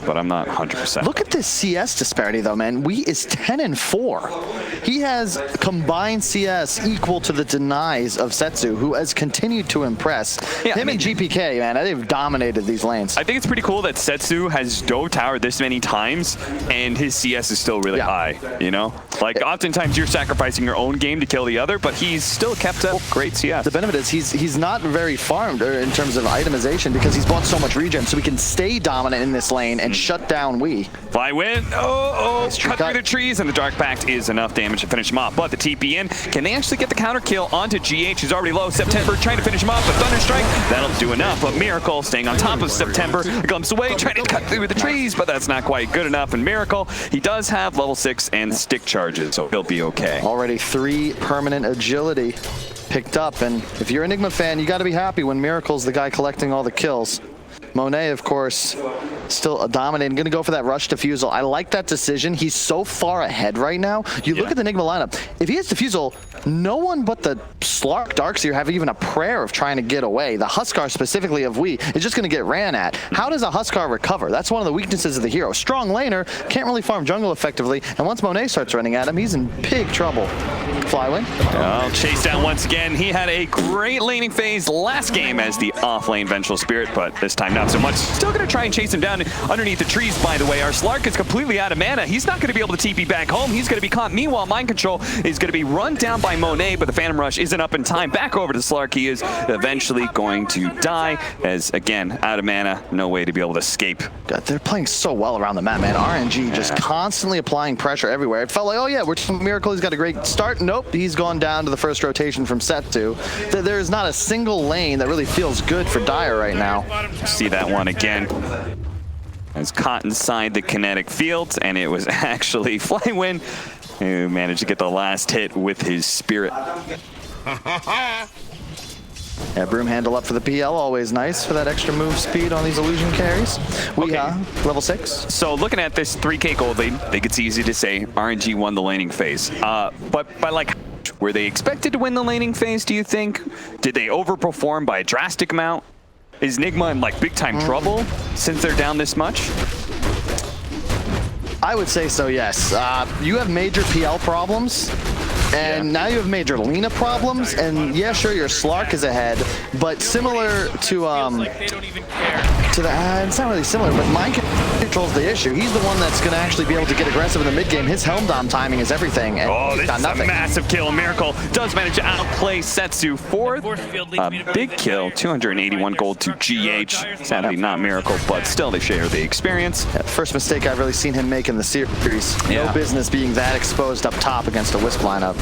But I'm not 100%. Look at this CS disparity though, man. We is 10-4. He has combined CS equal to the denies of Setsu, who has continued to impress. Yeah, Him and GPK, man, they've dominated these lanes. I think it's pretty cool that Setsu has dove tower this many times and his CS is still really high, you know? Like, oftentimes you're sacrificing your own game to kill the other, but he's still kept up great CS. The benefit is he's not very farmed in terms of itemization because he's bought so much regen, so he can stay dominant in this lane and shut down Wii. Fly win. Cut through the trees, and the Dark Pact is enough damage to finish him off. But the TP in, can they actually get the counter kill onto GH, who's already low? September trying to finish him off, but Thunder Strike, that'll do enough. But Miracle staying on top of September, a glimpse away, trying to cut through the trees, but that's not quite good enough. And Miracle, he does have level 6 and stick charges, so he'll be okay. Already 3 permanent agility picked up, and if you're an Enigma fan, you got to be happy when Miracle's the guy collecting all the kills. Monet, of course, still dominating. Going to go for that rush defusal. I like that decision. He's so far ahead right now. You look at the Enigma lineup. If he has defusal, no one but the Slark Darkseer have even a prayer of trying to get away. The Huskar specifically of Wii is just going to get ran at. How does a Huskar recover? That's one of the weaknesses of the hero. Strong laner, can't really farm jungle effectively, and once Monet starts running at him, he's in big trouble. Flywin. Oh, chase down once again. He had a great laning phase last game as the off-lane Vengeful Spirit, but this time not so much. Still going to try and chase him down underneath the trees, by the way. Our Slark is completely out of mana. He's not going to be able to TP back home. He's going to be caught. Meanwhile, Mind Control is going to be run down by Monet, but the Phantom Rush isn't up in time. Back over to Slark. He is eventually going to die as, again, out of mana. No way to be able to escape. God, they're playing so well around the map, man. RNG just constantly applying pressure everywhere. It felt like, oh yeah, we're just Miracle. He's got a great start. Nope, he's gone down to the first rotation from Setsu. There is not a single lane that really feels good for Dire right now. See that one again. It's caught inside the kinetic field, and it was actually Flywin who managed to get the last hit with his spirit. Yeah, Broom handle up for the PL, always nice for that extra move speed on these illusion carries. We level 6. So looking at this 3K gold lead, I think it's easy to say RNG won the laning phase. But by like, were they expected to win the laning phase, do you think? Did they overperform by a drastic amount? Is Nigma in like big time trouble since they're down this much? I would say so, yes. You have major PL problems, and now you have major Lina problems, and yeah, sure, your Slark is ahead, but similar to it's not really similar, but Mind Control's the issue. He's the one that's going to actually be able to get aggressive in the mid game. His Helm Dom timing is everything, and he's got nothing. A massive kill. Miracle does manage to outplay Setsu for a big kill. 281 gold to GH. Sadly, not Miracle, but still they share the experience. Yeah, first mistake I've really seen him make in the series. No business being that exposed up top against a Wisp lineup.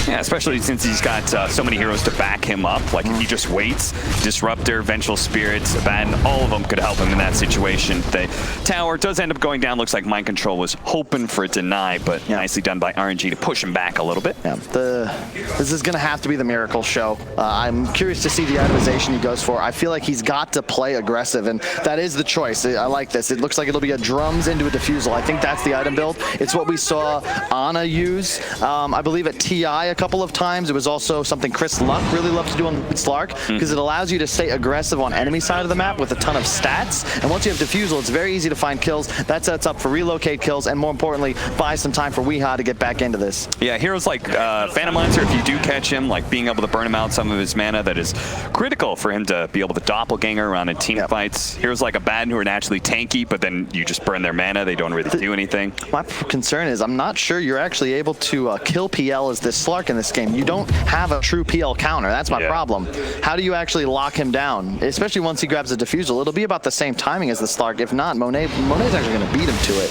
Yeah, especially since he's got so many heroes to back him up. Like if he just waits, Disruptor, Vengeful Spirits, Abaddon, all of them could help him in that situation. The tower does end up going down. Looks like Mind Control was hoping for a deny, but nicely done by RNG to push him back a little bit. Yeah, this is going to have to be the Miracle show. I'm curious to see the itemization he goes for. I feel like he's got to play aggressive, and that is the choice. I like this. It looks like it'll be a drums into a defusal. I think that's the item build. It's what we saw Ana use, I believe, at TI a couple of times. It was also something Chris Luck really loved to do on Slark, because it allows you to stay aggressive on enemy side of the map with a ton of stats. And once you have Defusal, it's very easy to find kills. That sets up for relocate kills, and more importantly, buy some time for Weehaw to get back into this. Yeah, heroes like Phantom Lancer, if you do catch him, like being able to burn him out some of his mana, that is critical for him to be able to doppelganger around in team fights. Heroes like Abaddon, who are naturally tanky, but then you just burn their mana, they don't really do anything. My concern is I'm not sure you're actually able to kill PL as this Slark in this game. You don't have a true PL counter. That's my problem. How do you actually lock him down? Especially once he grabs a Defusal. It'll be about the same timing as the Slark. If not, Monet's actually going to beat him to it.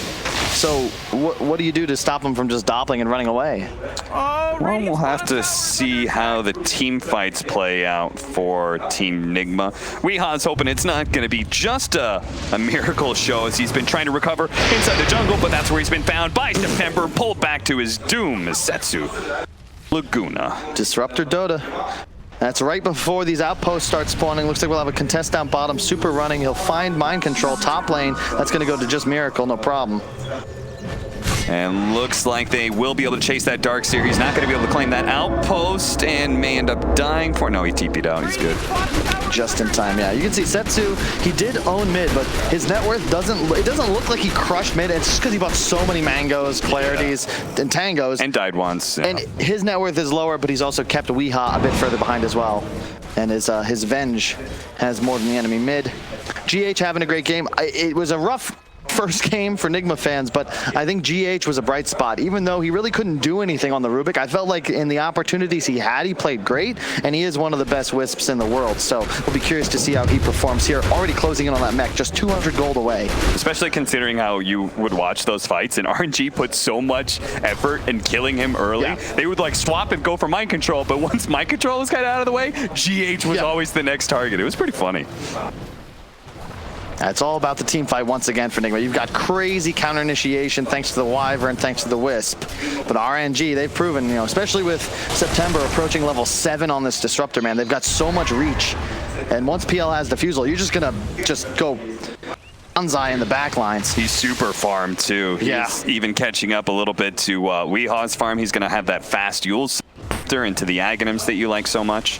So what do you do to stop him from just doppling and running away? Well, we'll have to see how the team fights play out for Team Nigma. Weehaw's hoping it's not going to be just a miracle show, as he's been trying to recover inside the jungle, but that's where he's been found by September, pulled back to his doom as Setsu Laguna. Disruptor Dota. That's right before these outposts start spawning. Looks like we'll have a contest down bottom, super running. He'll find mind control, top lane. That's going to go to just Miracle, no problem. And looks like they will be able to chase that Darkseer. He's not going to be able to claim that outpost and may end up dying for... No, he TP'd out. He's good. Just in time, yeah. You can see Setsu, he did own mid, but his net worth doesn't look like he crushed mid. It's just because he bought so many mangoes, clarities, and tangos. And died once. Yeah. And his net worth is lower, but he's also kept Weehaw a bit further behind as well. And his Venge has more than the enemy mid. GH having a great game. It was a rough first game for Nigma fans, but I think GH was a bright spot. Even though he really couldn't do anything on the Rubik, I felt like in the opportunities he had, he played great, and he is one of the best Wisps in the world. So we'll be curious to see how he performs here. Already closing in on that mech, just 200 gold away. Especially considering how you would watch those fights, and RNG put so much effort in killing him early. Yeah. They would like swap and go for mind control, but once mind control was kind of out of the way, GH was always the next target. It was pretty funny. It's all about the team fight once again for Nigma. You've got crazy counter initiation thanks to the Wyvern, thanks to the Wisp. But RNG, they've proven, especially with September approaching level 7 on this Disruptor, man, they've got so much reach. And once PL has Defusal, you're just going to go Banzai in the back lines. He's super farmed too. He's even catching up a little bit to Weehaw's farm. He's going to have that fast Yule Scepter into the Aghanims that you like so much.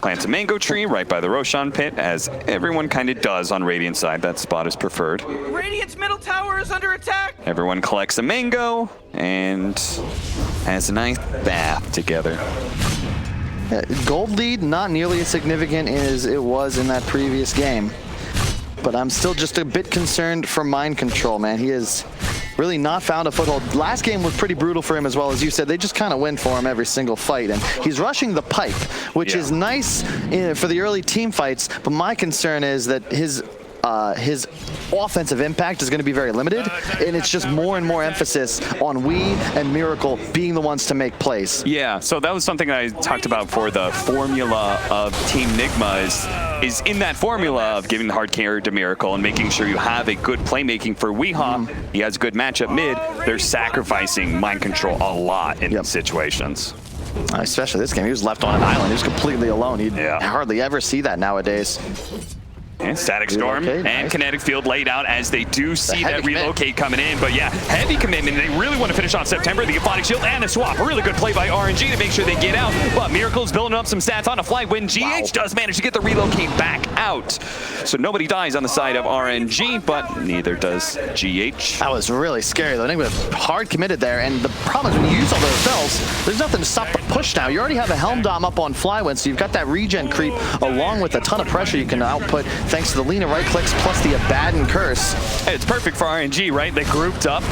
Plants a mango tree right by the Roshan pit, as everyone kind of does on Radiant side. That spot is preferred. Radiant's middle tower is under attack. Everyone collects a mango and has a nice bath together. Gold lead, not nearly as significant as it was in that previous game. But I'm still just a bit concerned for mind control, man. He has really not found a foothold. Last game was pretty brutal for him as well. As you said, they just kind of win for him every single fight. And he's rushing the pipe, which is nice for the early team fights. But my concern is that his offensive impact is going to be very limited, and it's just more and more emphasis on and Miracle being the ones to make plays. Yeah, so that was something I talked about for the formula of Team Nigma is in that formula of giving the hard carry to Miracle and making sure you have a good playmaking for Weehaw. He has a good matchup mid. They're sacrificing mind control a lot in these situations. Especially this game, he was left on an island. He was completely alone. You'd hardly ever see that nowadays. And Static Storm and Kinetic Field laid out as they do see that relocate coming in. But yeah, heavy commitment. They really want to finish off September. The Aphotic Shield and a swap. A really good play by RNG to make sure they get out. But Miracle's building up some stats on a fly when GH does manage to get the relocate back out. So nobody dies on the side of RNG, but neither does GH. That was really scary though. Nigma hard committed there. And the problem is when you use all those spells, there's nothing to stop the push now. You already have a Helm Dom up on Flywind, so you've got that regen creep along with a ton of pressure you can output thanks to the Lina right clicks plus the Abaddon Curse. Hey, it's perfect for RNG, right? They grouped up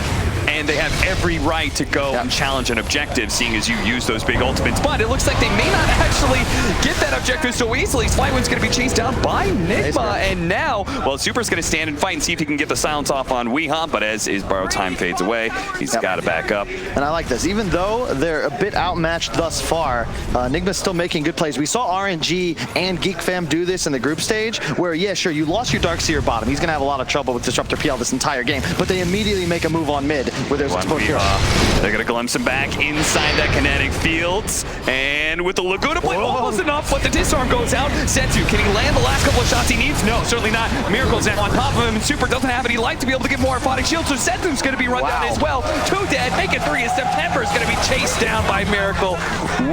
and they have every right to go and challenge an objective, seeing as you use those big ultimates. But it looks like they may not actually get that objective so easily. Flywind's going to be chased down by Nigma, and now, well, Super's going to stand and fight and see if he can get the silence off on Weehaw, but as his borrowed time fades away, he's got to back up. And I like this. Even though they're a bit outmatched thus far, Nigma's still making good plays. We saw RNG and Geek Fam do this in the group stage, where, yeah, sure, you lost your Darkseer bottom. He's going to have a lot of trouble with Disruptor PL this entire game, but they immediately make a move on mid, where there's exposure. They're going to glimpse him back inside that Kinetic Fields, and with the Laguna play, almost enough enough, but the disarm goes out. Setsu, can he land the last couple of shots he needs? No, certainly not. Miracle's now on top of him, and Super doesn't have any life to be able to get more orthotic shield, so Setsu's going to be run down as well. 2 dead, make it 3, and September is going to be chased down by Miracle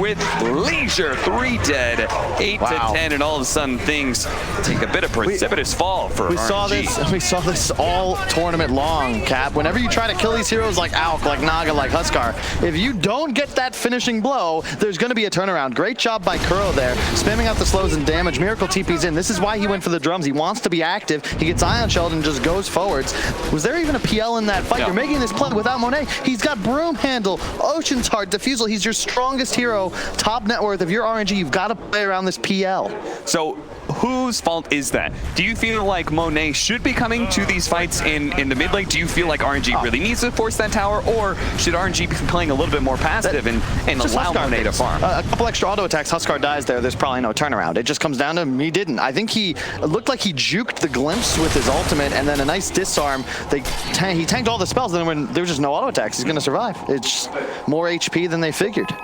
with leisure. 3 dead, 8 to 10, and all of a sudden things take a bit of precipitous fall for RNG. We saw this all tournament long, Cap. Whenever you try to kill these heroes like Alk, like Naga, like Huskar, if you don't get that finishing blow, there's going to be a turnaround. Great job by Kuro there, spamming out the slows and damage. Miracle TP's in. This is why he went for the drums. He wants to be active. He gets Ion Shelled and just goes forwards. Was there even a PL in that fight? You're making this play without Monet. He's got Broom Handle, Ocean's Heart, Diffusal. He's your strongest hero, top net worth. If you're RNG, you've got to play around this PL. So whose fault is that? Do you feel like Monet should be coming to these fights in the mid lane? Do you feel like RNG really needs to force that tower, or should RNG be playing a little bit more passive and allow Monet to farm? A couple extra auto attacks, Huskar dies there's probably no turnaround. It just comes down to him. He didn't. I think he looked like he juked the glimpse with his ultimate, and then a nice disarm. He tanked all the spells, and then when there was just no auto attacks, he's going to survive. It's more HP than they figured.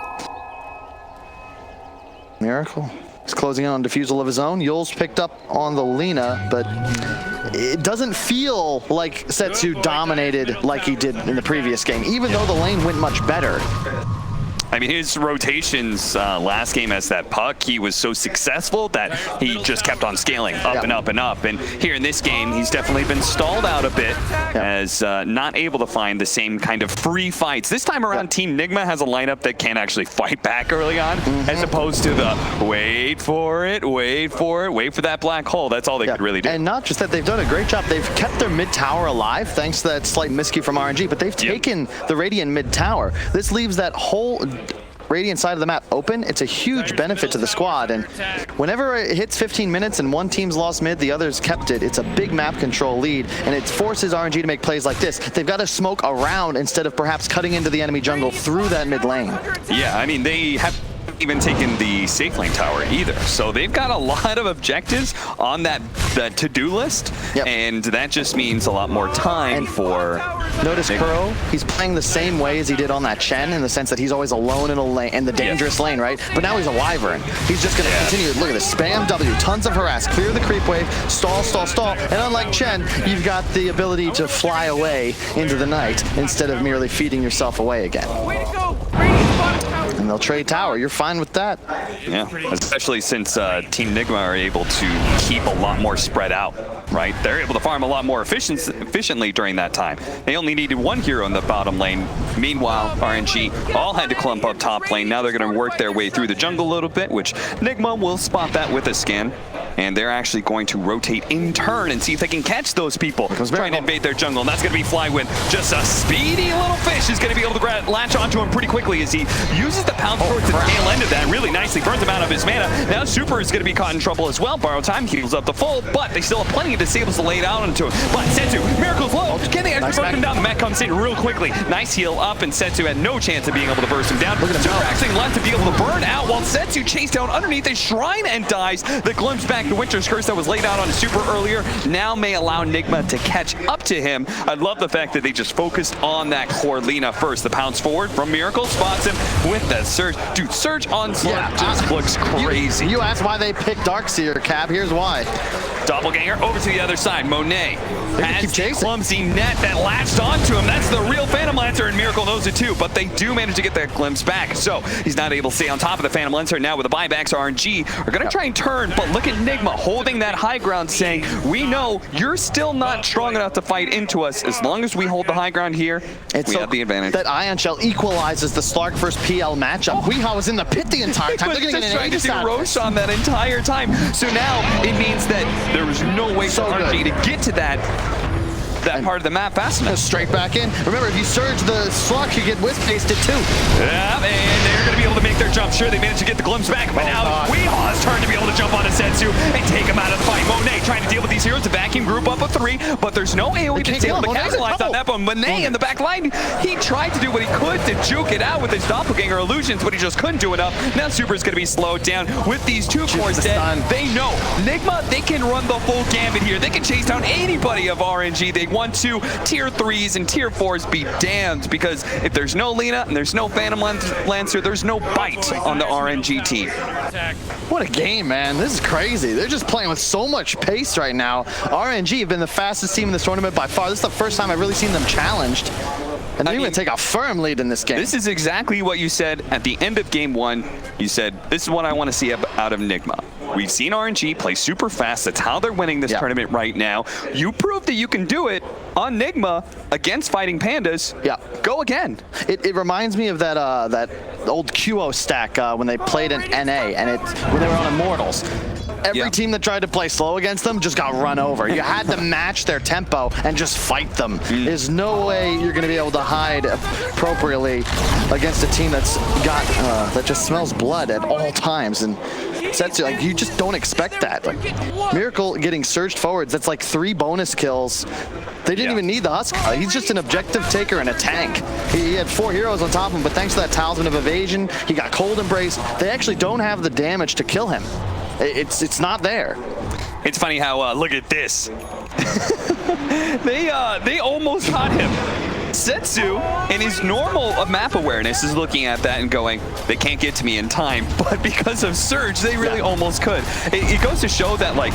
Miracle. He's closing in on Diffusal of his own. Yule's picked up on the Lina, but it doesn't feel like Setsu dominated like he did in the previous game, even though the lane went much better. I mean, his rotations last game as that puck, he was so successful that he just kept on scaling up and up and up. And here in this game, he's definitely been stalled out a bit as not able to find the same kind of free fights. This time around, Team Nigma has a lineup that can actually fight back early on, as opposed to the wait for it, wait for that black hole. That's all they could really do. And not just that, they've done a great job. They've kept their mid tower alive thanks to that slight miscue from RNG, but they've taken the Radiant mid tower. This leaves that whole Radiant side of the map open. It's a huge benefit to the squad, and whenever it hits 15 minutes and one team's lost mid, the other's kept it. It's a big map control lead, and it forces RNG to make plays like this. They've got to smoke around instead of perhaps cutting into the enemy jungle through that mid lane. Yeah, I mean, they have even taken the safe lane tower either. So they've got a lot of objectives on that to-do list, and that just means a lot more time for... Notice Kuro, he's playing the same way as he did on that Chen, in the sense that he's always alone in a lane, in the dangerous lane, right? But now he's a Wyvern. He's just going to continue. Look at this, spam W, tons of harass, clear the creep wave, stall, stall, stall, and unlike Chen, you've got the ability to fly away into the night instead of merely feeding yourself away again. Way to go! And they'll trade tower. You're fine with that. Yeah, especially since Team Nigma are able to keep a lot more spread out, right? They're able to farm a lot more efficiently during that time. They only needed one hero in the bottom lane. Meanwhile, RNG all had to clump up top lane. Now they're going to work their way through the jungle a little bit, which Nigma will spot that with a scan. And they're actually going to rotate in turn and see if they can catch those people trying to invade their jungle. And that's going to be Flywin. Just a speedy little fish is going to be able to latch onto him pretty quickly as he uses the pound towards the tail end of that. Really nicely burns him out of his mana. Now Super is going to be caught in trouble as well. Borrow time heals up the full, but they still have plenty of disables to lay down onto him. But Setsu, Miracle's low. Can they actually burn him down? The mech comes in real quickly. Nice heal up, and Setsu had no chance of being able to burst him down. Super actually left to be able to burn out while Setsu chased down underneath his shrine and dies. The glimpse back to Winter's Curse that was laid out on Super earlier now may allow Nigma to catch up to him. I love the fact that they just focused on that core Lina first. The pounce forward from Miracle spots him with that surge. Dude, surge onslaught just looks crazy. You asked why they picked Darkseer, Cab. Here's why. Doppelganger over to the other side. Monet has a clumsy net that latched onto him. That's the real Phantom Lancer, and Miracle knows it too, but they do manage to get that glimpse back. So he's not able to stay on top of the Phantom Lancer. Now with the buybacks, RNG are going to try and turn, but look at Nigma holding that high ground, saying, we know you're still not strong enough to fight into us. As long as we hold the high ground here, we have the advantage. That Ion Shell equalizes the Slark first PL matchup. Weehaw was in the pit the entire time. He was just trying to do Roshan that entire time. So now it means that there was no way for RNG to get to that part of the map fast enough. Straight back in. Remember, if you surge the Slark, you get wisp pasted too. Yeah, and they're going to be able to make their jump. Sure, they managed to get the glimpse back, but now Weehaw's turn to be able to jump onto Setsu and take him out of the fight. Monet trying to deal with these heroes. The vacuum group up a 3, but there's no AoE that's able to capitalize on that. But Monet in the back line, he tried to do what he could to juke it out with his doppelganger illusions, but he just couldn't do enough. Now Super's going to be slowed down with these 2 cores dead. They know Nigma, they can run the full gambit here. They can chase down anybody of RNG they 1-2, tier 3s and tier 4s be damned, because if there's no Lina and there's no Phantom Lancer, there's no bite on the RNG team. What a game, man. This is crazy. They're just playing with so much pace right now. RNG have been the fastest team in this tournament by far. This is the first time I've really seen them challenged. And they're going to take a firm lead in this game. This is exactly what you said at the end of game 1. You said, this is what I want to see out of Nigma. We've seen RNG play super fast. That's how they're winning this tournament right now. You proved that you can do it on Nigma against Fighting Pandas. Yeah. Go again. It reminds me of that that old QO stack when they played in NA and when they were on Immortals. Every team that tried to play slow against them just got run over. You had to match their tempo and just fight them. There's no way you're going to be able to hide appropriately against a team that's got that just smells blood at all times. And Setsu, like, you just don't expect that. Like, Miracle getting surged forwards, that's like 3 bonus kills. They didn't even need the Husk. He's just an objective taker and a tank. He had 4 heroes on top of him, but thanks to that Talisman of Evasion, he got Cold Embrace. They actually don't have the damage to kill him. It's not there. It's funny how, look at this. They almost caught him. Setsu, in his normal map awareness, is looking at that and going, they can't get to me in time. But because of Surge, they really almost could. It goes to show that, like,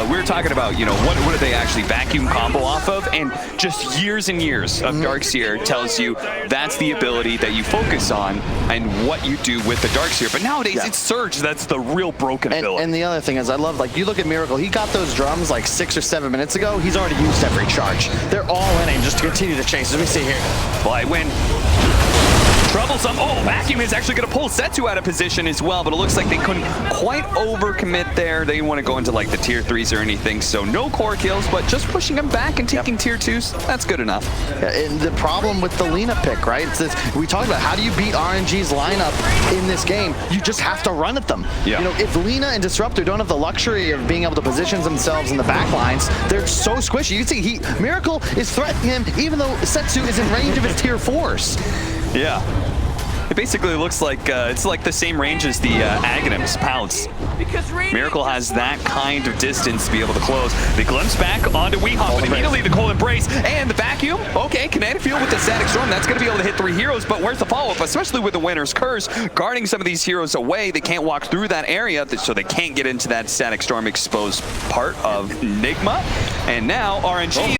we were talking about, you know, what do they actually vacuum combo off of? And just years and years of Darkseer tells you that's the ability that you focus on and what you do with the Darkseer. But nowadays, it's Surge that's the real broken ability. And the other thing is, I love, like, you look at Miracle, he got those drums like 6 or 7 minutes ago. He's already used every charge. They're all in him just to continue to chase. As we see here. Fly win. Troublesome. Oh, Vacuum is actually going to pull Setsu out of position as well, but it looks like they couldn't quite overcommit there. They didn't want to go into like the tier 3s or anything, so no core kills, but just pushing them back and taking tier 2s, that's good enough. Yeah, and the problem with the Lina pick, right? It's this, we talked about how do you beat RNG's lineup in this game? You just have to run at them. You know, if Lina and Disruptor don't have the luxury of being able to position themselves in the back lines, they're so squishy. You can see Miracle is threatening him even though Setsu is in range of his tier 4s. Yeah. It basically looks like it's like the same range as the Aghanims, Pounce. Miracle has that kind of distance to be able to close. They glimpse back onto Weehawk, but immediately the Cold Embrace and the Vacuum. Okay, Kinetic Field with the Static Storm, that's going to be able to hit 3 heroes, but where's the follow-up? Especially with the Winner's Curse, guarding some of these heroes away. They can't walk through that area, so they can't get into that Static Storm exposed part of Nigma. And now RNG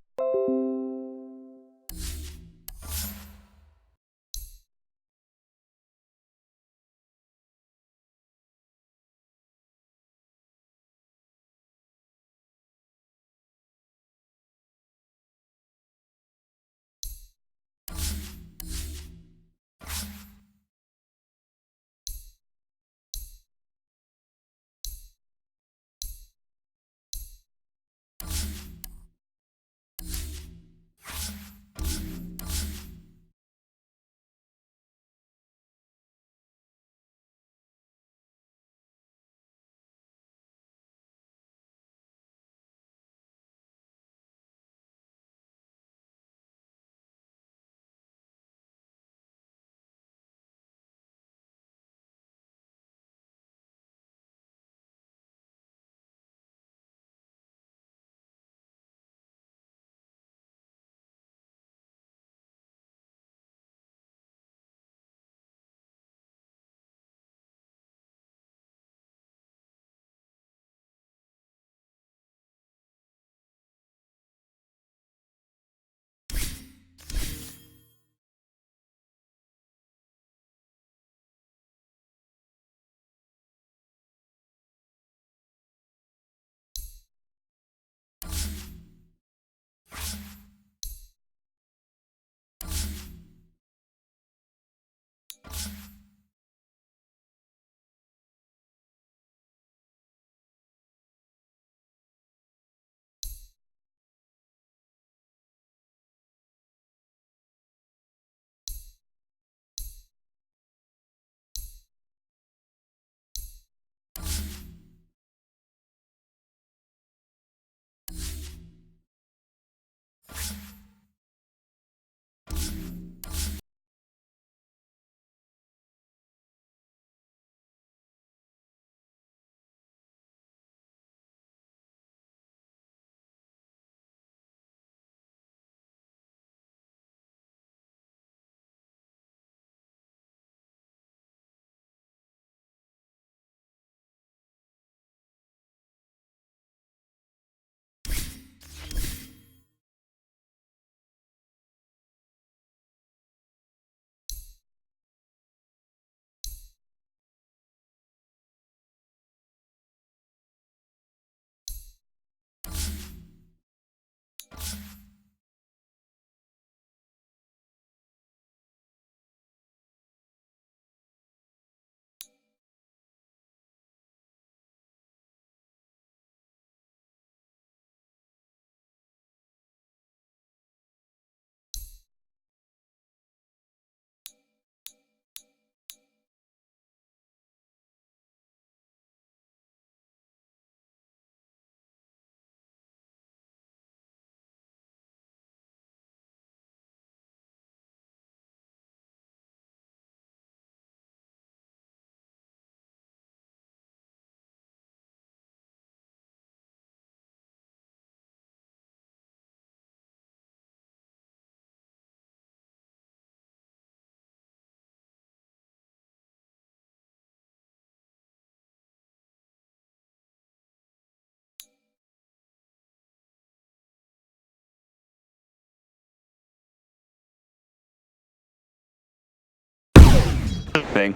thing.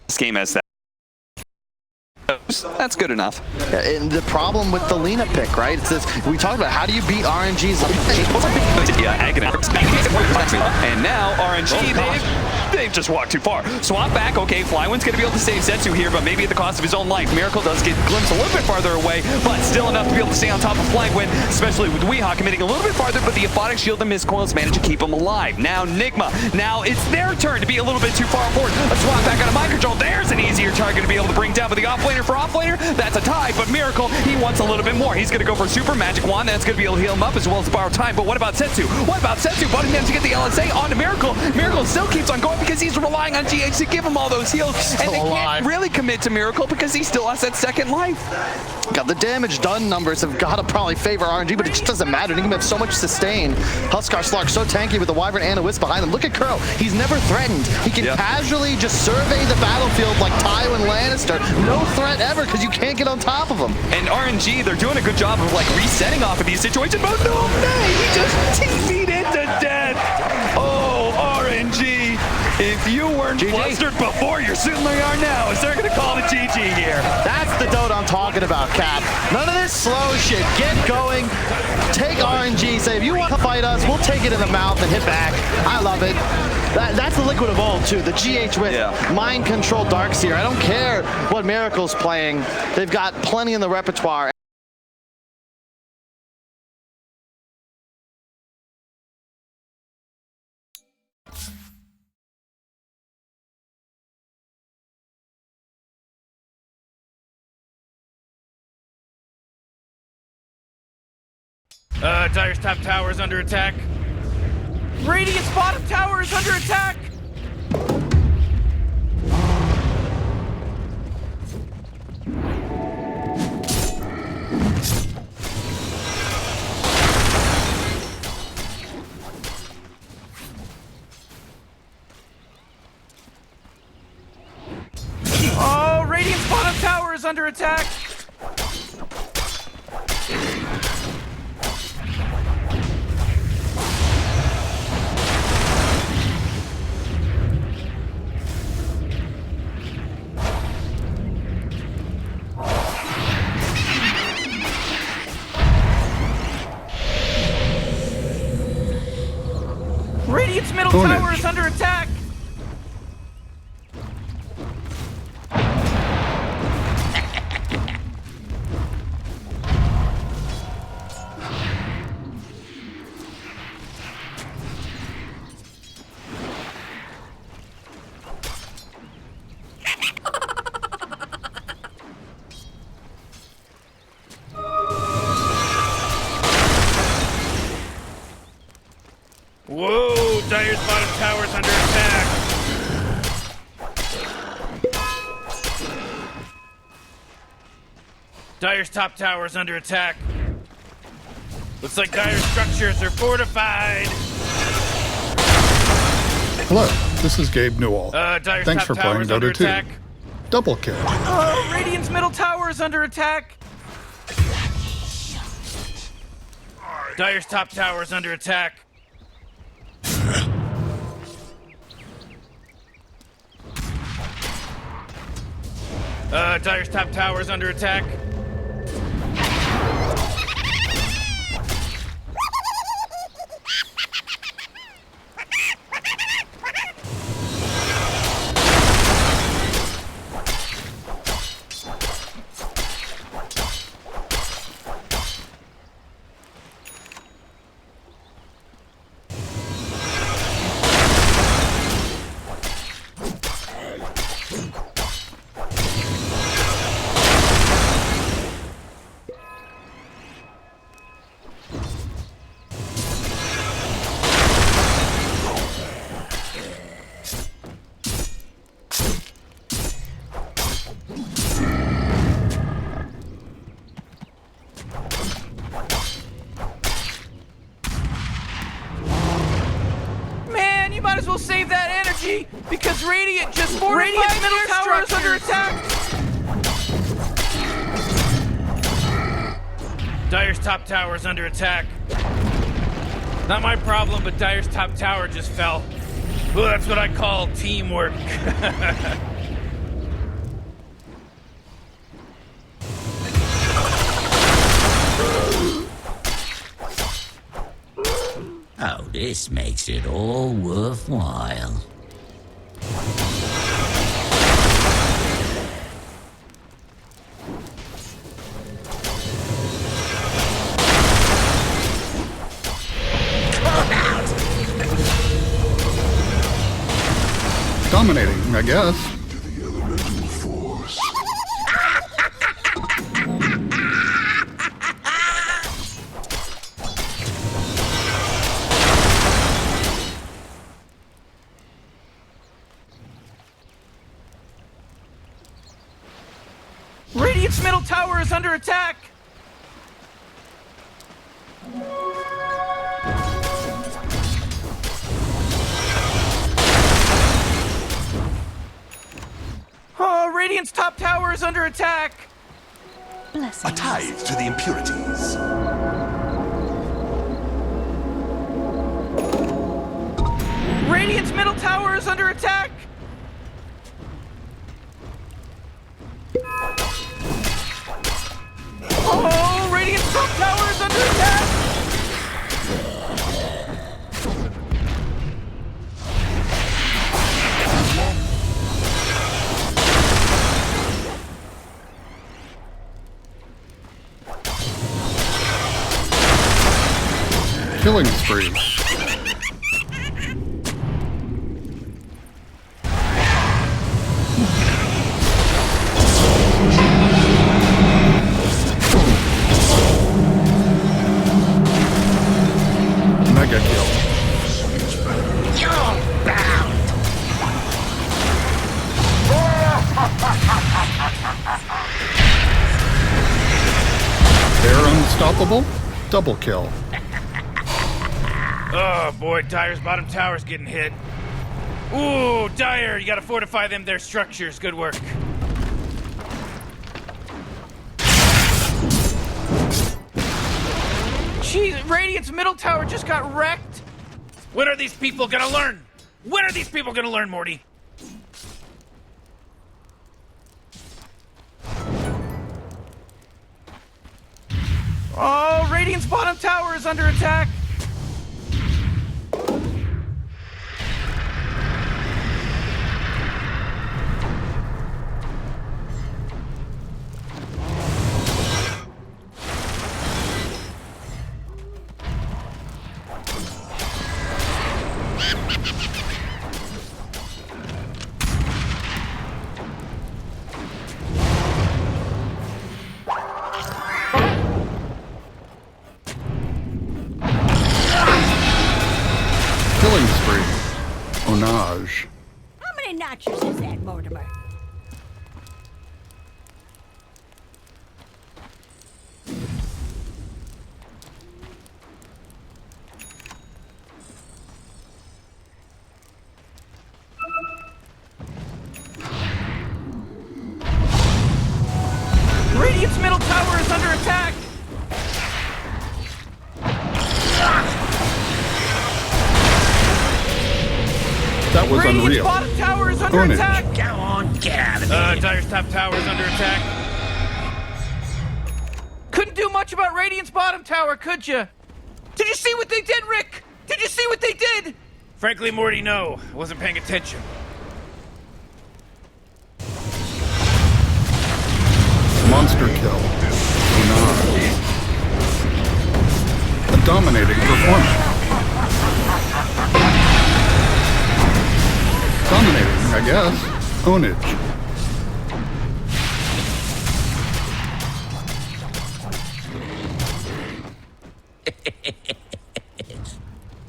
This game has that. That's good enough. And the problem with the Lina pick, right? It's this, we talked about how do you beat RNG's. And now RNG, they've just walked too far. Swap back, okay, Flywind's gonna be able to save Zetsu here, but maybe at the cost of his own life. Miracle does get glimpsed a little bit farther away, but still enough to be able to stay on top of Flywind, especially with Weehawk committing a little bit farther, but the Aphotic Shield and Mist Coils manage to keep him alive. Now Nigma, now it's their turn to be a little bit too far forward. A swap back on a mind control, there's an easier target to be able to bring down, but the offlaner for offlaner, that's a tie, but Miracle, he wants a little bit more. He's gonna go for a super magic wand, that's gonna be able to heal him up as well as borrow time, but what about Setsu? What about Setsu? Button him to get the LSA onto Miracle. Miracle still keeps on going because he's relying on GH to give him all those heals, and they can't really commit to Miracle because he still has that second life. God, the damage done numbers have got to probably favor RNG, but it just doesn't matter. Nigma have so much sustain. Huskar Slark so tanky with the Wyvern and a Wisp behind him. Look at Kuro. He's never threatened. He can casually just survey the battlefield like Tywin Lannister. No threat ever because you can't get on top of him. And RNG, they're doing a good job of like resetting off of these situations, but no, he just TV'd into death. Oh, RNG. If you weren't flustered before, you certainly are now, as they're going to call it GG here. That's the Dota I'm talking about, Cap. None of this slow shit. Get going. Take RNG. Say, if you want to fight us, we'll take it in the mouth and hit back. I love it. That's the Liquid Evolve, too. The GH with Mind Control Darkseer. I don't care what Miracle's playing. They've got plenty in the repertoire. Dire's top tower is under attack. Radiant's bottom tower is under attack. Oh, Radiant's bottom tower is under attack. Radiant's middle tower is under attack! Whoa! Dire's bottom tower is under attack! Dire's top tower is under attack. Looks like Dire's structures are fortified. Hello, this is Gabe Newell. Dire's Thanks top for tower playing is under Dota 2. attack. Double kill. Radiant's middle tower is under attack. Dire's top tower is under attack. Dire's top tower is under attack. Might as well save that energy because Radiant just fortified middle tower is under attack. Dire's top tower is under attack. Not my problem, but Dire's top tower just fell. Well, that's what I call teamwork. Oh, this makes it all worthwhile. Dominating, I guess. Radiant's middle tower is under attack! Oh, Radiant's top tower is under attack! Blessings. A tithe to the impurities. Radiant's middle tower is under attack! Oh, Radiant's top tower is under attack! Killing spree. Mega kill. You're bound. They're unstoppable. Double kill. Oh boy, Dire's bottom tower's getting hit. Ooh, Dire, you gotta fortify them, their structures. Good work. Jeez, Radiant's middle tower just got wrecked. When are these people gonna learn? When are these people gonna learn, Morty? Oh, Radiant's bottom tower is under attack. Killing spree. Onage. How many notches is that, Mortimer? Radiant's middle tower is under attack. That was Radiant's unreal. bottom tower is under Own it. attack. Go on, get out of here. Dire's top tower is under attack. Couldn't do much about Radiant's bottom tower, could you? Did you see what they did, Rick? Did you see what they did? Frankly, Morty, no. I wasn't paying attention. Monster kill. Onage. A dominating performance. Dominating, I guess. Ownage.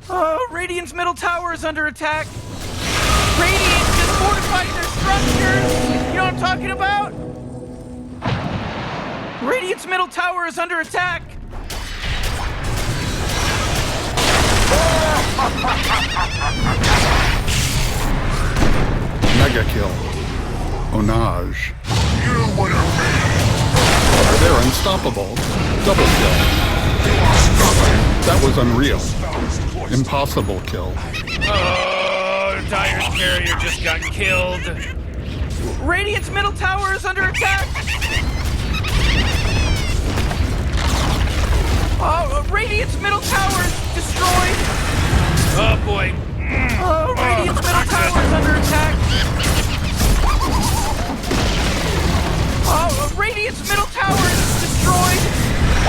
Oh, Radiant's middle tower is under attack. Radiant just fortified their structures. You know what I'm talking about? Radiant's middle tower is under attack. Mega kill. Onage. They're unstoppable. Double kill. That was unreal. Impossible kill. Oh, Dire's carrier just got killed. Radiant's middle tower is under attack. Oh, Radiant's middle tower is destroyed. Oh boy. Oh, Radiant's middle tower is under attack. Oh, Radiant's middle tower is destroyed.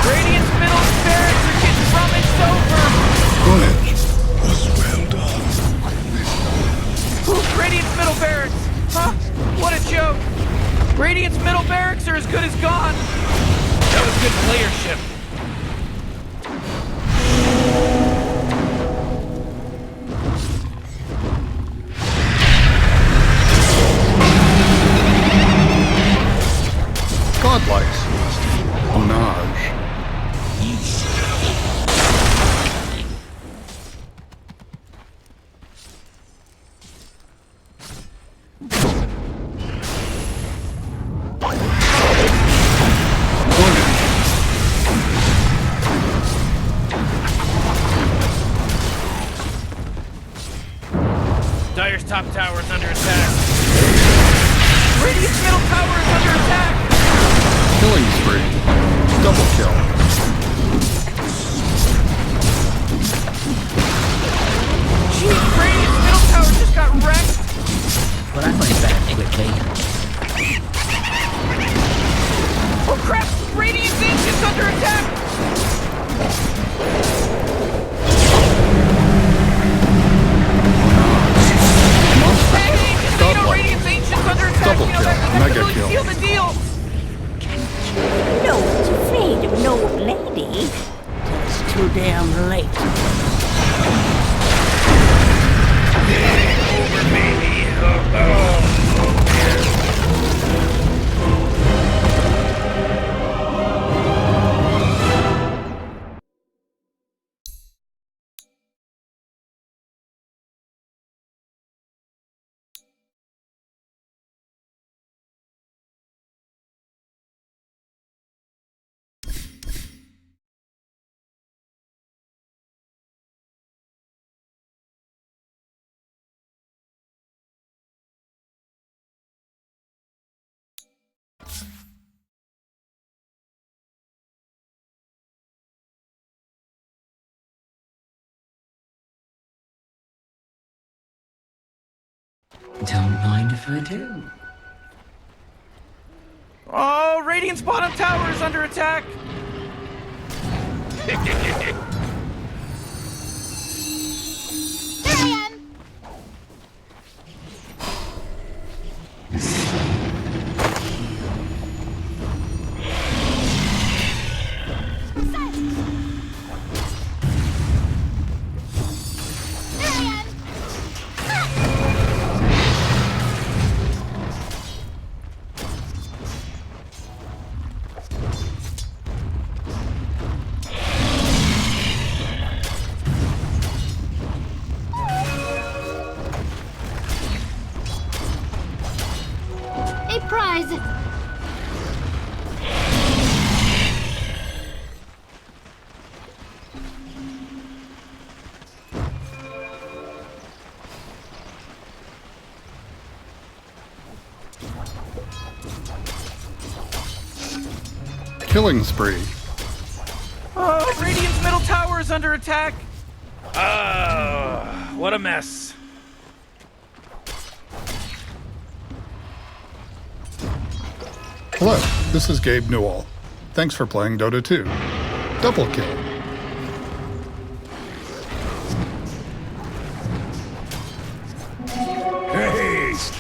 Radiant's middle barracks are getting rummaged over. Ownage was well done. Ooh, Radiant's middle barracks. Huh? What a joke. Radiant's middle barracks are as good as gone. That was good playership. Godlike. Onage. Dire's top tower is under attack. Radiant's middle tower is under attack. Killing spree. Double kill. Jeez, Radiant's middle tower just got wrecked. Well, that went back quickly. Oh crap! Radiant's ancient's under attack. Hey, you know Radiant's ancient's under attack. Double You know kill. that Mega really kill. seal the deal. No one's afraid of an old lady. It's too damn late. Over, baby. Oh. Don't mind if I do. Oh, Radiant's bottom tower is under attack. A prize. Killing spree. Oh, Radiant's middle tower is under attack. What a mess. Hello, this is Gabe Newell. Thanks for playing Dota 2. Double kill. Haste!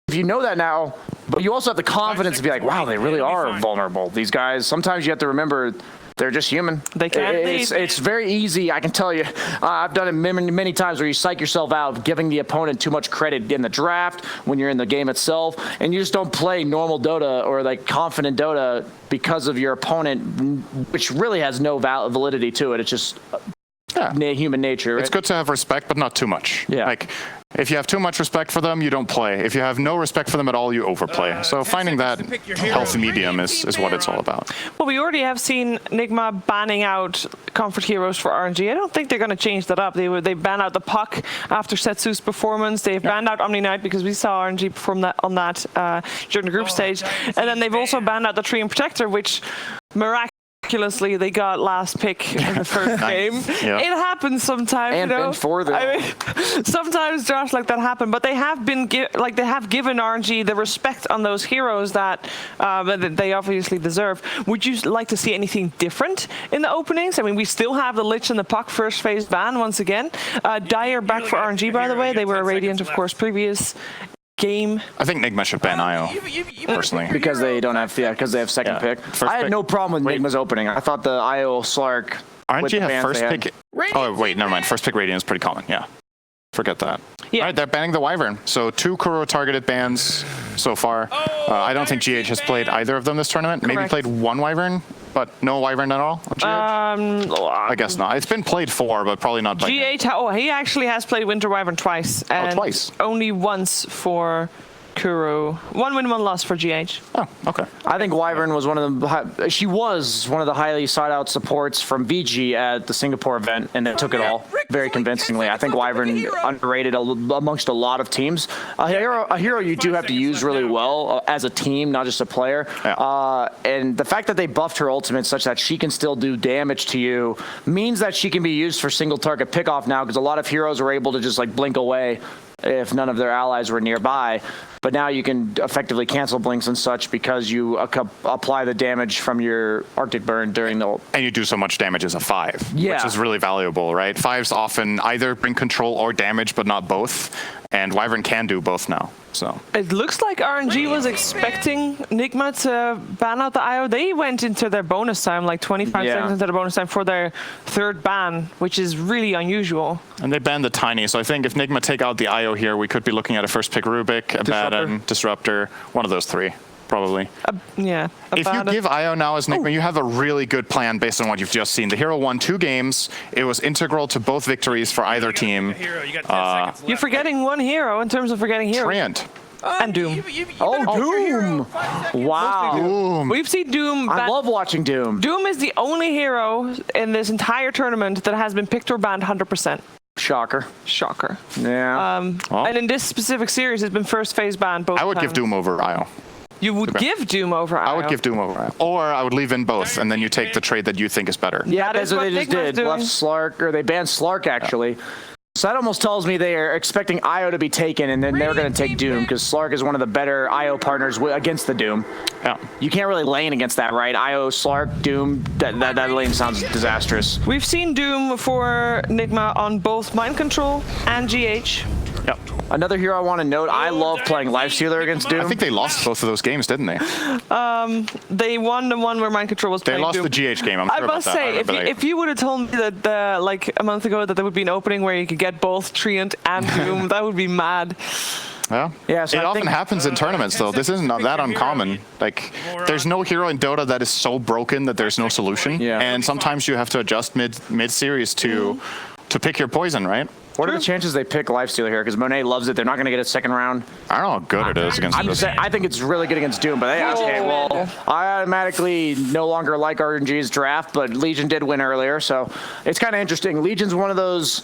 If you know that now, but you also have the confidence to be like, wow, they really are vulnerable. These guys, sometimes you have to remember They're just human. They can't lead. It's very easy. I can tell you. I've done it many times where you psych yourself out, giving the opponent too much credit in the draft when you're in the game itself, and you just don't play normal Dota or like confident Dota because of your opponent, which really has no validity to it. It's just human nature. Right? It's good to have respect, but not too much. Yeah. Like, if you have too much respect for them, you don't play. If you have no respect for them at all, you overplay. So finding that healthy medium is what it's all about. Well, we already have seen Nigma banning out comfort heroes for RNG. I don't think they're going to change that up. They ban out the Puck after Setsu's performance. They've banned out Omni Knight because we saw RNG perform that on that during the group stage. And then they've also banned out the Tree and Protector, which miraculously they got last pick in the first game. Yeah. It happens sometimes, and you know. bench for them. I mean, sometimes Josh like that happen, but they have been they have given RNG the respect on those heroes that they obviously deserve. Would you like to see anything different in the openings? I mean, we still have the Lich and the Puck first phase ban once again. Dire back for RNG, by the way. They were a Radiant, of course, previous game. I think Nigma should ban IO, personally. Because they don't have, because they have second pick. I had no problem with Nigma's opening. I thought the IO Slark. RNG have first pick. Oh, wait, never mind. First pick Radiant is pretty common. Yeah. Forget that. Yeah. All right, they're banning the Wyvern. So 2 Kuro targeted bans so far. I don't think GH has played either of them this tournament. Maybe played 1 Wyvern, but no Wyvern at all. I guess not. It's been played 4, but probably not by GH, he actually has played Winter Wyvern twice. And twice? Only once for Kuro. 1 win, 1 loss for GH. Oh, okay. I think Wyvern was one of the highly sought out supports from VG at the Singapore event, and they took it all very convincingly. I think Wyvern underrated amongst a lot of teams. A hero you do have to use really well as a team, not just a player. Yeah. And the fact that they buffed her ultimate such that she can still do damage to you means that she can be used for single target pickoff now, because a lot of heroes are able to just like blink away if none of their allies were nearby. But now you can effectively cancel blinks and such because you apply the damage from your Arctic Burn during the ult. And you do so much damage as a 5, yeah, which is really valuable, right? 5s often either bring control or damage, but not both. And Wyvern can do both now. So it looks like RNG was expecting Nigma to ban out the IO. They went into their bonus time, like 25 seconds into the bonus time for their 3rd ban, which is really unusual. And they banned the Tiny, so I think if Nigma take out the IO here, we could be looking at a first pick Rubik, a Baton, Disruptor, one of those 3. Probably. If you give IO now as Nigma, you have a really good plan based on what you've just seen. The hero won 2 games. It was integral to both victories for either team. You're forgetting one hero in terms of forgetting heroes. Treant. And Doom. Doom! Wow. Doom. We've seen Doom. I love watching Doom. Doom is the only hero in this entire tournament that has been picked or banned 100%. Shocker. Shocker. Yeah. And in this specific series, it's been first phase ban both I would give Doom over IO. You would give Doom over IO? I would give Doom over IO. Or I would leave in both, and then you take the trade that you think is better. Yeah, that's what they just did. Left Slark, or they banned Slark, actually. So that almost tells me they are expecting IO to be taken, and then they're going to take Doom, because Slark is one of the better IO partners against the Doom. Yeah. You can't really lane against that, right? IO, Slark, Doom, that lane sounds disastrous. We've seen Doom for Nigma on both Mind Control and GH. Yep. Another hero I want to note, I love playing Lifestealer against Doom. I think they lost both of those games, didn't they? They won the one where Mind Control was playing They lost Doom. the GH game, I'm sure I must say, if you would have told me that like a month ago that there would be an opening where you could get both Treant and Doom, that would be mad. Yeah, so it often happens in tournaments, though. This isn't that uncommon. Like, there's no hero in Dota that is so broken that there's no solution. Yeah. And sometimes you have to adjust mid-series to pick your poison, right? What are the chances they pick Lifestealer here? Because Monet loves it. They're not going to get a second round. I don't know how good it is against this. I think it's really good against Doom. But I automatically no longer like RNG's draft, but Legion did win earlier. So it's kind of interesting. Legion's one of those...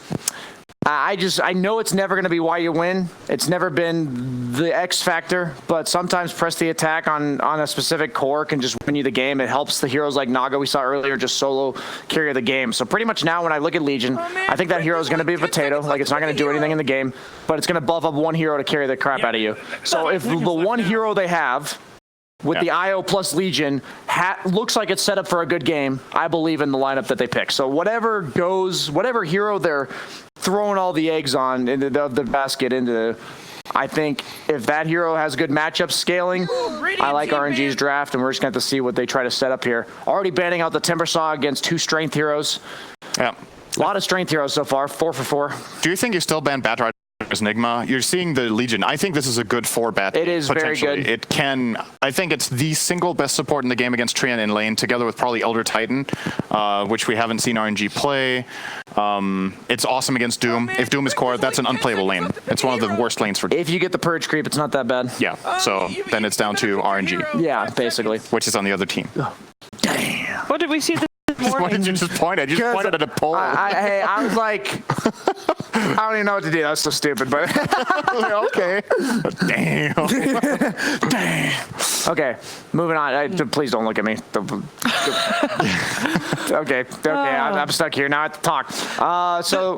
I know it's never going to be why you win. It's never been the X factor, but sometimes press the attack on a specific core can just win you the game. It helps the heroes like Naga we saw earlier just solo carry the game. So pretty much now when I look at Legion, I think that hero is going to be a potato. Like, it's not going to do anything in the game, but it's going to buff up one hero to carry the crap out of you. So if the one hero they have with the IO plus Legion looks like it's set up for a good game, I believe in the lineup that they pick. So whatever hero they're throwing all the eggs on into the basket into I think if that hero has good matchup scaling, I like RNG's draft, and we're just going to have to see what they try to set up here. Already banning out the Timber Saw against 2 strength heroes. Yeah. A lot of strength heroes so far, 4 for 4. Do you think you still ban Batrider's Nigma? You're seeing the Legion. I think this is a good 4-bat. It is very good. It can. I think it's the single best support in the game against Treant in lane, together with probably Elder Titan, which we haven't seen RNG play. It's awesome against Doom. If Doom is core, that's an unplayable lane. It's one of the worst lanes for. If you get the Purge creep, it's not that bad. Yeah. So then it's down to RNG. Yeah, basically. Which is on the other team. Damn. What did we see this morning? Why did you just point at? You just pointed at a pole. I was like, I don't even know what to do. That's so stupid, but okay. Damn. Damn. Okay, moving on. Please don't look at me. Okay, I'm stuck here now. I have to talk. So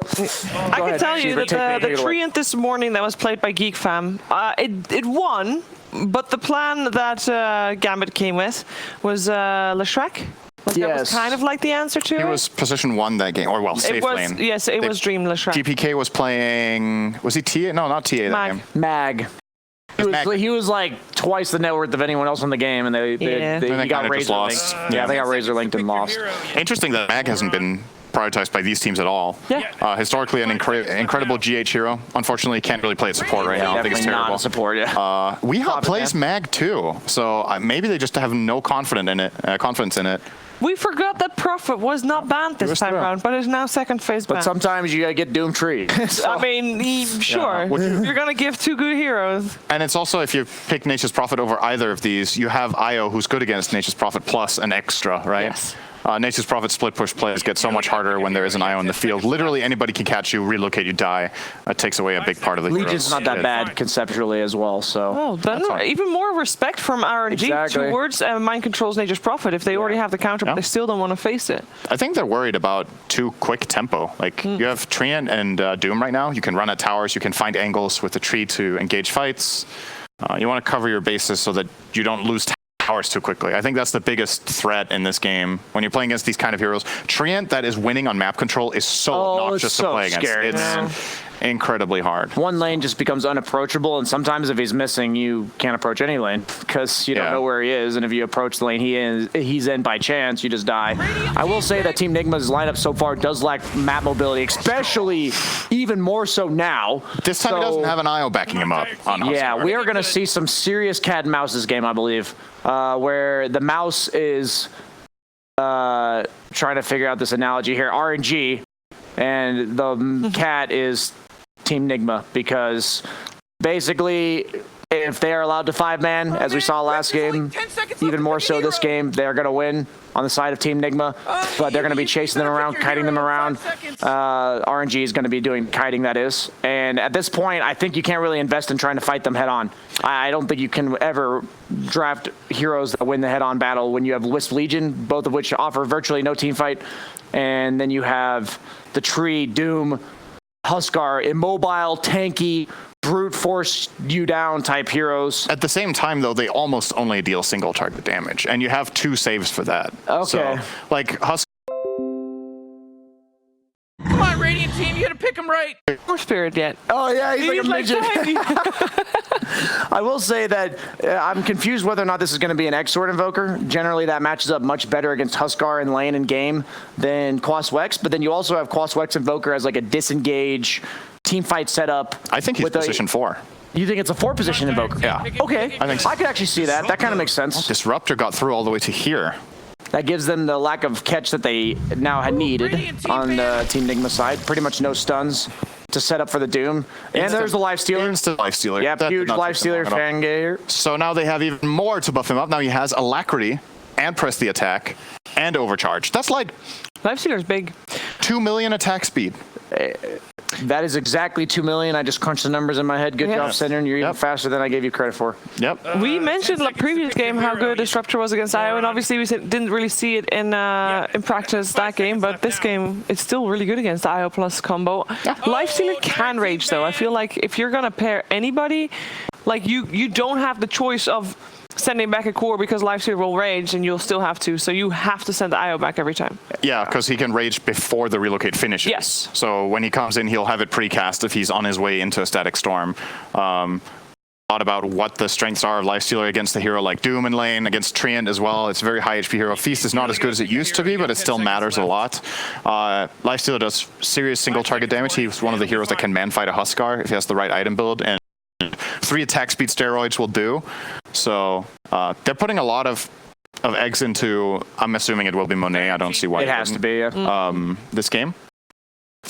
I can tell you that the Treant this morning that was played by Geek Fam, it won, but the plan that Gambit came with was Leshrac. That was kind of like the answer to it. He was position 1 that game, or safe lane. Yes, it was Dream Leshrac. GPK was playing. Was he TA? No, not TA that game. Mag. He was like twice the net worth of anyone else in the game, and they got Razor linked. Yeah, they got Razor linked and lost. Interesting that Mag hasn't been prioritized by these teams at all. Yeah. Historically, an incredible GH hero. Unfortunately, can't really play at support right now. I think it's terrible. Not support, yeah. Weehawk plays Mag too, so maybe they just have no confidence in it. We forgot that Prophet was not banned this time around, but is now second phase banned. But sometimes you gotta get Doom Tree. I mean, sure. You're gonna give 2 good heroes. And it's also, if you pick Nature's Prophet over either of these, you have Io, who's good against Nature's Prophet, plus an extra, right? Yes. Nature's Prophet split push plays get so much harder when there is an IO in the field. Literally anybody can catch you, relocate you, die. That takes away a big part of the Legion's not that bad conceptually as well, so. Oh, then even more respect from RNG towards Mind Control's Nature's Prophet if they already have the counter, but they still don't want to face it. I think they're worried about too quick tempo. Like, you have Treant and Doom right now. You can run at towers, you can find angles with the tree to engage fights. You want to cover your bases so that you don't lose towers too quickly. I think that's the biggest threat in this game. When you're playing against these kind of heroes, Treant that is winning on map control is so obnoxious to play against. Scary, it's incredibly hard. One lane just becomes unapproachable, and sometimes if he's missing, you can't approach any lane because you don't know where he is, and if you approach the lane he's in by chance, you just die. I will say that Team Nigma's lineup so far does lack map mobility, even more so now. This time he doesn't have an IO backing him up on Huskar. Yeah, we are going to see some serious cat and mouse this game, I believe, where the mouse is trying to figure out this analogy here, RNG, and the cat is Team Nigma, because basically if they are allowed to 5-man, as we saw last game, even more so this game, they're going to win on the side of Team Nigma, but they're going to be chasing them around, kiting them around. RNG is going to be doing kiting, that is. And at this point, I think you can't really invest in trying to fight them head-on. I don't think you can ever draft heroes that win the head-on battle when you have Wisp Legion, both of which offer virtually no team fight, and then you have the Tree, Doom, Huskar, immobile, tanky, brute force you down type heroes. At the same time, though, they almost only deal single target damage, and you have 2 saves for that. Okay. So, like, Huskar. Come on, Radiant team, you gotta pick him right. Or Spirit yet. Oh, yeah, he's like a midget. I will say that I'm confused whether or not this is going to be an X-Sword Invoker. Generally, that matches up much better against Huskar in lane and game than Quaswex, but then you also have Quaswex Invoker as like a disengage team fight setup. I think he's position 4. You think it's a 4-position Invoker? Yeah. Okay. I think so. I could actually see that. That kind of makes sense. Disruptor got through all the way to here. That gives them the lack of catch that they now had needed on the Team Nigma side. Pretty much no stuns to set up for the Doom. And there's the Life Stealer. Instant Life Stealer. Yep, huge Life Stealer Fangir. So now they have even more to buff him up. Now he has Alacrity and Press the Attack and Overcharge. That's like... Life Stealer's big. 2 million attack speed. That is exactly 2 million. I just crunched the numbers in my head. Good job, Sender. You're even faster than I gave you credit for. Yep. We mentioned in the previous game how good Disruptor was against IO, and obviously we didn't really see it in practice that game, but this game it's still really good against the IO plus combo. Lifestealer can rage though. I feel like if you're gonna pair anybody, like you don't have the choice of sending back a core because Lifesteal will rage, and you'll still have to. So you have to send the IO back every time. Yeah, because he can rage before the relocate finishes. Yes. So when he comes in, he'll have it precast if he's on his way into a static storm. Thought about what the strengths are of Lifestealer against the hero like Doom in lane, against Treant as well. It's a very high HP hero. Feast is not as good as it used to be, but it still matters a lot. Lifestealer does serious single target damage. He's one of the heroes that can man fight a Huskar if he has the right item build, and 3 attack speed steroids will do. So they're putting a lot of eggs into, I'm assuming it will be Monet. I don't see why It has to be, yeah. this game.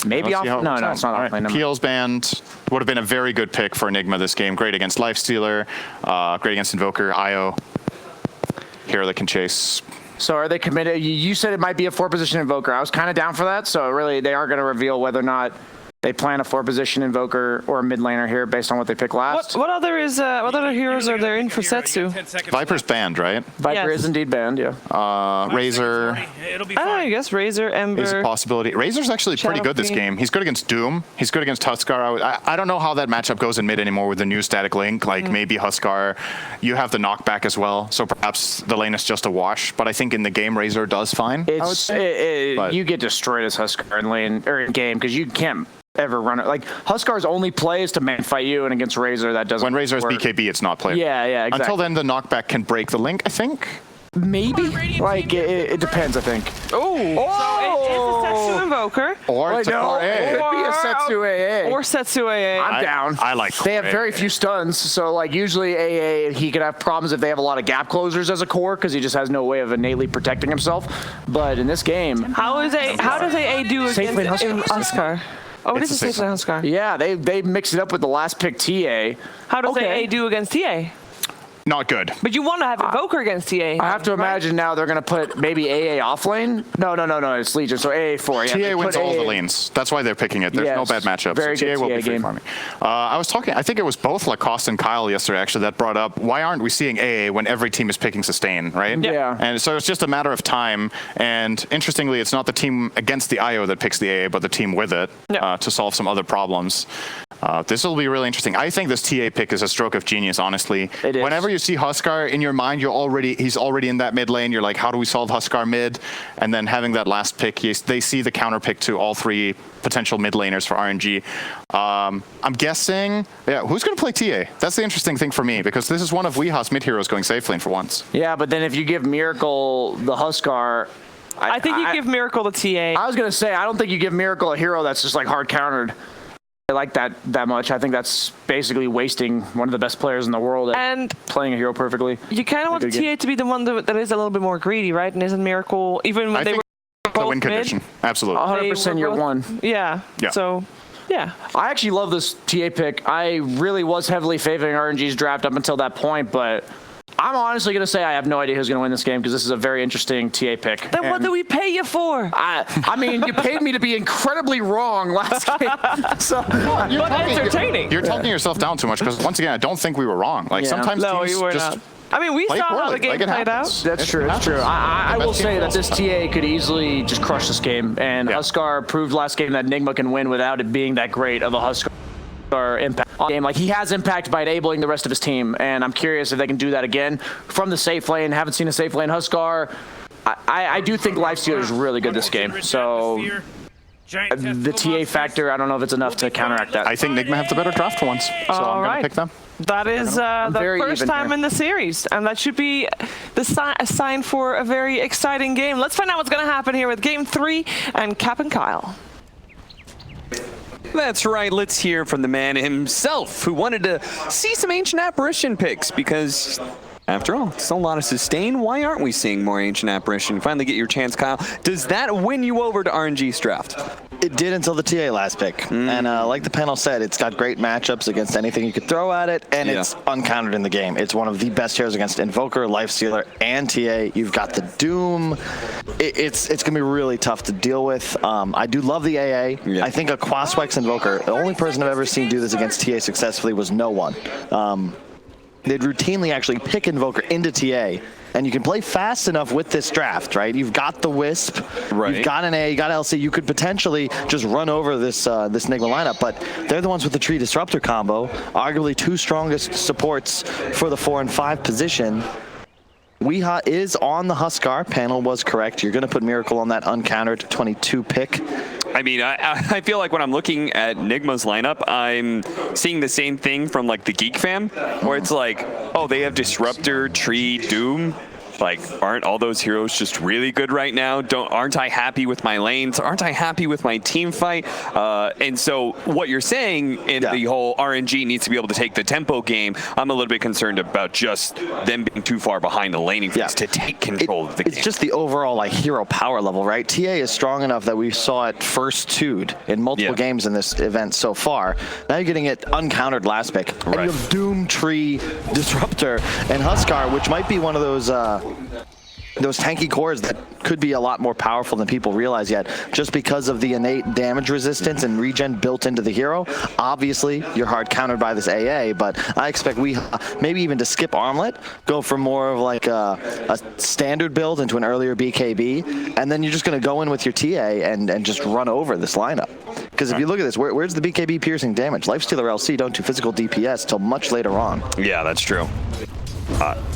Maybe off. No, it's not off. Peel's band would have been a very good pick for Enigma this game. Great against Lifestealer, great against Invoker, IO. Hero that can chase. So are they committed? You said it might be a 4-position Invoker. I was kind of down for that. So really, they are going to reveal whether or not they plan a 4-position Invoker or a mid laner here based on what they pick last. What other heroes are there in for Setsu? Viper's banned, right? Viper is indeed banned, yeah. Razor. I guess Razor, Ember. Is a possibility. Razor's actually pretty good this game. He's good against Doom. He's good against Huskar. I don't know how that matchup goes in mid anymore with the new static link. Like maybe Huskar, you have the knockback as well, so perhaps the lane is just a wash. But I think in the game, Razor does fine. You get destroyed as Huskar in lane or in game because you can't ever run it. Like Huskar's only play is to man fight you, and against Razor that doesn't. When Razor is BKB, it's not playable. Yeah, exactly. Until then, the knockback can break the link, I think. Maybe. Like it depends, I think. So it is a Setsu Invoker. Or it's a core A. It could be a Setsu AA. Or Setsu AA. I'm down. I like core They have very few stuns, so like usually AA, he could have problems if they have a lot of gap closers as a core because he just has no way of innately protecting himself. But in this game, how does AA do against Huskar? Oh, it is a safe lane Huskar. Yeah, they mixed it up with the last pick TA. How does AA do against TA? Not good. But you want to have Invoker against TA. I have to imagine now they're going to put maybe AA off lane. No, it's Legion, so AA4. TA wins all the lanes. That's why they're picking it. There's no bad matchups. Very so good TA will be free farming. I was talking, I think it was both Lacoste and Kyle yesterday actually that brought up, why aren't we seeing AA when every team is picking sustain, right? Yeah. And so it's just a matter of time. And interestingly, it's not the team against the IO that picks the AA, but the team with it to solve some other problems. This will be really interesting. I think this TA pick is a stroke of genius, honestly. It is. Whenever you see Huskar in your mind, he's already in that mid lane. You're like, how do we solve Huskar mid? And then having that last pick, they see the counter pick to all 3 potential mid laners for RNG. I'm guessing, who's going to play TA? That's the interesting thing for me, because this is one of Weeha's mid heroes going safe lane for once. Yeah, but then if you give Miracle the Huskar, I think you give Miracle the TA. I was going to say, I don't think you give Miracle a hero that's just like hard countered. I like that much. I think that's basically wasting one of the best players in the world at playing a hero perfectly. You kind of want the TA to be the one that is a little bit more greedy, right? And isn't Miracle, even when they were both the win condition. Absolutely. 100% you're one. Yeah. So, yeah. I actually love this TA pick. I really was heavily favoring RNG's draft up until that point, but I'm honestly going to say I have no idea who's going to win this game because this is a very interesting TA pick. Then what do we pay you for? I mean, you paid me to be incredibly wrong last game. So, but entertaining. You're talking yourself down too much because, once again, I don't think we were wrong. Like, sometimes teams you were just... not. I mean, we saw how the game played out. That's true. That's true. I will say that this TA could easily just crush this game, and Huskar proved last game that Enigma can win without it being that great of a Huskar impact on the game. Like, he has impact by enabling the rest of his team, and I'm curious if they can do that again from the safe lane. Haven't seen a safe lane Huskar. I do think Lifestealer is really good this game, so the TA factor, I don't know if it's enough to counteract that. I think Enigma have the better draft for once, so I'm going to pick them. That is the first time in the series, and that should be a sign for a very exciting game. Let's find out what's going to happen here with Game 3 and Cap and Kyle. That's right, let's hear from the man himself who wanted to see some Ancient Apparition picks because, after all, it's a lot of sustain. Why aren't we seeing more Ancient Apparition? Finally get your chance, Kyle. Does that win you over to RNG's draft? It did until the TA last pick. And like the panel said, it's got great matchups against anything you could throw at it, and it's uncountered in the game. It's one of the best heroes against Invoker, Lifestealer, and TA. You've got the Doom. It's going to be really tough to deal with. I do love the AA. I think a Quaswex Invoker, the only person I've ever seen do this against TA successfully was no one. They'd routinely actually pick Invoker into TA And you can play fast enough with this draft, right? You've got the Wisp, right. You've got an A, you got LC. You could potentially just run over this this Nigma lineup, but they're the ones with the Tree Disruptor combo, arguably 2 strongest supports for the 4 and 5 position. Weeha is on the Huskar. Panel was correct. You're going to put Miracle on that uncountered 22 pick. I mean, I feel like when I'm looking at Nigma's lineup, I'm seeing the same thing from like the Geek fam, where it's like, oh, they have Disruptor, Tree, Doom. Like, aren't all those heroes just really good right now? Aren't I happy with my lanes? Aren't I happy with my team fight? And so what you're saying in the whole RNG needs to be able to take the tempo game, I'm a little bit concerned about just them being too far behind the laning phase to take control of the game. It's just the overall like hero power level, right? TA is strong enough that we saw it first two'd in multiple games in this event so far. Now you're getting it uncountered last pick. And you have Doom, Tree, Disruptor, and Huskar, which might be one of those tanky cores that could be a lot more powerful than people realize yet, just because of the innate damage resistance and regen built into the hero. Obviously, you're hard countered by this AA, but I expect we maybe even to skip Armlet, go for more of like a standard build into an earlier BKB, and then you're just going to go in with your TA and just run over this lineup. Because if you look at this, where's the BKB piercing damage? Lifestealer LC don't do physical DPS till much later on. Yeah, that's true.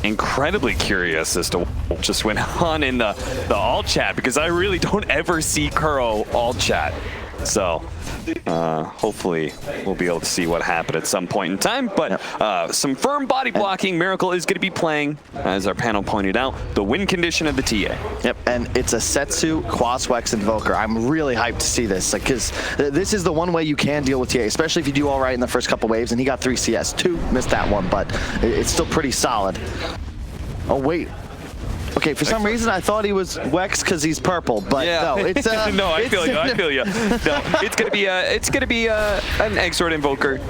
Incredibly curious as to what just went on in the alt chat, because I really don't ever see Kuro alt chat. So hopefully we'll be able to see what happened at some point in time. But some firm body blocking. Miracle is going to be playing, as our panel pointed out, the win condition of the TA. Yep, and it's a Setsu, Quaswex, Invoker. I'm really hyped to see this, because this is the one way you can deal with TA, especially if you do all right in the first couple waves, and he got 3 CS. 2 missed that one, but it's still pretty solid. Oh, wait. Okay, for some reason I thought he was Wex because he's purple, but no, it's no, I feel you. I feel you. No, it's gonna be an Exort Invoker.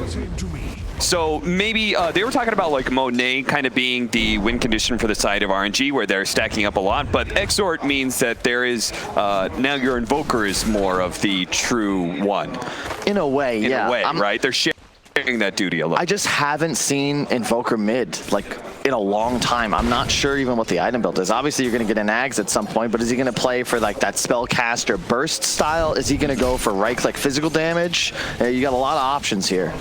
So maybe they were talking about like Monet kind of being the win condition for the side of RNG, where they're stacking up a lot, but Exort means that there is now your Invoker is more of the true one. In a way, in a way, right? They're sharing that duty a lot. I just haven't seen Invoker mid like in a long time. I'm not sure even what the item build is. Obviously you're going to get an Ags at some point, but is he going to play for like that spellcaster burst style? Is he going to go for Reich like physical damage? You got a lot of options here.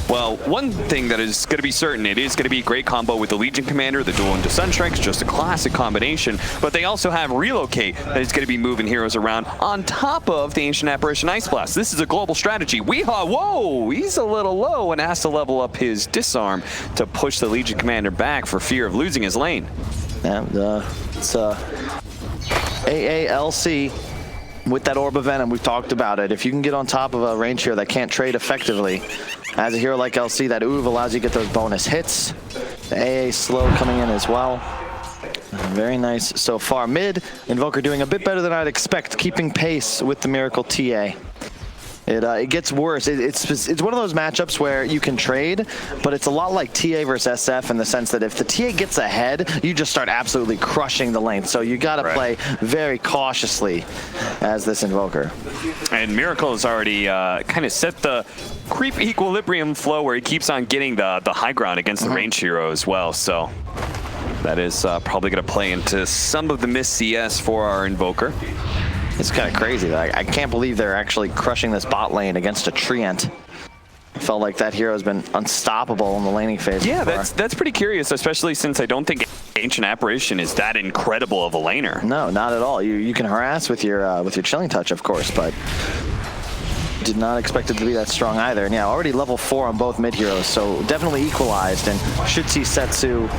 Well, one thing that is going to be certain, it is going to be a great combo with the Legion Commander, the duel into Sunstrikes, just a classic combination, but they also have Relocate that is going to be moving heroes around on top of the Ancient Apparition Ice Blast. This is a global strategy. Weeha, whoa, he's a little low and has to level up his Disarm to push the Legion Commander back for fear of losing his lane. And it's AALC with that Orb of Venom. We've talked about it. If you can get on top of a range hero that can't trade effectively, as a hero like LC, that Uv allows you to get those bonus hits. The AA slow coming in as well. Very nice so far. Mid, Invoker doing a bit better than I'd expect, keeping pace with the Miracle TA. It gets worse. It's one of those matchups where you can trade, but it's a lot like TA versus SF in the sense that if the TA gets ahead, you just start absolutely crushing the lane. So you got to play very cautiously as this Invoker. And Miracle has already kind of set the creep equilibrium flow where he keeps on getting the high ground against the range hero as well. So that is probably going to play into some of the missed CS for our Invoker. It's kind of crazy. I can't believe they're actually crushing this bot lane against a Treant. I felt like that hero has been unstoppable in the laning phase. Yeah, that's pretty curious, especially since I don't think Ancient Apparition is that incredible of a laner. No, not at all. You can harass with your Chilling Touch, of course, but did not expect it to be that strong either. And yeah, already level 4 on both mid heroes, so definitely equalized, and should see Setsu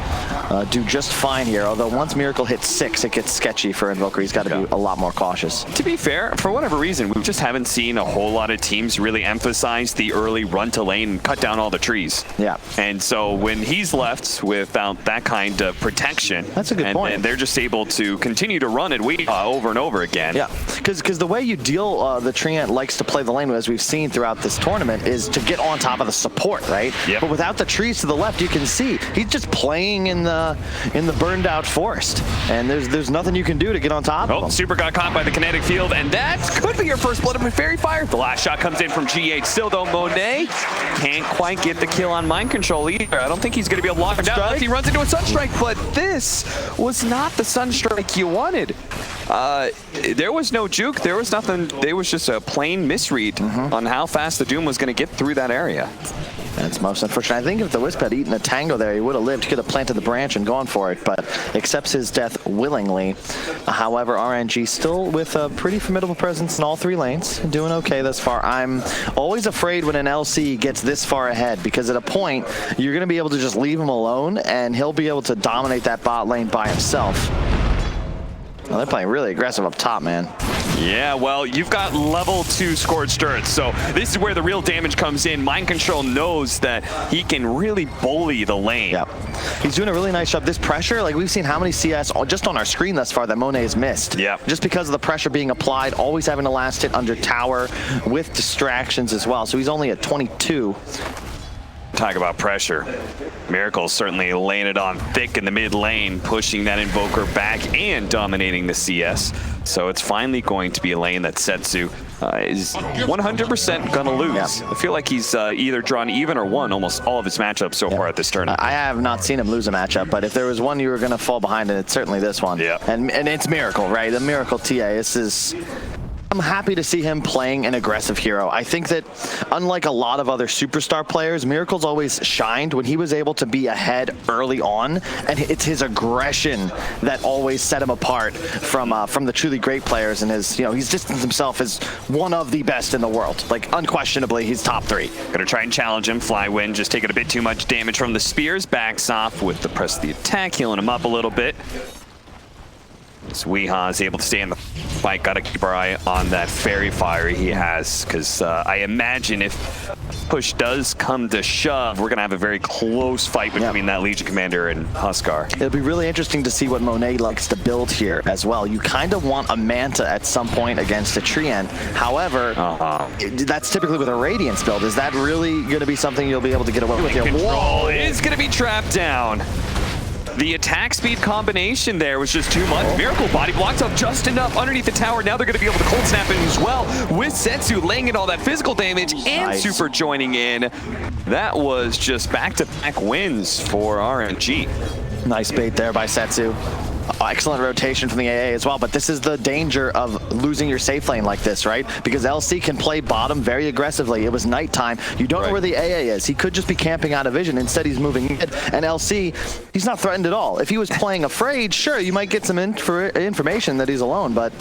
do just fine here. Although once Miracle hits 6, it gets sketchy for Invoker. He's got to be a lot more cautious. To be fair, for whatever reason, we just haven't seen a whole lot of teams really emphasize the early run to lane and cut down all the trees. Yeah. And so when he's left without that kind of protection, that's a good point. And they're just able to continue to run it over and over again. Yeah, because the way you deal, the Treant likes to play the lane as we've seen throughout this tournament, is to get on top of the support, right? Yep. But without the trees to the left, you can see he's just playing in the burned out forest, and there's nothing you can do to get on top of him. Super got caught by the kinetic field, and that could be your first blood up in Fairy Fire. The last shot comes in from GH. Still though, Monet can't quite get the kill on Mind Control either. I don't think he's going to be able to lock him down unless he runs into a Sunstrike, but this was not the Sunstrike you wanted. There was no juke, there was nothing, there was just a plain misread on how fast the Doom was going to get through that area. That's most unfortunate. I think if the Wisp had eaten a Tango there, he would have lived. He could have planted the branch and gone for it, but accepts his death willingly. However, RNG still with a pretty formidable presence in all 3 lanes, doing okay thus far. I'm always afraid when an LC gets this far ahead, because at a point, you're going to be able to just leave him alone, and he'll be able to dominate that bot lane by himself. Well, they're playing really aggressive up top, man. Yeah, well, you've got level 2 Scorched Earth, so this is where the real damage comes in. Mind Control knows that he can really bully the lane. Yep. He's doing a really nice job. This pressure, like we've seen how many CS just on our screen thus far that Monet has missed. Yeah. Just because of the pressure being applied, always having the last hit under tower with distractions as well. So he's only at 22. Talk about pressure. Miracle's certainly laying it on thick in the mid lane, pushing that Invoker back and dominating the CS. So it's finally going to be a lane that Setsu is 100% gonna lose. Yeah. I feel like he's either drawn even or won almost all of his matchups so far at this tournament. I have not seen him lose a matchup, but if there was one you were gonna fall behind, it's certainly this one. Yeah. And it's Miracle, right? The Miracle TA. This is... I'm happy to see him playing an aggressive hero. I think that unlike a lot of other superstar players, Miracle's always shined when he was able to be ahead early on, and it's his aggression that always set him apart from the truly great players, and he's distanced himself as one of the best in the world. Like, unquestionably, he's top 3. Gonna try and challenge him. Flywind just taking a bit too much damage from the spears, backs off with the press of the attack, healing him up a little bit. So Weeha is able to stay in the fight. Gotta keep our eye on that Fairy Fire he has, because I imagine if push does come to shove, we're gonna have a very close fight between that Legion Commander and Huskar. It'll be really interesting to see what Monet likes to build here as well. You kind of want a Manta at some point against a Trien. However, that's typically with a Radiance build. Is that really going to be something you'll be able to get away with here? Control is gonna be trapped down. The attack speed combination there was just too much. Miracle body blocks up just enough underneath the tower. Now they're going to be able to cold snap in as well, with Setsu laying in all that physical damage and Super joining in. That was just back-to-back wins for RNG. Nice bait there by Setsu. Excellent rotation from the AA as well, but this is the danger of losing your safe lane like this, right? Because LC can play bottom very aggressively. It was nighttime. You don't know where the AA is. He could just be camping out of vision. Instead, he's moving in. And LC, he's not threatened at all. If he was playing afraid, sure, you might get some information that he's alone, but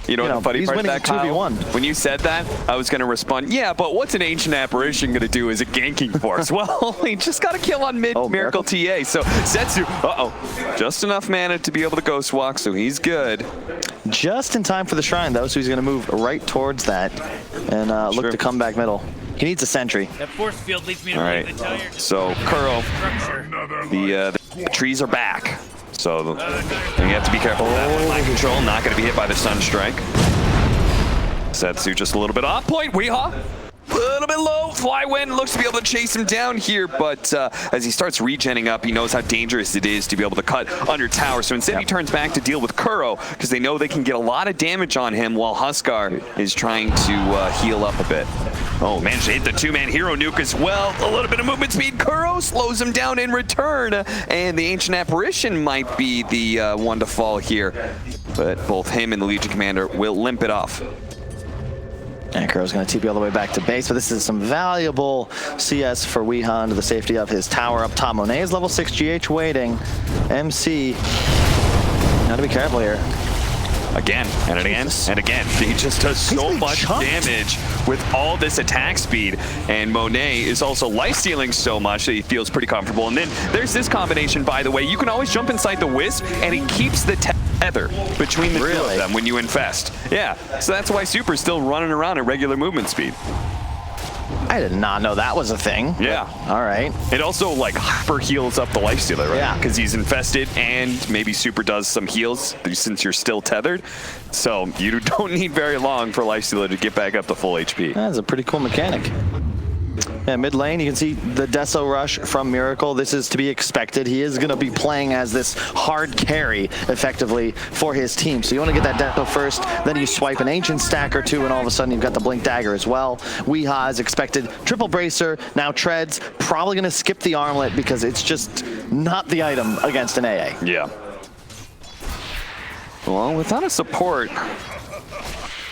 you know the funny he's part of winning that, Kyle? 2v1. When you said that, I was going to respond, yeah, but what's an Ancient Apparition going to do as a ganking force? Well, he just got a kill on mid Miracle TA. So Setsu, just enough mana to be able to Ghost Walk, so he's good. Just in time for the Shrine, though, so he's going to move right towards that and look to come back middle. He needs a sentry. That force field leads me to believe the Italian. So Kuro, the trees are back. So you have to be careful with that. Mind Control, not going to be hit by the Sunstrike. Setsu just a little bit off point. Weeha, a little bit low. Flywind looks to be able to chase him down here, but as he starts regenning up, he knows how dangerous it is to be able to cut under tower. So instead he turns back to deal with Kuro, because they know they can get a lot of damage on him while Huskar is trying to heal up a bit. Oh, managed to hit the 2-man hero nuke as well. A little bit of movement speed. Kuro slows him down in return, and the Ancient Apparition might be the one to fall here. But both him and the Legion Commander will limp it off. And Kuro's going to TP all the way back to base, but this is some valuable CS for Weehan to the safety of his tower up top. Monet is level 6, GH waiting. MC, got to be careful here. Again, and again, and again. He just does so much damage with all this attack speed. And Monet is also life-stealing so much that he feels pretty comfortable. And then there's this combination, by the way. You can always jump inside the Wisp, and he keeps the tether between the two of them when you infest. Yeah, so that's why Super's still running around at regular movement speed. I did not know that was a thing. Yeah. All right. It also like hyper heals up the lifestealer, right? Yeah. Because he's infested and maybe super does some heals since you're still tethered. So you don't need very long for lifestealer to get back up to full HP. That's a pretty cool mechanic. Yeah, mid lane, you can see the Deso rush from Miracle. This is to be expected. He is going to be playing as this hard carry, effectively, for his team. So you want to get that Deso first, then you swipe an Ancient stack or two, and all of a sudden you've got the Blink Dagger as well. Weeha is expected. Triple Bracer, now Treads, probably going to skip the Armlet because it's just not the item against an AA. Yeah. Well, without a support,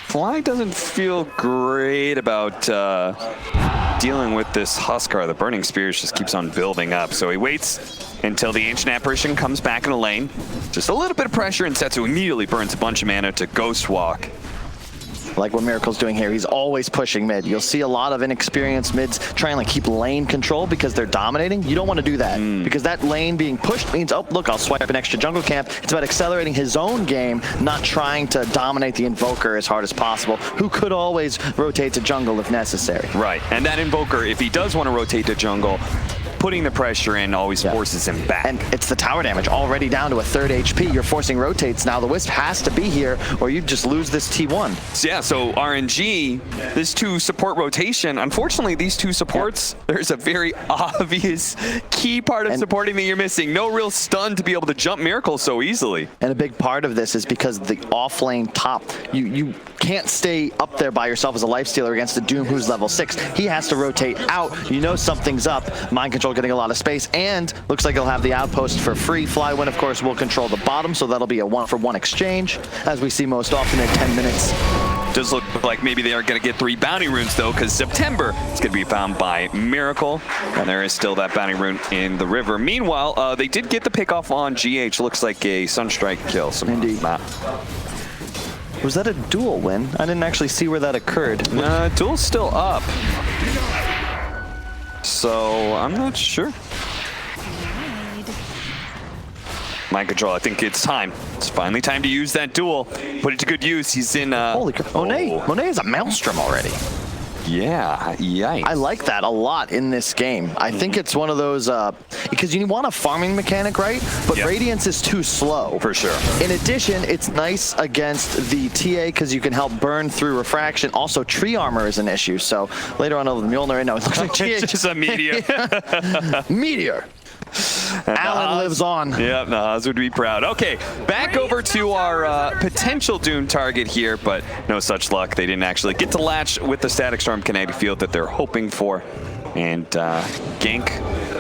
Fly doesn't feel great about dealing with this Huskar. The Burning Spears just keeps on building up. So he waits until the Ancient Apparition comes back in the lane. Just a little bit of pressure, and Setsu immediately burns a bunch of mana to Ghost Walk. Like what Miracle's doing here, he's always pushing mid. You'll see a lot of inexperienced mids trying to like keep lane control because they're dominating. You don't want to do that because that lane being pushed means, oh, look, I'll swipe an extra jungle camp. It's about accelerating his own game, not trying to dominate the Invoker as hard as possible, who could always rotate to jungle if necessary. Right, and that Invoker, if he does want to rotate to jungle, putting the pressure in always forces him back. And it's the tower damage already down to a third HP. You're forcing rotates now. The Wisp has to be here or you just lose this T1. So yeah, so RNG, this two support rotation, unfortunately these two supports, there's a very obvious key part of supporting that you're missing. No real stun to be able to jump Miracle so easily. And a big part of this is because the off lane top, you can't stay up there by yourself as a lifestealer against a Doom who's level 6. He has to rotate out. You know something's up. Mind Control getting a lot of space, and looks like he'll have the outpost for free. Flywin, of course, will control the bottom, so that'll be a 1-for-1 exchange, as we see most often in 10 minutes. Does look like maybe they aren't going to get 3 bounty runes, though, because September is going to be found by Miracle, and there is still that bounty rune in the river. Meanwhile, they did get the pick off on GH. Looks like a Sunstrike kill. Indeed. Was that a duel win? I didn't actually see where that occurred. Duel's still up. So, I'm not sure. Mind Control, I think it's time. It's finally time to use that duel. Put it to good use. He's in... Holy crap. Monet is a Maelstrom already. Yeah, yikes. I like that a lot in this game. I think it's one of those, because you want a farming mechanic, right? But Radiance is too slow. For sure. In addition, it's nice against the TA because you can help burn through refraction. Also, tree armor is an issue. So later on, the Mjolnir, no, it looks like it's just a meteor. Meteor. Alan lives on. Yep, Nahaz would be proud. Okay, back over to our potential Doom target here, but no such luck. They didn't actually get to latch with the Static Storm kinetic field that they're hoping for. And Gank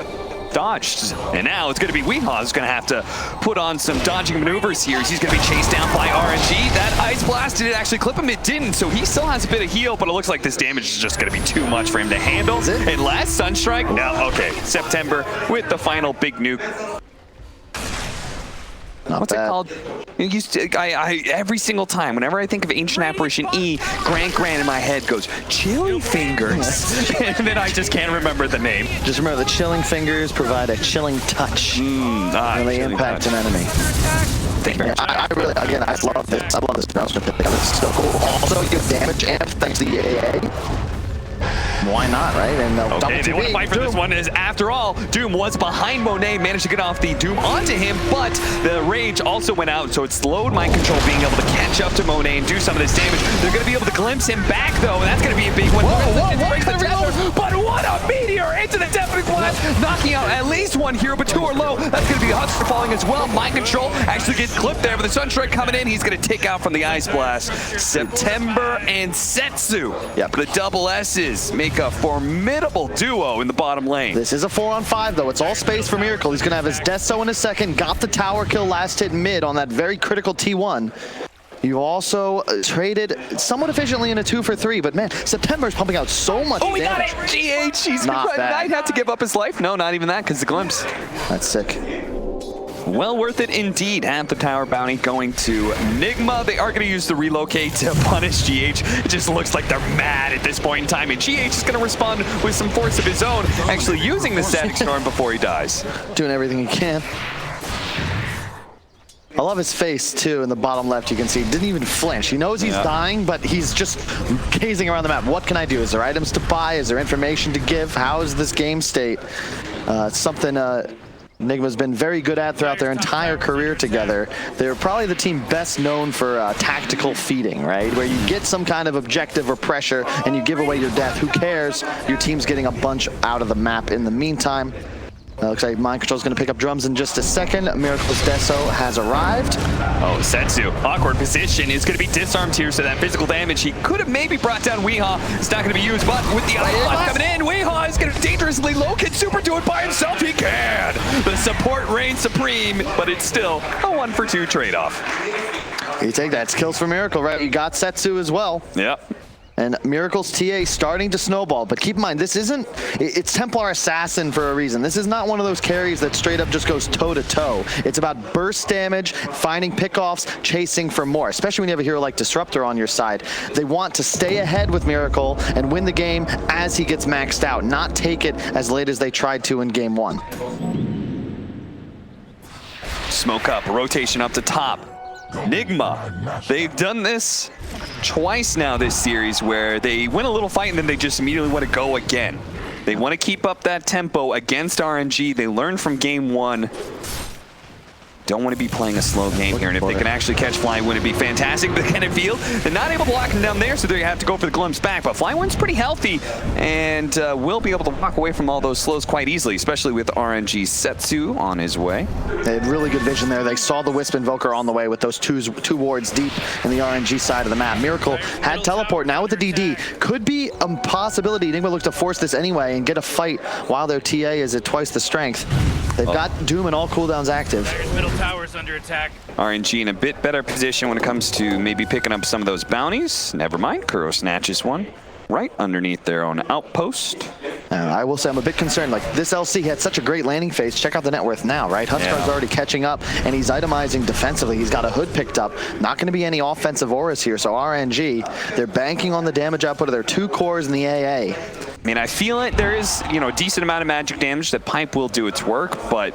dodged. And now it's going to be Weeha who's going to have to put on some dodging maneuvers here. He's going to be chased down by RNG. That Ice Blast, did it actually clip him? It didn't, so he still has a bit of heal, but it looks like this damage is just going to be too much for him to handle. And last Sunstrike? No, okay. September with the final big nuke. What's it called? Every single time, whenever I think of Ancient Apparition E, Grant in my head goes, Chilling Fingers. And then I just can't remember the name. Just remember, the Chilling Fingers provide a chilling touch when they impact an enemy. I really, again, I love this. I love this Maelstrom pick. It's so cool. Also, you get damage and thanks to the AA. Why not, right? And okay, they want to fight for this one. As after all, Doom was behind Monet, managed to get off the Doom onto him, but the Rage also went out, so it slowed Mind Control being able to catch up to Monet and do some of this damage. They're going to be able to glimpse him back, though, and that's going to be a big one. But what a meteor into the Deafening Blast, knocking out at least one hero, but 2 are low. That's going to be Husker falling as well. Mind Control actually gets clipped there, but the Sunstrike coming in. He's going to take out from the Ice Blast. September and Setsu, the double S's, make a formidable duo in the bottom lane. This is a 4-on-5 though. It's all space for Miracle. He's gonna have his Deso in a second. Got the tower kill last hit mid on that very critical T1. You also traded somewhat efficiently in a 2-for-3, but man, September's pumping out so much damage. Oh, he got it! GH, he's might have to give up his life. No, not even that, because the glimpse. That's sick. Well worth it indeed. Half the tower bounty going to Nigma. They are going to use the relocate to punish GH. It just looks like they're mad at this point in time, and GH is going to respond with some force of his own, actually using the Static Storm before he dies. Doing everything he can. I love his face, too, in the bottom left. You can see he didn't even flinch. He knows he's dying, but he's just gazing around the map. What can I do? Is there items to buy? Is there information to give? How is this game state? It's something Enigma's been very good at throughout their entire career together. They're probably the team best known for tactical feeding, right? Where you get some kind of objective or pressure and you give away your death. Who cares? Your team's getting a bunch out of the map in the meantime. Looks like Mind Control's going to pick up drums in just a second. Miracle's Deso has arrived. Oh, Setsu, awkward position, is going to be disarmed here, so that physical damage he could have maybe brought down Weehaw. It's not going to be used, but with the ice coming in, Weehaw is going to dangerously low. Can Super do it by himself? He can! The support reigns supreme, but it's still a 1-for-2 trade-off. You take that. It's kills for Miracle, right? You got Setsu as well. Yep. And Miracle's TA starting to snowball, but keep in mind, this isn't, it's Templar Assassin for a reason. This is not one of those carries that straight up just goes toe-to-toe. It's about burst damage, finding pickoffs, chasing for more, especially when you have a hero like Disruptor on your side. They want to stay ahead with Miracle and win the game as he gets maxed out, not take it as late as they tried to in game 1. Smoke up, rotation up to top. Enigma, they've done this twice now this series where they win a little fight and then they just immediately want to go again. They want to keep up that tempo against RNG. They learned from game 1. Don't want to be playing a slow game here, and if they can actually catch Fly, wouldn't it be fantastic? But can it feel? They're not able to lock him down there, so they have to go for the glimpse back. But Fly One's pretty healthy, and will be able to walk away from all those slows quite easily, especially with RNG Setsu on his way. They had really good vision there. They saw the Wisp Invoker on the way with those two wards deep in the RNG side of the map. Miracle had teleport. Now with the DD, could be a possibility. Enigma looked to force this anyway and get a fight while their TA is at twice the strength. They've got Doom and all cooldowns active. Middle tower's under attack. RNG in a bit better position when it comes to maybe picking up some of those bounties. Never mind, Kuro snatches one right underneath their own outpost. I will say I'm a bit concerned. Like, this LC had such a great landing phase. Check out the net worth now, right? Huskar's already catching up, and he's itemizing defensively. He's got a hood picked up. Not going to be any offensive auras here, so RNG, they're banking on the damage output of their 2 cores in the AA. I mean, I feel it. There is, a decent amount of magic damage that Pipe will do its work, but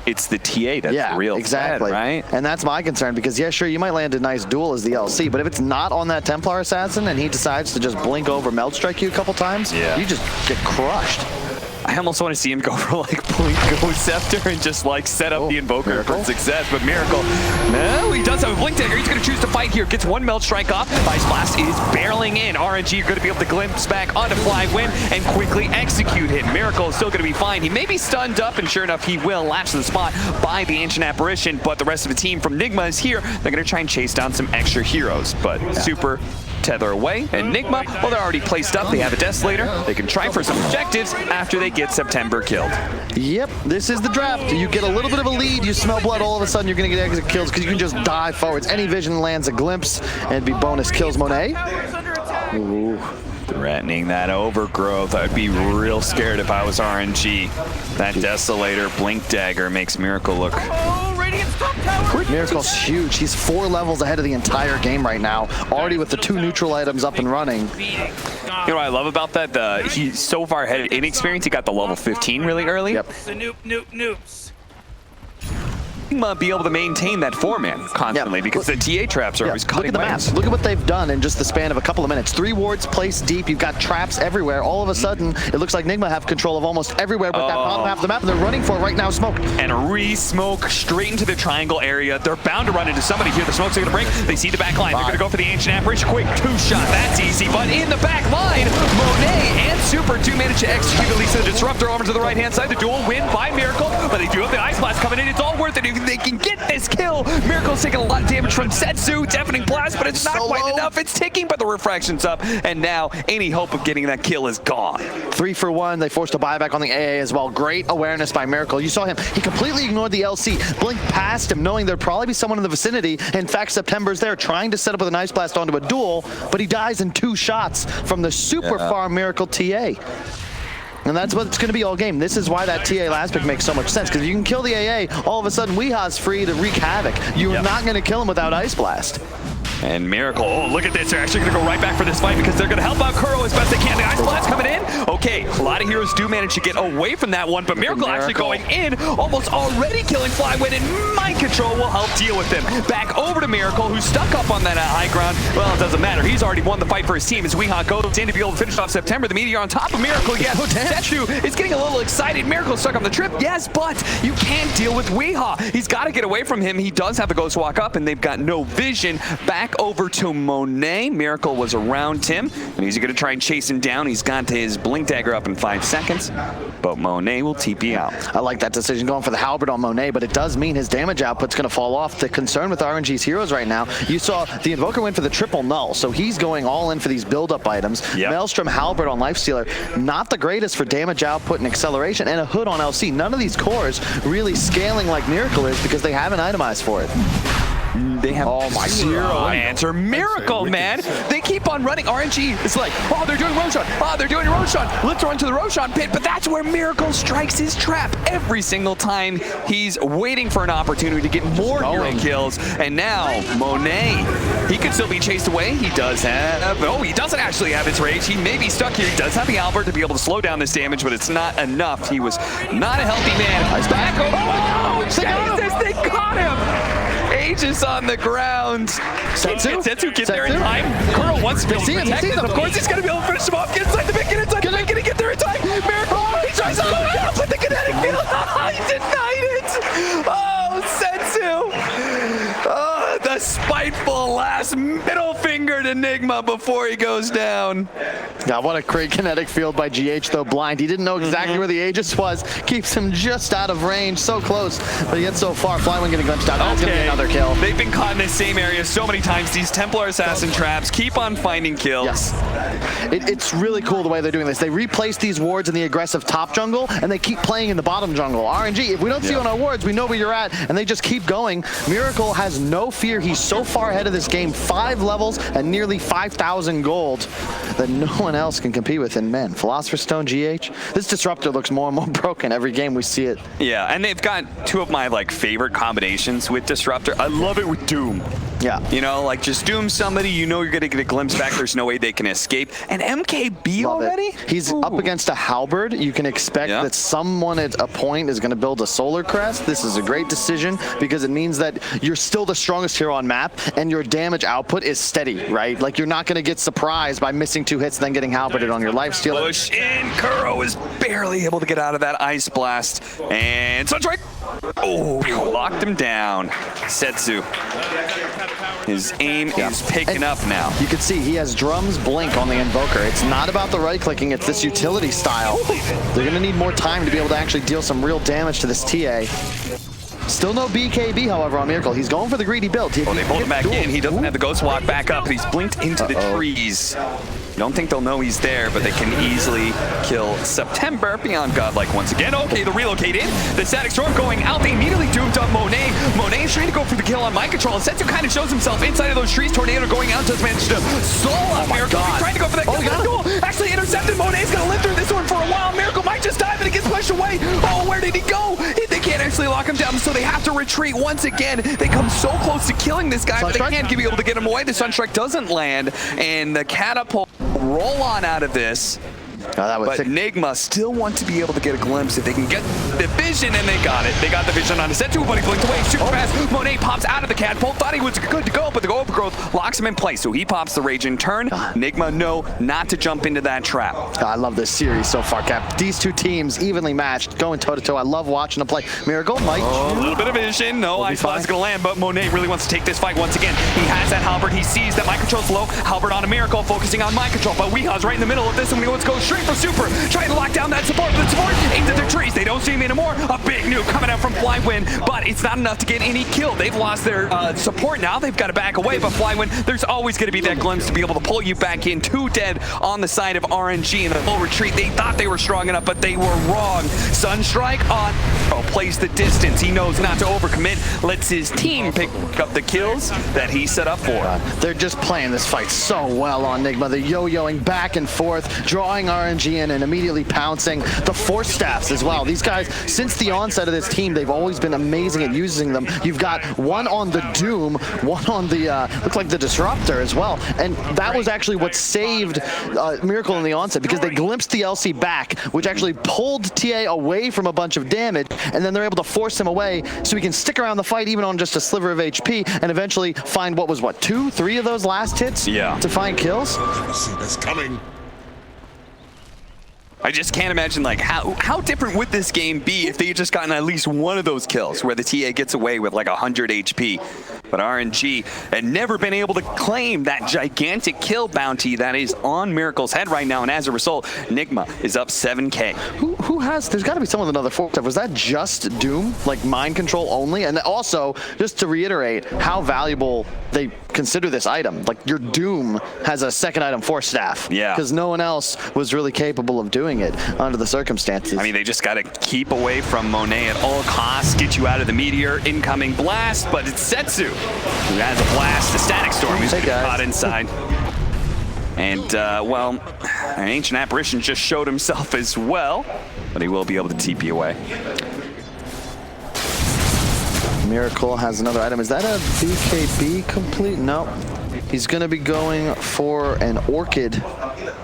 it's the TA that's the real exactly. threat, right? And that's my concern, because sure, you might land a nice duel as the LC, but if it's not on that Templar Assassin and he decides to just blink over Meld Strike you a couple times, you just get crushed. I almost want to see him go for Blink Go Scepter and just set up the Invoker for success, but Miracle, no, he does have a Blink Dagger. He's going to choose to fight here. Gets one Meld Strike off. Ice Blast is barreling in. RNG are going to be able to glimpse back onto Fly Win and quickly execute him. Miracle is still going to be fine. He may be stunned up, and sure enough, he will latch to the spot by the Ancient Apparition, but the rest of the team from Enigma is here. They're going to try and chase down some extra heroes, but Super tether away. Enigma, well, they're already placed up. They have a Desolator. They can try for some objectives after they get September killed. Yep, this is the draft. You get a little bit of a lead, you smell blood, all of a sudden you're going to get exit kills because you can just dive forwards. Any vision lands a glimpse, and it'd be bonus kills, Monet. Ooh. Threatening that overgrowth. I'd be real scared if I was RNG. That Desolator Blink Dagger makes Miracle look... Miracle's huge. He's 4 levels ahead of the entire game right now, already with the 2 neutral items up and running. You know what I love about that? He's so far ahead in experience, he got the level 15 really early. Yep. The noops. Be able to maintain that 4-man constantly because the TA traps are always cutting Look at the map. Look at what they've done in just the span of a couple of minutes. 3 wards placed deep. You've got traps everywhere. All of a sudden, it looks like Enigma have control of almost everywhere but that bottom half of the map, and they're running for it right now. Smoke. And re-smoke straight into the triangle area. They're bound to run into somebody here. The smoke's going to break. They see the back line. They're going to go for the Ancient Apparition. Quick 2-shot. That's easy. But in the back line, Monet and Super do manage to execute at least the Disruptor over to the right-hand side. The duel win by Miracle, but they do have the Ice Blast coming in. It's all worth it if they can get this kill. Miracle's taking a lot of damage from Setsu. Deafening Blast, but it's not quite enough. It's ticking, but the refraction's up, and now any hope of getting that kill is gone. 3 for 1. They forced a buyback on the AA as well. Great awareness by Miracle. You saw him. He completely ignored the LC. Blinked past him, knowing there'd probably be someone in the vicinity. In fact, September's there trying to set up with an Ice Blast onto a duel, but he dies in 2 shots from the super far Miracle TA. And that's what it's going to be all game. This is why that TA last pick makes so much sense, because if you can kill the AA, all of a sudden Weeha's free to wreak havoc. You're not going to kill him without Ice Blast. And Miracle, oh, look at this. They're actually going to go right back for this fight because they're going to help out Kuro as best they can. The Ice Blast coming in. Okay, a lot of heroes do manage to get away from that one, but Miracle actually going in, almost already killing Flywin, and Mind Control will help deal with them. Back over to Miracle, who's stuck up on that high ground. Well, it doesn't matter. He's already won the fight for his team as Weehaw goes in to be able to finish off September. The Meteor on top of Miracle. Yes, Setsu is getting a little excited. Miracle stuck on the trip. Yes, but you can't deal with Weehaw. He's got to get away from him. He does have the Ghost Walk up, and they've got no vision. Back over to Monet. Miracle was around him, and he's going to try and chase him down. He's got his Blink Dagger up in 5 seconds, but Monet will TP out. I like that decision going for the Halberd on Monet, but it does mean his damage output's going to fall off. The concern with RNG's heroes right now, you saw the Invoker went for the triple null, so he's going all in for these build-up items. Yep. Maelstrom Halberd on Lifestealer, not the greatest for damage output and acceleration, and a Hood on LC. None of these cores really scaling like Miracle is because they haven't itemized for it. They have zero answer. Miracle, man. They keep on running. RNG is like, oh, they're doing Roshan. Oh, they're doing Roshan. Let's run to the Roshan pit. But that's where Miracle strikes his trap every single time. He's waiting for an opportunity to get more hero kills. And now, Monet, he could still be chased away. He does have, oh, he doesn't actually have his rage. He may be stuck here. He does have the Albert to be able to slow down this damage, but it's not enough. He was not a healthy man. Back over. Oh, Jesus, they caught him. Aegis on the ground. Setsu get there in time. Kuro wants to be able to protect it. Of course, he's going to be able to finish him off. Get inside the pit, get inside the pit, can he get there in time? Miracle, he tries to slow down, but the kinetic field, he denied it. Oh, Setsu. Oh, the spiteful last middle finger to Enigma before he goes down. Yeah, what a great kinetic field by GH, though blind. He didn't know exactly where the Aegis was. Keeps him just out of range, so close, but he gets so far. Flywin getting glimpsed out. That's going to be another kill. They've been caught in the same area so many times. These Templar Assassin traps keep on finding kills. Yes. It's really cool the way they're doing this. They replace these wards in the aggressive top jungle, and they keep playing in the bottom jungle. RNG, if we don't see you on our wards, we know where you're at, and they just keep going. Miracle has no fear. He's so far ahead of this game, 5 levels and nearly 5,000 gold that no one else can compete with. And man, Philosopher's Stone, GH, this Disruptor looks more and more broken every game we see it. Yeah, and they've got 2 of my favorite combinations with Disruptor. I love it with Doom. Yeah. You know, like just doom somebody, you know you're going to get a glimpse back. There's no way they can escape. And MKB already? He's up against a Halberd. You can expect that someone at a point is going to build a Solar Crest. This is a great decision because it means that you're still the strongest hero on map and your damage output is steady, right? Like you're not going to get surprised by missing 2 hits and then getting Halberded on your Lifesteal. Push in. Kuro is barely able to get out of that Ice Blast. And Sunstrike. Oh, locked him down. Setsu. His aim is picking up now. You can see he has Drum's Blink on the Invoker. It's not about the right-clicking, it's this utility style. They're going to need more time to be able to actually deal some real damage to this TA. Still no BKB, however, on Miracle. He's going for the greedy build. Oh, they pulled him back in. He doesn't have the Ghost Walk back up, but he's blinked into the trees. Don't think they'll know he's there, but they can easily kill September beyond Godlike once again. Okay, the relocate in. The Static Storm going out. They immediately doomed up Monet. Monet is trying to go for the kill on Mind Control. Setsu kind of shows himself inside of those trees. Tornado going out, does manage to soul up Miracle. He's trying to go for that kill. Actually intercepted. Monet's going to live through this one for a while. Miracle might just die, but it gets pushed away. Oh, where did he go? They can't actually lock him down, so they have to retreat once again. They come so close to killing this guy, but they can't be able to get him away. The Sunstrike doesn't land, and the Catapult roll on out of this. But Enigma still want to be able to get a glimpse if they can get the vision, and they got it. They got the vision on Setsu, but he blinked away super fast. Monet pops out of the catapult, thought he was good to go, but the overgrowth locks him in place, so he pops the rage in turn. Enigma, no, not to jump into that trap. I love this series so far, Cap. These 2 teams evenly matched, going toe-to-toe. I love watching them play. Miracle might... a little bit of vision. No, Ice Blast is going to land, but Monet really wants to take this fight once again. He has that Halberd. He sees that Mind Control's low. Halberd on a Miracle, focusing on Mind Control, but Weehaw's right in the middle of this, and let's go straight for Super. Trying to lock down that support, but the support aims at their trees. They don't see him anymore. A big nuke coming out from Flywin, but it's not enough to get any kill. They've lost their support now. They've got to back away, but Flywin, there's always going to be that glimpse to be able to pull you back in. 2 dead on the side of RNG in the full retreat. They thought they were strong enough, but they were wrong. Sunstrike on plays the distance. He knows not to overcommit. Lets his team pick up the kills that he set up for. They're just playing this fight so well on Enigma. They're yo-yoing back and forth, drawing our RNG in and immediately pouncing. The Force Staffs as well. These guys, since the onset of this team, they've always been amazing at using them. You've got one on the Doom, one on the, looked like the Disruptor as well. And that was actually what saved Miracle in the onset, because they glimpsed the LC back, which actually pulled TA away from a bunch of damage, and then they're able to force him away so he can stick around the fight even on just a sliver of HP and eventually find what was, what, 2, 3 of those last hits to find kills? See this coming. I just can't imagine, like, how different would this game be if they had just gotten at least one of those kills where the TA gets away with like 100 HP. But RNG had never been able to claim that gigantic kill bounty that is on Miracle's head right now, and as a result, Nigma is up 7K. Who has, there's got to be someone with another 4 stuff. Was that just Doom, like mind control only? And also, just to reiterate how valuable they consider this item. Like, your Doom has a second item, Force Staff. Yeah. Because no one else was really capable of doing it under the circumstances. I mean, they just got to keep away from Monet at all costs, get you out of the meteor, incoming blast, but it's Setsu who has a blast, the Static Storm, who's caught inside. And, well, an Ancient Apparition just showed himself as well, but he will be able to TP away. Miracle has another item. Is that a BKB complete? No. He's going to be going for an Orchid.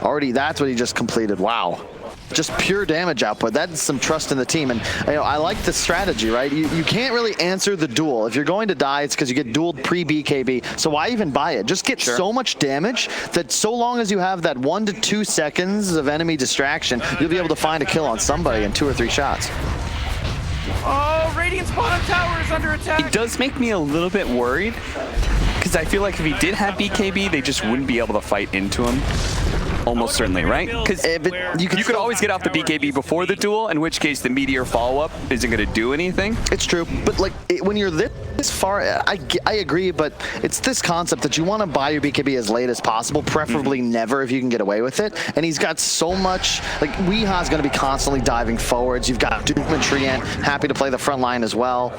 Already, that's what he just completed. Wow. Just pure damage output. That's some trust in the team. And you know, I like the strategy, right? You can't really answer the duel. If you're going to die, it's because you get dueled pre-BKB. So why even buy it? Just get so much damage that so long as you have that 1 to 2 seconds of enemy distraction, you'll be able to find a kill on somebody in 2 or 3 shots. Oh, Radiant's bottom tower is under attack. It does make me a little bit worried, because I feel like if he did have BKB, they just wouldn't be able to fight into him. Almost certainly, right? Because you could always get off the BKB before the duel, in which case the meteor follow-up isn't going to do anything. It's true, but like when you're this far, I agree, but it's this concept that you want to buy your BKB as late as possible, preferably never if you can get away with it. And he's got so much, like Weeha's going to be constantly diving forwards. You've got Doom and Trient happy to play the front line as well.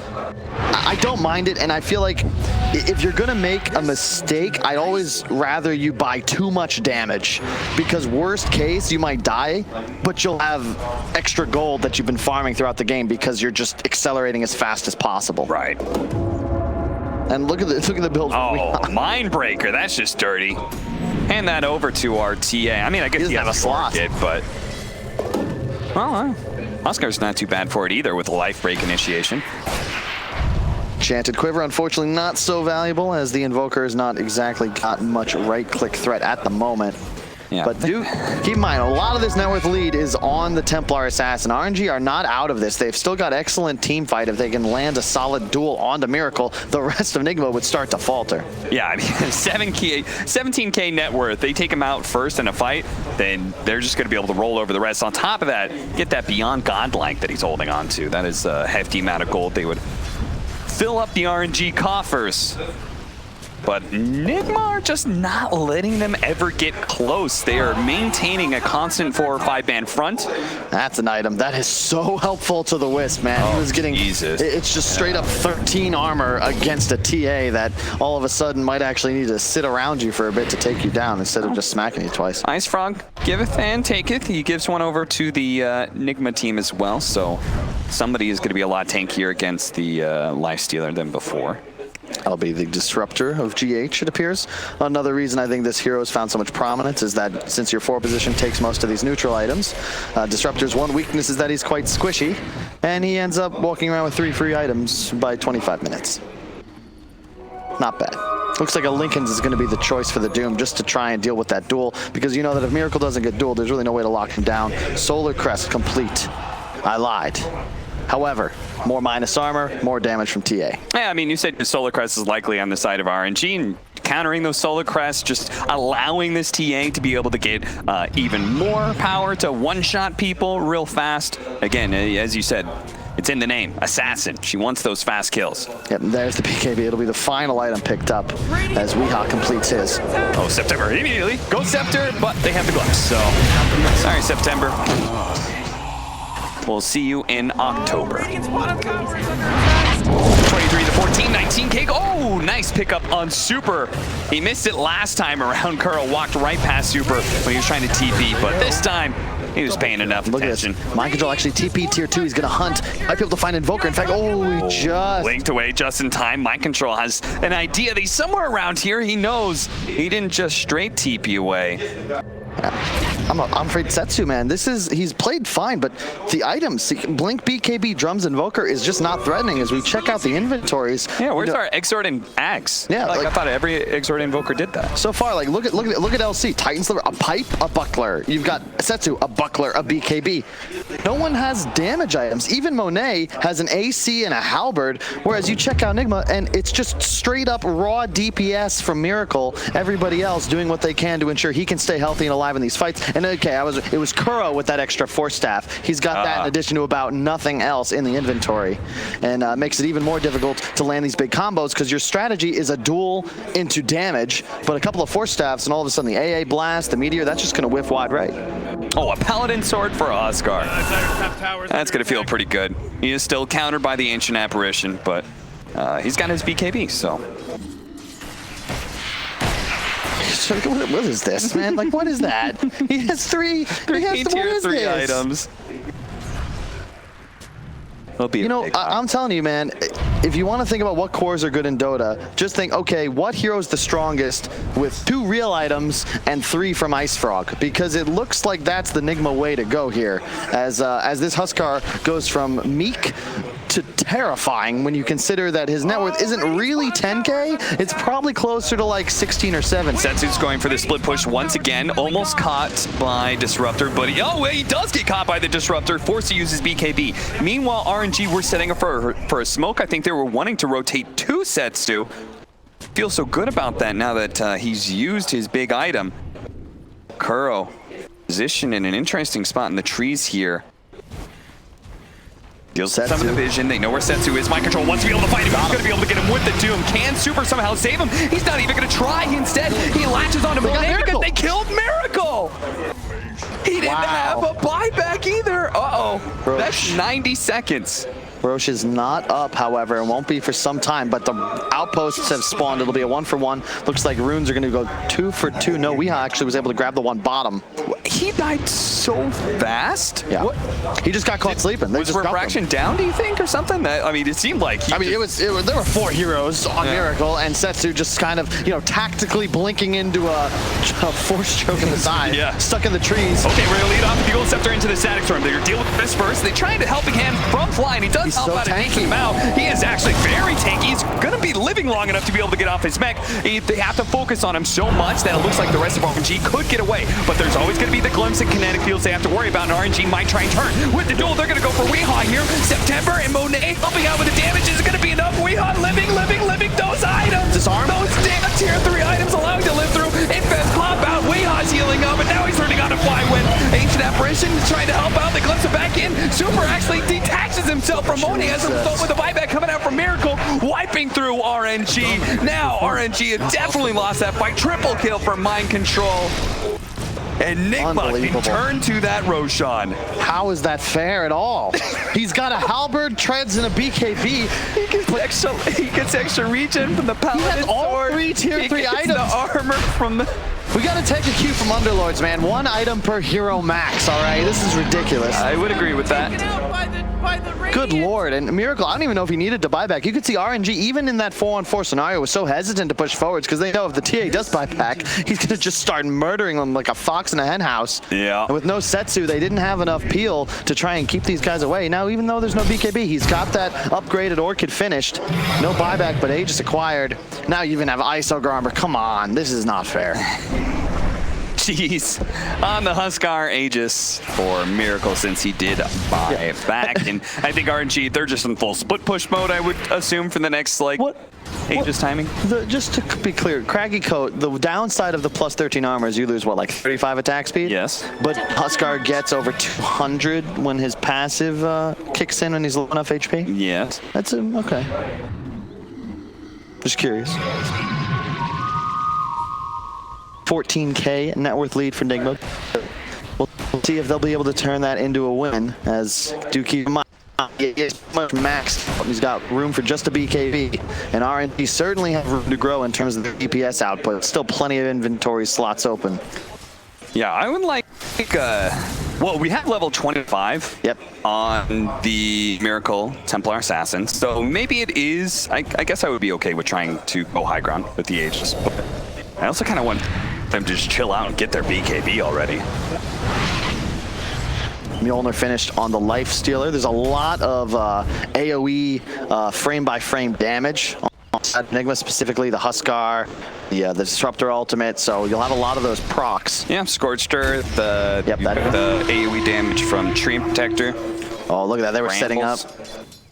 I don't mind it, and I feel like if you're going to make a mistake, I'd always rather you buy too much damage, because worst case, you might die, but you'll have extra gold that you've been farming throughout the game because you're just accelerating as fast as possible. Right. And look at the build. Oh, Mindbreaker, that's just dirty. Hand that over to our TA. I mean, I guess he has a slot, but well, Oscar's not too bad for it either with a life break initiation. Enchanted Quiver, unfortunately not so valuable, as the Invoker has not exactly got much right-click threat at the moment. Yeah. But do keep in mind, a lot of this net worth lead is on the Templar Assassin. RNG are not out of this. They've still got excellent team fight. If they can land a solid duel onto Miracle, the rest of Nigma would start to falter. Yeah, I mean, 17K net worth. They take him out first in a fight, then they're just going to be able to roll over the rest. On top of that, get that Beyond Godlike that he's holding on to. That is a hefty amount of gold. They would fill up the RNG coffers. But Nigma are just not letting them ever get close. They are maintaining a constant 4 or 5 man front. That's an item that is so helpful to the Wisp, man. Oh, he was getting, Jesus. It's just straight up 13 armor against a TA that all of a sudden might actually need to sit around you for a bit to take you down instead of just smacking you twice. Ice Frog giveth and taketh. He gives one over to the Nigma team as well. So somebody is going to be a lot tankier against the Lifestealer than before. That'll be the Disruptor of GH, it appears. Another reason I think this hero has found so much prominence is that since your 4 position takes most of these neutral items, Disruptor's one weakness is that he's quite squishy, and he ends up walking around with 3 free items by 25 minutes. Not bad. Looks like a Lincoln's is going to be the choice for the Doom, just to try and deal with that duel, because you know that if Miracle doesn't get dueled, there's really no way to lock him down. Solar Crest complete. I lied. However, more minus armor, more damage from TA. Yeah, I mean, you said Solar Crest is likely on the side of RNG, and countering those Solar Crests, just allowing this TA to be able to get even more power to one-shot people real fast. Again, as you said, it's in the name, Assassin. She wants those fast kills. Yep, there's the BKB. It'll be the final item picked up as Weeha completes his. Oh, September immediately. Go Scepter, but they have the gloves, so sorry, September. We'll see you in October. Radiant's bottom tower is under attack. 23 to 14, 19K. Oh, nice pickup on Super. He missed it last time around. Curl walked right past Super when he was trying to TP, but this time he was paying enough attention. Look at this. Mind Control actually TP tier 2. He's going to hunt. Might be able to find Invoker. In fact, oh, he just linked away just in time. Mind Control has an idea that he's somewhere around here. He knows he didn't just straight TP away. I'm afraid Setsu, man. He's played fine, but the items, Blink, BKB, Drums, Invoker is just not threatening as we check out the inventories. Yeah, where's our Exort and Axe? Yeah, like I thought every Exort Invoker did that. So far, like look at LC, Titan Sliver, a pipe, a buckler. You've got Setsu, a buckler, a BKB. No one has damage items. Even Monet has an AC and a halberd, whereas you check out Nigma and it's just straight up raw DPS from Miracle. Everybody else doing what they can to ensure he can stay healthy and alive in these fights. And okay, it was Kuro with that extra Force Staff. He's got that in addition to about nothing else in the inventory, and makes it even more difficult to land these big combos because your strategy is a duel into damage, but a couple of Force Staffs and all of a sudden the AA Blast, the Meteor, that's just going to whiff wide right. Oh, a Paladin Sword for Oscar. That's going to feel pretty good. He is still countered by the Ancient Apparition, but he's got his BKB, so. What is this, man? Like, what is that? He has three tier 3 items. You know, I'm telling you, man, if you want to think about what cores are good in Dota, just think, okay, what hero's the strongest with 2 real items and 3 from Ice Frog? Because it looks like that's the Nigma way to go here, as this Huskar goes from meek to terrifying when you consider that his net worth isn't really 10K. It's probably closer to like 16 or 7. Setsu's going for the split push once again, almost caught by Disruptor, but he does get caught by the Disruptor, forced to use his BKB. Meanwhile, RNG were setting up for a smoke. I think they were wanting to rotate 2 Setsu. Feels so good about that now that he's used his big item. Kuro positioned in an interesting spot in the trees here. Deals some of the vision. They know where Setsu is. Mind Control wants to be able to fight him. He's going to be able to get him with the Doom. Can Super somehow save him? He's not even going to try. Instead, he latches onto Monet because they killed Miracle. He didn't have a buyback either. Uh-oh. That's 90 seconds. Roche is not up, however, and won't be for some time, but the outposts have spawned. It'll be a 1-for-1. Looks like runes are going to go 2-for-2. No, Weeha actually was able to grab the one bottom. He died so fast? Yeah. What? He just got caught sleeping. Was refraction down, do you think, or something? I mean, it seemed like there were 4 heroes on Miracle, and Setsu just kind of, tactically blinking into a force choke in the side. Stuck in the trees. Okay, we're going to lead off the Dual Scepter into the Static Storm. They're dealing with this first. They tried to helping hand from flying. He does help out and take him out. He is actually very tanky. He's going to be living long enough to be able to get off his mech. They have to focus on him so much that it looks like the rest of RNG could get away. But there's always going to be the glimpse and kinetic fields they have to worry about, and RNG might try and turn. With the duel, they're going to go for Weeha here. September and Monet helping out with the damage. Is it going to be enough? Weeha living those items. Disarm. Those damn tier 3 items allowing to live through. Infest pop out. Weeha's healing up, and now he's turning on a fly with Ancient Apparition trying to help out. They glimpse him back in. Super actually detaches himself from Monet as a result with the buyback coming out from Miracle, wiping through RNG. Now RNG has definitely lost that fight. Triple kill from Mind Control. And Nigma can turn to that Roshan. How is that fair at all? He's got a halberd, treads, and a BKB. He gets extra regen from the Paladin Sword. He has all 3 tier 3 items. The armor from the... We gotta take a cue from Underlords, man. 1 item per hero max, all right? This is ridiculous. I would agree with that. Good lord, and Miracle, I don't even know if he needed to buy back. You could see RNG, even in that 4-on-4 scenario, was so hesitant to push forwards because they know if the TA does buy back, he's gonna just start murdering them like a fox in a hen house. Yeah. And with no Setsu, they didn't have enough peel to try and keep these guys away. Now, even though there's no BKB, he's got that upgraded Orchid finished. No buyback, but Aegis acquired. Now you even have Ice Ogre armor. Come on, this is not fair. Jeez. On the Huskar Aegis for Miracle since he did buy back. And I think RNG, they're just in full split push mode, I would assume, for the next, Aegis timing. Just to be clear, Craggy Coat, the downside of the plus 13 armor is you lose, what, like 35 attack speed? Yes. But Huskar gets over 200 when his passive kicks in when he's low enough HP? Yes. That's okay. Just curious. 14K net worth lead for Nigma. We'll see if they'll be able to turn that into a win, as do keep in mind He's much maxed. He's got room for just a BKB, and RNG certainly have room to grow in terms of the DPS output. Still plenty of inventory slots open. Yeah, I would like, well, we have level 25 on the Miracle Templar Assassin, so maybe it is, I guess I would be okay with trying to go high ground with the Aegis, but I also kind of want them to just chill out and get their BKB already. Mjolnir finished on the Life Stealer. There's a lot of AoE frame-by-frame damage on Enigma, specifically the Huskar, the Disruptor ultimate, so you'll have a lot of those procs. Yeah, Scorched Earth, the AoE damage from Tree Protector. Oh, look at that, they were setting up.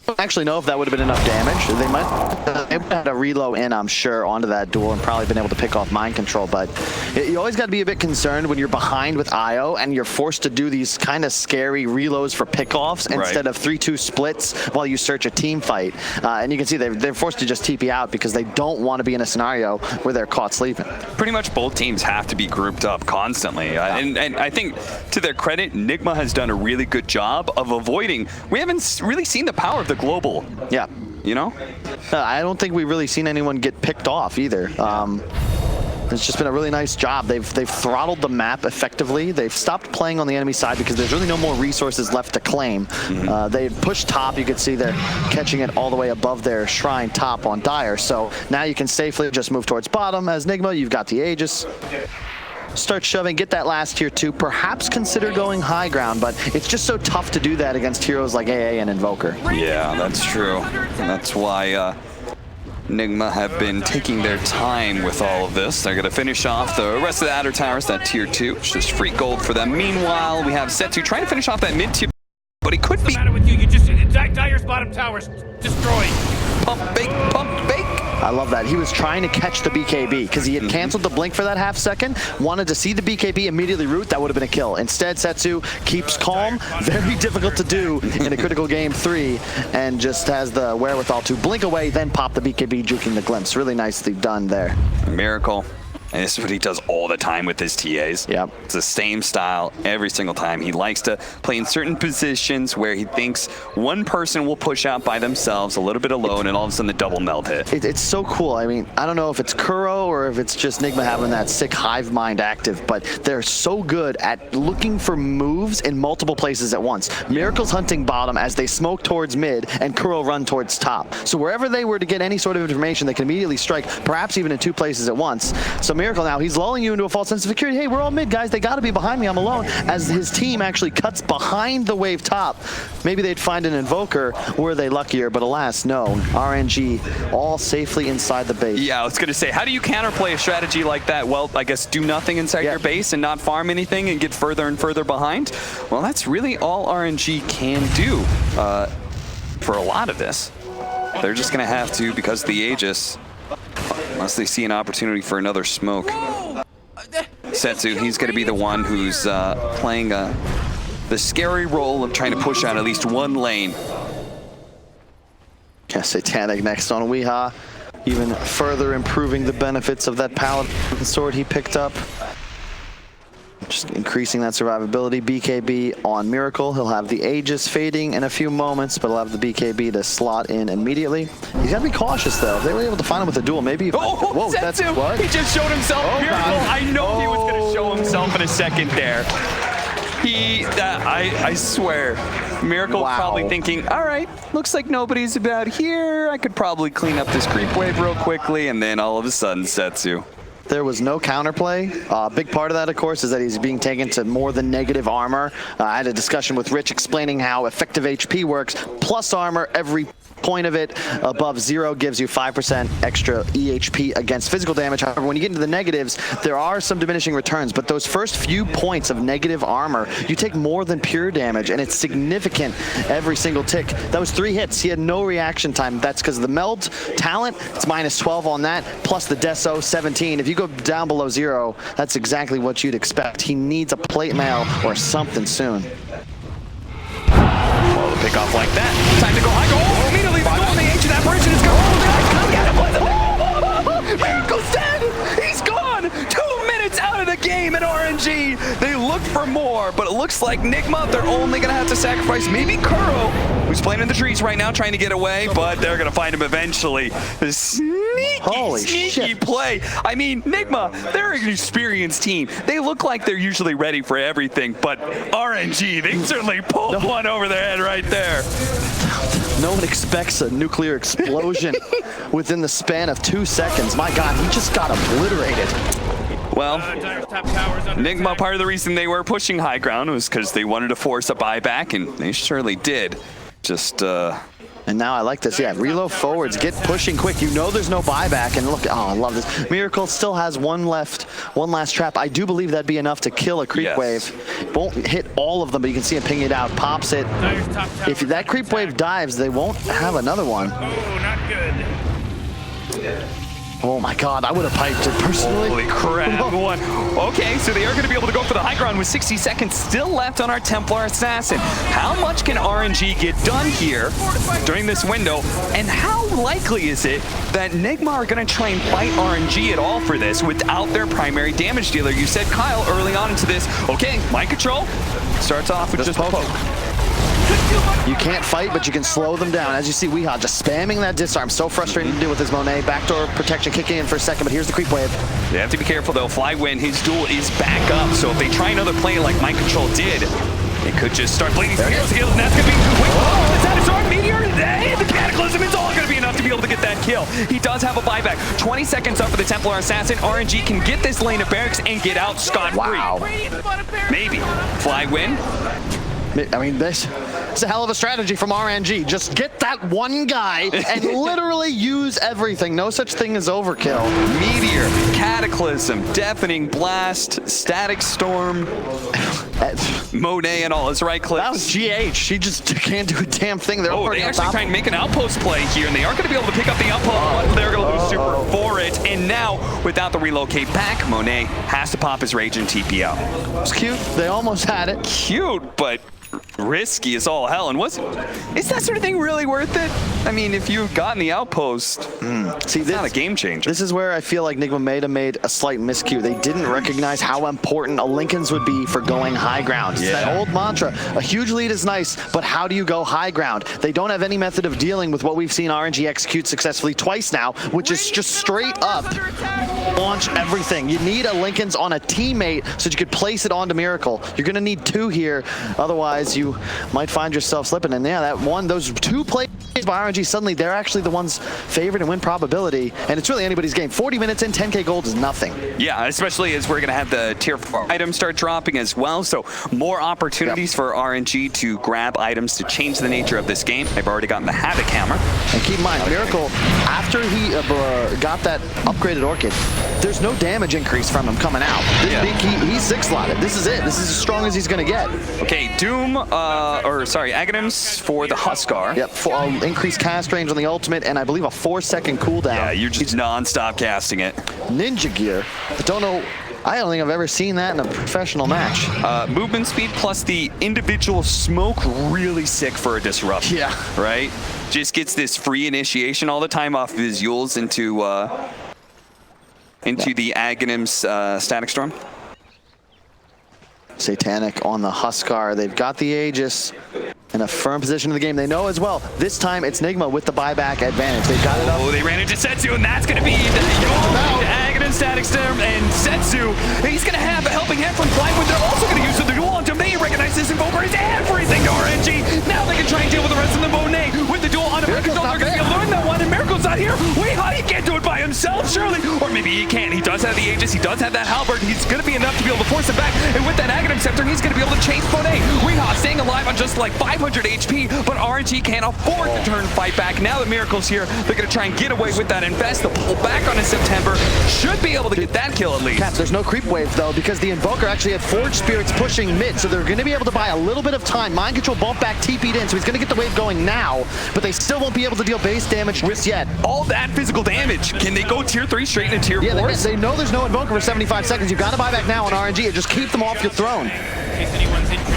I don't actually know if that would have been enough damage. They might have had a reload in, I'm sure, onto that duel and probably been able to pick off mind control, but you always got to be a bit concerned when you're behind with IO and you're forced to do these kind of scary reloads for pickoffs instead of 3-2 splits while you search a team fight. And you can see they're forced to just TP out because they don't want to be in a scenario where they're caught sleeping. Pretty much both teams have to be grouped up constantly. And I think, to their credit, Nigma has done a really good job of avoiding. We haven't really seen the power of the global. Yeah. You know? I don't think we've really seen anyone get picked off either. It's just been a really nice job. They've throttled the map effectively. They've stopped playing on the enemy side because there's really no more resources left to claim. They pushed top. You can see they're catching it all the way above their shrine top on Dire. So now you can safely just move towards bottom. As Nigma, you've got the Aegis. Start shoving, get that last tier 2, perhaps consider going high ground, but it's just so tough to do that against heroes like AA and Invoker. Yeah, that's true. And that's why Nigma have been taking their time with all of this. They're going to finish off the rest of the outer towers, that tier 2. It's just free gold for them. Meanwhile, we have Setsu trying to finish off that mid-tier, but he could be... What's the matter with you? You just... Dire's bottom tower's destroyed. Pump, bake, pump, bake. I love that. He was trying to catch the BKB because he had canceled the blink for that half second, wanted to see the BKB immediately root. That would have been a kill. Instead, Setsu keeps calm, very difficult to do in a critical game 3, and just has the wherewithal to blink away, then pop the BKB, juking the glimpse. Really nicely done there. Miracle. And this is what he does all the time with his TAs. Yep. It's the same style every single time. He likes to play in certain positions where he thinks one person will push out by themselves, a little bit alone, and all of a sudden the double meld hit. It's so cool. I mean, I don't know if it's Kuro or if it's just Nigma having that sick hive mind active, but they're so good at looking for moves in multiple places at once. Miracle's hunting bottom as they smoke towards mid, and Kuro run towards top. So wherever they were to get any sort of information, they can immediately strike, perhaps even in 2 places at once. So Miracle now, he's lulling you into a false sense of security. Hey, we're all mid, guys. They got to be behind me. I'm alone. As his team actually cuts behind the wave top. Maybe they'd find an Invoker. Were they luckier? But alas, no. RNG all safely inside the base. Yeah, I was going to say, how do you counterplay a strategy like that? Well, I guess do nothing inside your base and not farm anything and get further and further behind? Well, that's really all RNG can do for a lot of this. They're just going to have to, because the Aegis, unless they see an opportunity for another smoke. Setsu, he's going to be the one who's playing the scary role of trying to push out at least one lane. Yeah, Satanic next on Weeha, even further improving the benefits of that Paladin sword he picked up. Just increasing that survivability. BKB on Miracle. He'll have the Aegis fading in a few moments, but he'll have the BKB to slot in immediately. He's got to be cautious, though. If they were able to find him with a duel, maybe... Whoa, that's what? He just showed himself. Miracle, I know he was going to show himself in a second there. I swear, Miracle probably thinking, all right, looks like nobody's about here. I could probably clean up this creep wave real quickly, and then all of a sudden, Setsu. There was no counterplay. A big part of that, of course, is that he's being taken to more than negative armor. I had a discussion with Rich explaining how effective HP works. Plus armor, every point of it above 0 gives you 5% extra EHP against physical damage. However, when you get into the negatives, there are some diminishing returns, but those first few points of negative armor, you take more than pure damage, and it's significant every single tick. That was 3 hits. He had no reaction time. That's because of the meld talent. It's minus 12 on that, plus the Deso 17. If you go down below 0, that's exactly what you'd expect. He needs a plate mail or something soon. Well, the pick off like that. Time to go high. Oh, immediately the goal, the ancient apparition is going. Miracle's dead. He's gone. 2 minutes out of the game in RNG. They looked for more, but it looks like Nigma, they're only going to have to sacrifice maybe Kuro, who's playing in the trees right now trying to get away, but they're going to find him eventually. The sneaky play. I mean, Nigma, they're an experienced team. They look like they're usually ready for everything, but RNG, they certainly pulled one over their head right there. No one expects a nuclear explosion within the span of 2 seconds. My God, he just got obliterated. Well, Nigma, part of the reason they were pushing high ground was because they wanted to force a buyback, and they surely did. Just, And now I like this, yeah, reload forwards, get pushing quick. You know there's no buyback, and look, oh, I love this. Miracle still has one last trap. I do believe that'd be enough to kill a creep wave. Won't hit all of them, but you can see him ping it out, pops it. If that creep wave dives, they won't have another one. Oh, not good. Oh my God, I would have piped it personally. Holy crap, one. Okay, so they are going to be able to go for the high ground with 60 seconds still left on our Templar Assassin. How much can RNG get done here during this window? And how likely is it that Nigma are going to try and fight RNG at all for this without their primary damage dealer? You said, Kyle, early on into this, okay, mind control starts off with just poke. You can't fight, but you can slow them down. As you see, Weehaw just spamming that disarm. So frustrating to do with his Monet. Backdoor protection kicking in for a second, but here's the creep wave. They have to be careful, though. Flywind, his duel is back up, so if they try another play like Mind Control did, it could just start bleeding skills, and that's going to be... Wait, oh, is that a sword meteor? The Cataclysm is all going to be enough to be able to get that kill. He does have a buyback. 20 seconds up for the Templar Assassin. RNG can get this lane of barracks and get out scot-free. Wow. Maybe. Flywind. I mean, this is a hell of a strategy from RNG. Just get that one guy and literally use everything. No such thing as overkill. Meteor, Cataclysm, Deafening Blast, Static Storm, Monet and all his right clicks. That was GH. She just can't do a damn thing. They're they actually try and make an outpost play here, and they aren't going to be able to pick up the outpost. They're going to lose super for it. And now, without the relocate back, Monet has to pop his rage and TP out. It was cute. They almost had it. Cute, but risky as all hell. And is that sort of thing really worth it? I mean, if you've gotten the outpost, see, it's not a game changer. This is where I feel like Nigma made a slight miscue. They didn't recognize how important a Lincoln's would be for going high ground. It's that old mantra. A huge lead is nice, but how do you go high ground? They don't have any method of dealing with what we've seen RNG execute successfully twice now, which is just straight up launch everything. You need a Lincoln's on a teammate so you could place it onto Miracle. You're going to need two here. Otherwise, you might find yourself slipping. And yeah, those two plays by RNG, suddenly they're actually the ones favored in win probability. And it's really anybody's game. 40 minutes in, 10K gold is nothing. Yeah, especially as we're going to have the tier 4 items start dropping as well. So more opportunities for RNG to grab items to change the nature of this game. They've already gotten the Havoc Hammer. And keep in mind, Miracle, after he got that upgraded Orchid, there's no damage increase from him coming out. He's 6-slotted. This is it. This is as strong as he's going to get. Okay, Doom, Aghanims for the Huskar. Yep, increased cast range on the ultimate, and I believe a 4-second cooldown. Yeah, you're just non-stop casting it. Ninja gear. I don't think I've ever seen that in a professional match. Movement speed plus the individual smoke, really sick for a disrupt. Yeah. Right? Just gets this free initiation all the time off of his Yules into the Aghanim's Static Storm. Satanic on the Huskar. They've got the Aegis in a firm position in the game. They know as well, this time it's Nigma with the buyback advantage. They've got it up. Oh, they ran into Setsu, and that's going to be the Aghanim Static Storm, and Setsu, he's going to have a helping hand from Flywood. They're also going to use the duel on him. They recognize this Invoker is everything to RNG. Now they can try and deal with the rest of the Monet with the duel on him. Miracle's not going to be able to learn that one, and Miracle's not here. Wait, he can't do it by himself, surely. Or maybe he can. He does have the Aegis. He does have that Halberd. He's going to be enough to be able to force it back, and with that Aghanim Scepter, he's going to be able to chase Monet. Weehaw staying alive on just like 500 HP, but RNG can't afford to turn fight back. Now that Miracle's here, they're going to try and get away with that invest. They'll pull back on in September. Should be able to get that kill at least. Caps, there's no creep wave though, because the Invoker actually had Forge Spirits pushing mid, so they're going to be able to buy a little bit of time. Mind Control bump back TP'd in, so he's going to get the wave going now, but they still won't be able to deal base damage just yet. All that physical damage. Can they go tier 3 straight into tier 4? They know there's no Invoker for 75 seconds. You've got to buy back now on RNG and just keep them off your throne.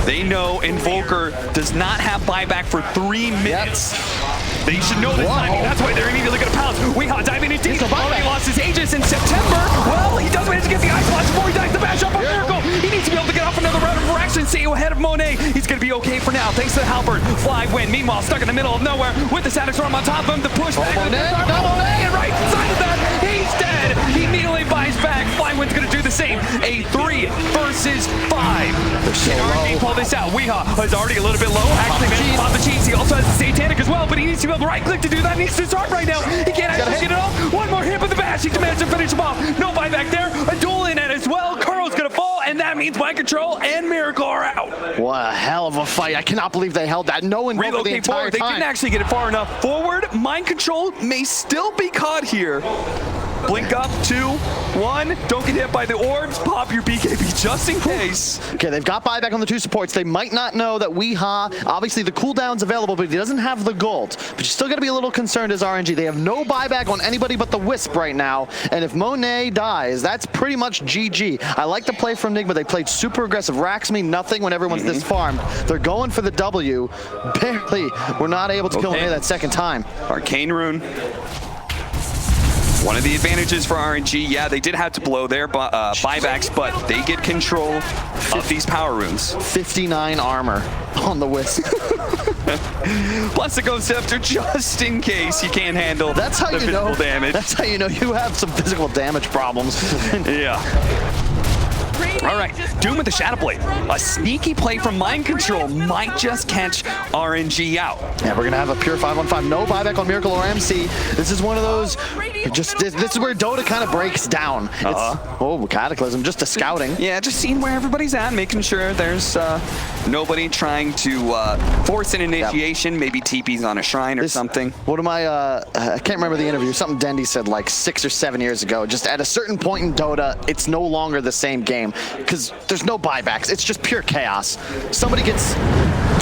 They know Invoker does not have buyback for 3 minutes. They should know this timing. That's why they're immediately going to pounce. Weehaw diving in deep. He lost his Aegis in September. Well, he does manage to get the Ice Blast before he dies. The bash up on Miracle. He needs to be able to get off another round of Monet, he's going to be okay for now, thanks to the halberd. Fly win, meanwhile, stuck in the middle of nowhere with the static storm on top of him. The push back. Monet, and right side of that, he's dead. He immediately buys back. Flywind's going to do the same. A 3 versus 5. Can RNG pull this out? Weehaw is already a little bit low. Actually, man, pop the cheese. He also has the Satanic as well, but he needs to be able to right-click to do that. He needs to start right now. He can't actually get it off. One more hit with the bash. He demands to finish him off. No buyback there. A duel in it as well. Kuro's going to fall, and that means Mind Control and Miracle are out. What a hell of a fight. I cannot believe they held that. No one the entire forward. time. They didn't actually get it far enough forward. Mind Control may still be caught here. Blink up, 2, 1. Don't get hit by the orbs. Pop your BKB just in case. Okay, they've got buyback on the 2 supports. They might not know that Weehaw, obviously the cooldown's available, but he doesn't have the gold. But you still got to be a little concerned as RNG. They have no buyback on anybody but the Wisp right now. And if Monet dies, that's pretty much GG. I like the play from Nigma. They played super aggressive. Racks mean nothing when everyone's this farmed. They're going for the W. Barely. We're not able to kill Monet that second time. Arcane Rune. One of the advantages for RNG, yeah, they did have to blow their buybacks, but they get control of these power runes. 59 armor on the Wisp. Plus the Ghost Scepter just in case you can't handle the physical damage. That's how you know you have some physical damage problems. Yeah. All right, Doom with the Shadow Blade. A sneaky play from Mind Control might just catch RNG out. Yeah, we're gonna have a pure 5-on-5. No buyback on Miracle or MC. This is one of those, this is where Dota kind of breaks down. Oh, Cataclysm, just a scouting. Yeah, just seeing where everybody's at, making sure there's nobody trying to force an initiation, maybe TP's on a shrine or something. One of my, I can't remember the interview, something Dendy said like 6 or 7 years ago, just at a certain point in Dota, it's no longer the same game. Because there's no buybacks. It's just pure chaos. Somebody gets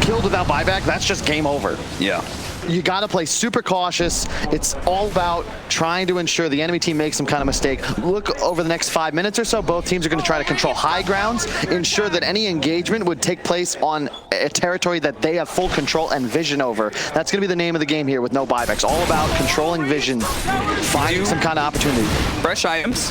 killed without buyback, that's just game over. Yeah. You got to play super cautious. It's all about trying to ensure the enemy team makes some kind of mistake. Look, over the next 5 minutes or so, both teams are going to try to control high grounds, ensure that any engagement would take place on a territory that they have full control and vision over. That's going to be the name of the game here with no buybacks. All about controlling vision, finding some kind of opportunity. Fresh items.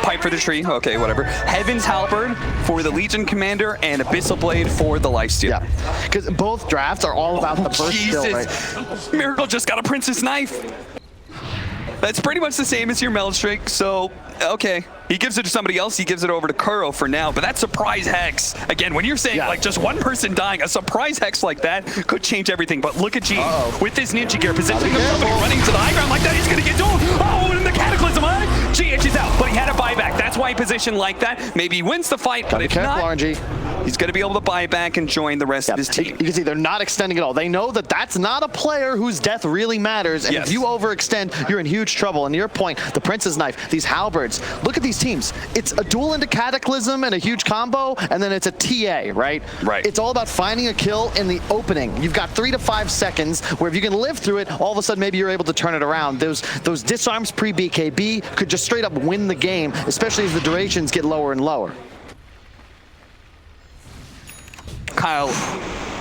Pipe for the tree, okay, whatever. Heaven's Halberd for the Legion Commander and Abyssal Blade for the Lifesteal. Yeah, because both drafts are all about the first skill, right? Miracle just got a Princess Knife. That's pretty much the same as your Meldstrike, so, okay. He gives it to somebody else, he gives it over to Kuro for now, but that surprise hex, again, when you're saying like just one person dying, a surprise hex like that could change everything, but look at G with this ninja gear, positioning himself, running to the high ground like that, he's gonna get dueled. Oh, and the Cataclysm, huh? G edges out, but he had a buyback, that's why he positioned like that. Maybe he wins the fight, but if not, RNG. He's going to be able to buy back and join the rest of his team. You can see they're not extending at all. They know that that's not a player whose death really matters, and if you overextend, you're in huge trouble. And to your point, the Prince's Knife, these halberds, look at these teams. It's a duel into Cataclysm and a huge combo, and then it's a TA, right? Right. It's all about finding a kill in the opening. You've got 3 to 5 seconds, where if you can live through it, all of a sudden maybe you're able to turn it around. Those disarms pre-BKB could just straight up win the game, especially as the durations get lower and lower. Kyle,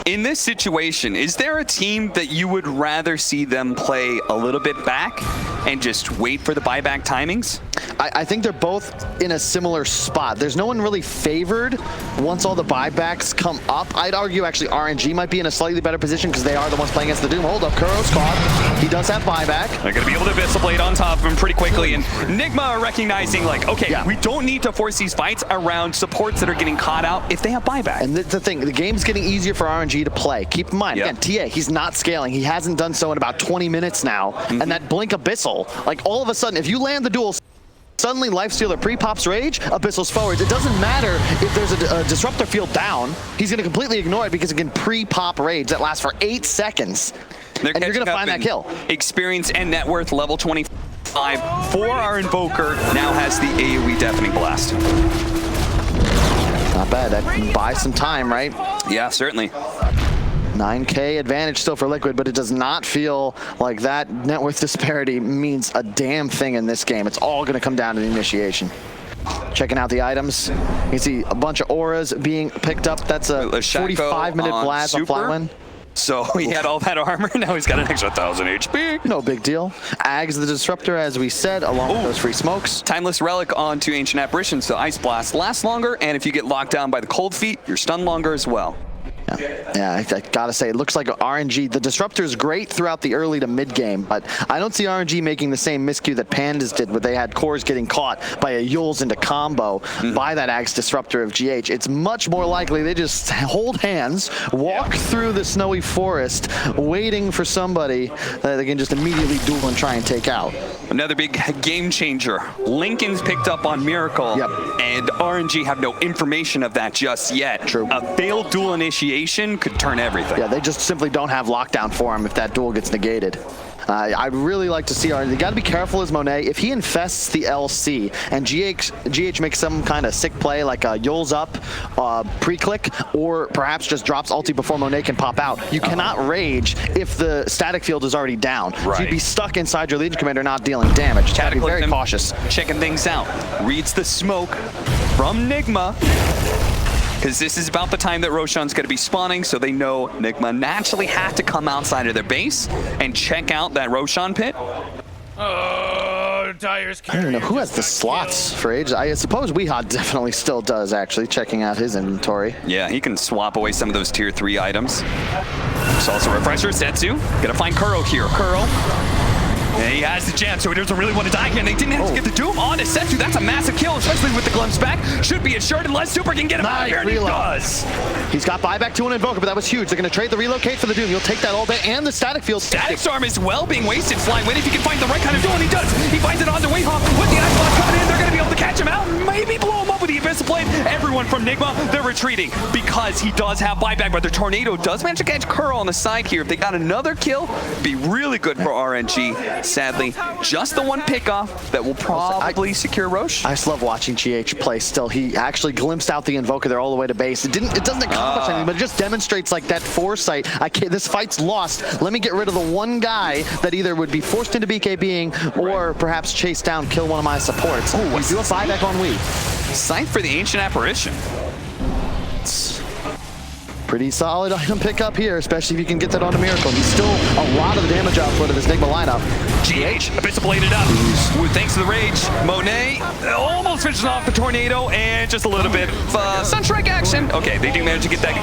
in this situation, is there a team that you would rather see them play a little bit back and just wait for the buyback timings? I think they're both in a similar spot. There's no one really favored once all the buybacks come up. I'd argue actually RNG might be in a slightly better position because they are the ones playing against the Doom. Hold up, Kuro's caught. He does have buyback. They're going to be able to Abyssal Blade on top of him pretty quickly. And Nigma are recognizing like, okay, we don't need to force these fights around supports that are getting caught out if they have buyback. And the thing, the game's getting easier for RNG to play. Keep in mind, again, TA, he's not scaling. He hasn't done so in about 20 minutes now. And that Blink Abyssal, like all of a sudden, if you land the duel, suddenly Lifestealer pre-pops Rage, Abyssal's forwards. It doesn't matter if there's a Disruptor field down. He's going to completely ignore it because it can pre-pop Rage that lasts for 8 seconds. And you're going to find that kill. Experience and net worth level 25 for our Invoker now has the AoE Deafening Blast. Not bad. That can buy some time, right? Yeah, certainly. 9K advantage still for Liquid, but it does not feel like that net worth disparity means a damn thing in this game. It's all going to come down to the initiation. Checking out the items. You can see a bunch of auras being picked up. That's a 45-minute blast on Flatwind. So he had all that armor, now he's got an extra 1,000 HP. No big deal. Ags the Disruptor, as we said, along with those free smokes. Timeless Relic onto Ancient Apparition, so Ice Blast lasts longer, and if you get locked down by the Cold Feet, you're stunned longer as well. Yeah, I gotta say, it looks like RNG, the Disruptor is great throughout the early to mid game, but I don't see RNG making the same miscue that Pandas did, where they had cores getting caught by a Yules into combo by that Axe Disruptor of GH. It's much more likely they just hold hands, walk through the snowy forest, waiting for somebody that they can just immediately duel and try and take out. Another big game changer. Lincoln's picked up on Miracle, and RNG have no information of that just yet. True. A failed duel initiation could turn everything. Yeah, they just simply don't have lockdown for him if that duel gets negated. I'd really like to see you got to be careful as Monet. If he infests the LC and GH makes some kind of sick play like a Yules up pre-click, or perhaps just drops ulti before Monet can pop out, you cannot rage if the static field is already down. Right. So you'd be stuck inside your Legion Commander not dealing damage. Gotta be very cautious. Checking things out. Reads the smoke from Nigma, because this is about the time that Roshan's going to be spawning, so they know Nigma naturally have to come outside of their base and check out that Roshan pit. I don't even know who has the slots for Age. I suppose Weehawk definitely still does, actually, checking out his inventory. Yeah, he can swap away some of those tier 3 items. There's also Refresher, Setsu. Gonna find Kuro here. Kuro. And he has the gem, so he doesn't really want to die here. And they didn't have to get the Doom on to Setsu. That's a massive kill, especially with the glimpse back. Should be assured unless Super can get him out of here, and he does. He's got buyback to an Invoker, but that was huge. They're going to trade the relocate for the Doom. You'll take that all day, and the static field. Static Storm is well being wasted. Flying Wind, if he can find the right kind of duel, and he does. He finds it on the way home with the Ice Blast coming in. They're going to be able to catch him out, maybe blow him up with the Abyssal Blade. Everyone from Nigma, they're retreating because he does have buyback, but the Tornado does manage to catch Curl on the side here. If they got another kill, be really good for RNG. Sadly, just the one pickoff that will probably secure Roche. I just love watching GH play still. He actually glimpsed out the Invoker there all the way to base. It doesn't accomplish anything, but it just demonstrates like that foresight. This fight's lost. Let me get rid of the one guy that either would be forced into BKBing or perhaps chase down, kill one of my supports. Oh, we do a buyback on Wii. Sight for the Ancient Apparition. Pretty solid item pickup here, especially if you can get that onto Miracle. He's still a lot of the damage output of this Nigma lineup. GH, Abyssal bladed up. Thanks to the rage, Monet almost finishes off the Tornado, and just a little bit of Sunstrike action. Okay, they do manage to get that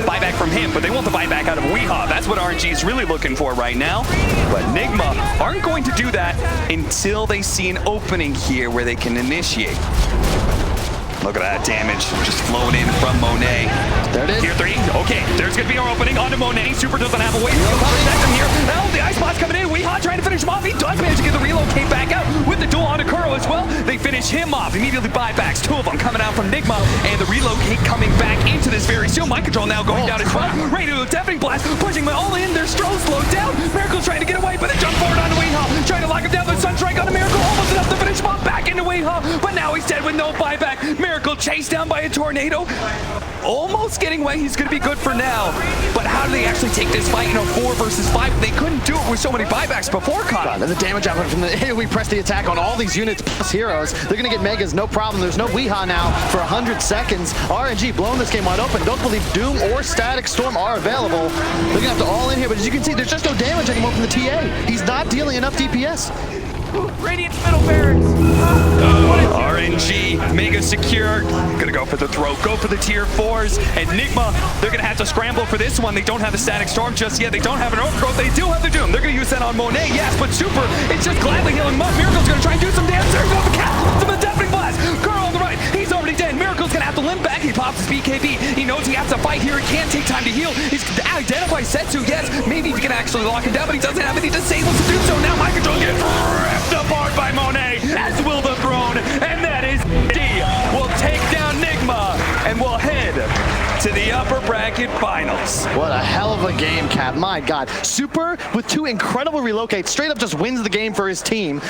buyback from him, but they want the buyback out of Weehawk. That's what RNG is really looking for right now. But Nigma aren't going to do that until they see an opening here where they can initiate. Look at that damage just flowing in from Monet. There it is. Tier 3. Okay, there's going to be our opening onto Monet. Super doesn't have a way to protect him here. Now the Ice Blast coming in. Weehawk trying to finish him off. He does manage to get the relocate back out with the duel onto Kuro as well. They finish him off. Immediately buybacks. 2 of them coming out from Nigma. And the relocate coming back into this very soon. Mind control now going down as well. Ready to do a deafening blast. Pushing them all in. Their Stroh slowed down. Miracle's trying to get away, but they jump forward onto Weehawk. Trying to lock him down. But Sunstrike on a Miracle. Almost enough to finish him off. Back into Weehawk. But now he's dead with no buyback. Miracle chased down by a Tornado. Almost getting away. He's going to be good for now. But how do they actually take this fight in a 4 versus 5? They couldn't do it with so many buybacks before, Connor. And the damage output from the AoE press the attack on all these units plus heroes. They're going to get Megas, no problem. There's no Weehawk now for 100 seconds. RNG blowing this game wide open. Don't believe Doom or Static Storm are available. They're going to have to all in here, but as you can see, there's just no damage anymore from the TA. He's not dealing enough DPS. Radiant's middle barracks. RNG, mega secure. Gonna go for the throw, go for the tier 4s. And Nigma, they're gonna have to scramble for this one. They don't have the Static Storm just yet. They don't have an Overgrowth. They do have the Doom. They're gonna use that on Monet, yes, but Super, it's just gladly healing him up. Miracle's gonna try and do some damage. There's no cap, the deafening blast. Curl on the right, he's already dead. Miracle's gonna have to limp back. He pops his BKB. He knows he has to fight here. It can't take time to heal. He's identified Setsu, yes. Maybe he can actually lock him down, but he doesn't have any disables to do so. Now my control gets ripped apart by Monet, as will the throne, and that is D. Will take down Nigma, and we'll head to the upper bracket finals. What a hell of a game, Cap. My God. Super, with 2 incredible relocates, straight up just wins the game for his team.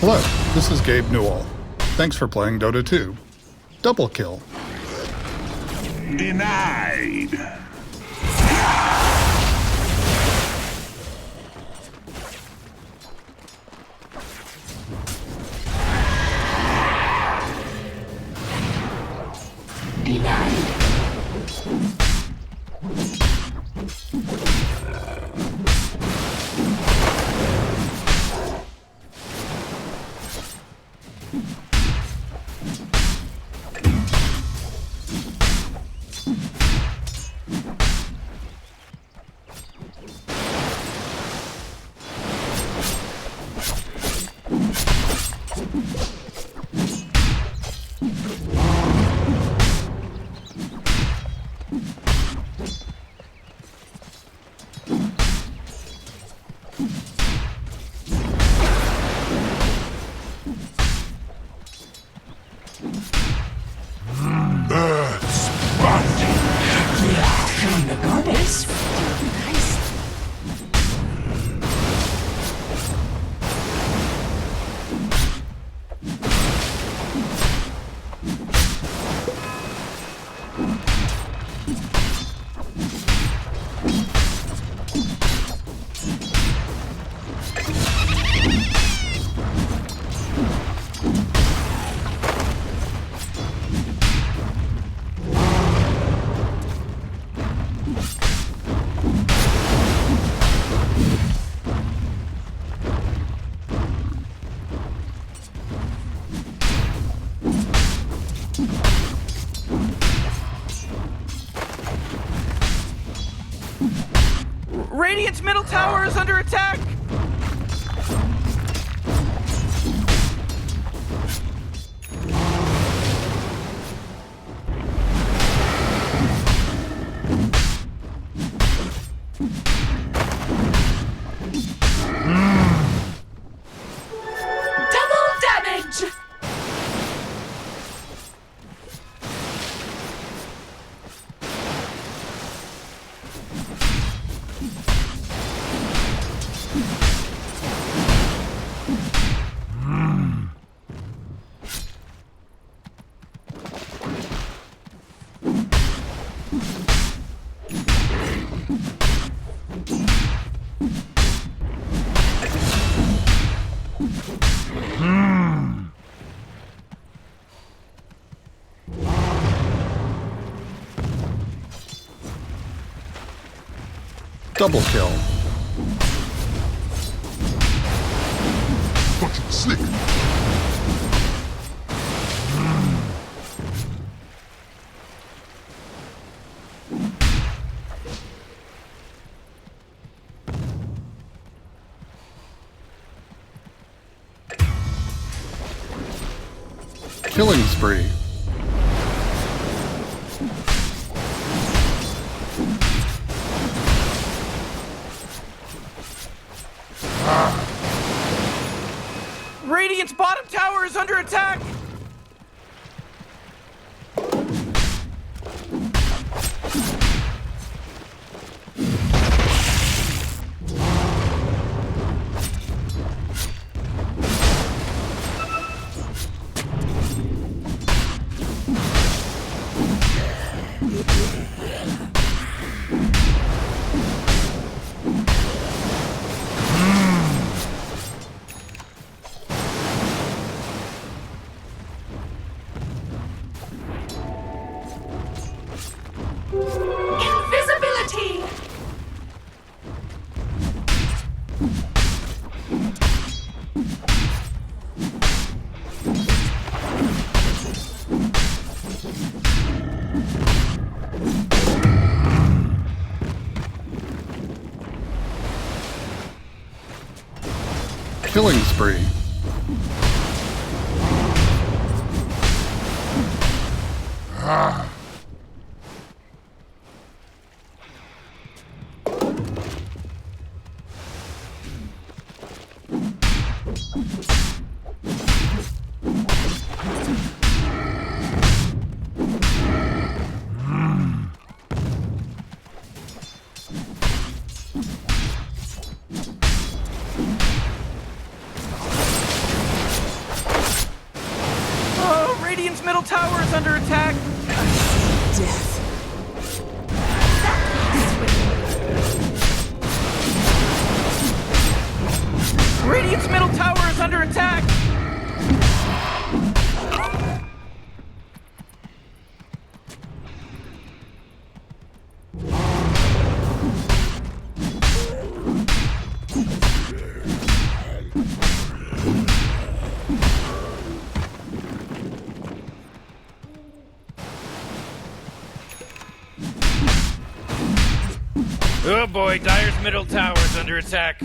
Hello, this is Gabe Newell. Thanks for playing Dota 2. Double kill. Denied. Radiant's middle tower is under attack! Double damage! Double kill. Got you slick. Killing spree. Radiant's bottom tower is under attack! Invisibility! Killing spree. under attack. Death. Radiant's middle tower is under attack. Oh boy, Dire's middle tower is under attack.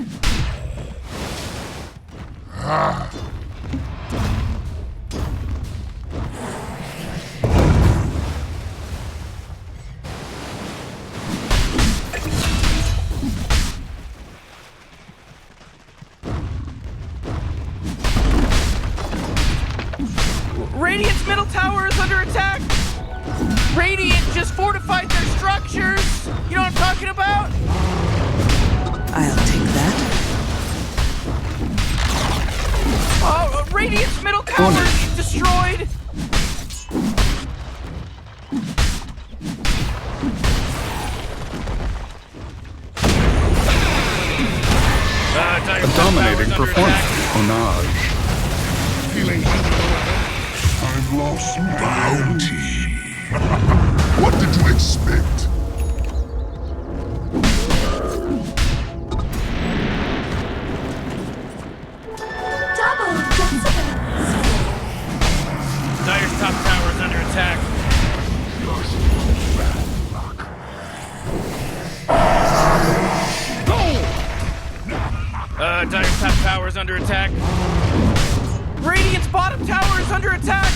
Radiant's middle tower is under attack. Radiant just fortified their structures. You know what I'm talking about? I'll take that. Oh, Radiant's middle tower is destroyed. A dominating performance. Onage. Feeling I've lost bounty. What did you expect? Double decimals. Dire's top tower is under attack. Dire's top tower is under attack. Radiant's bottom tower is under attack.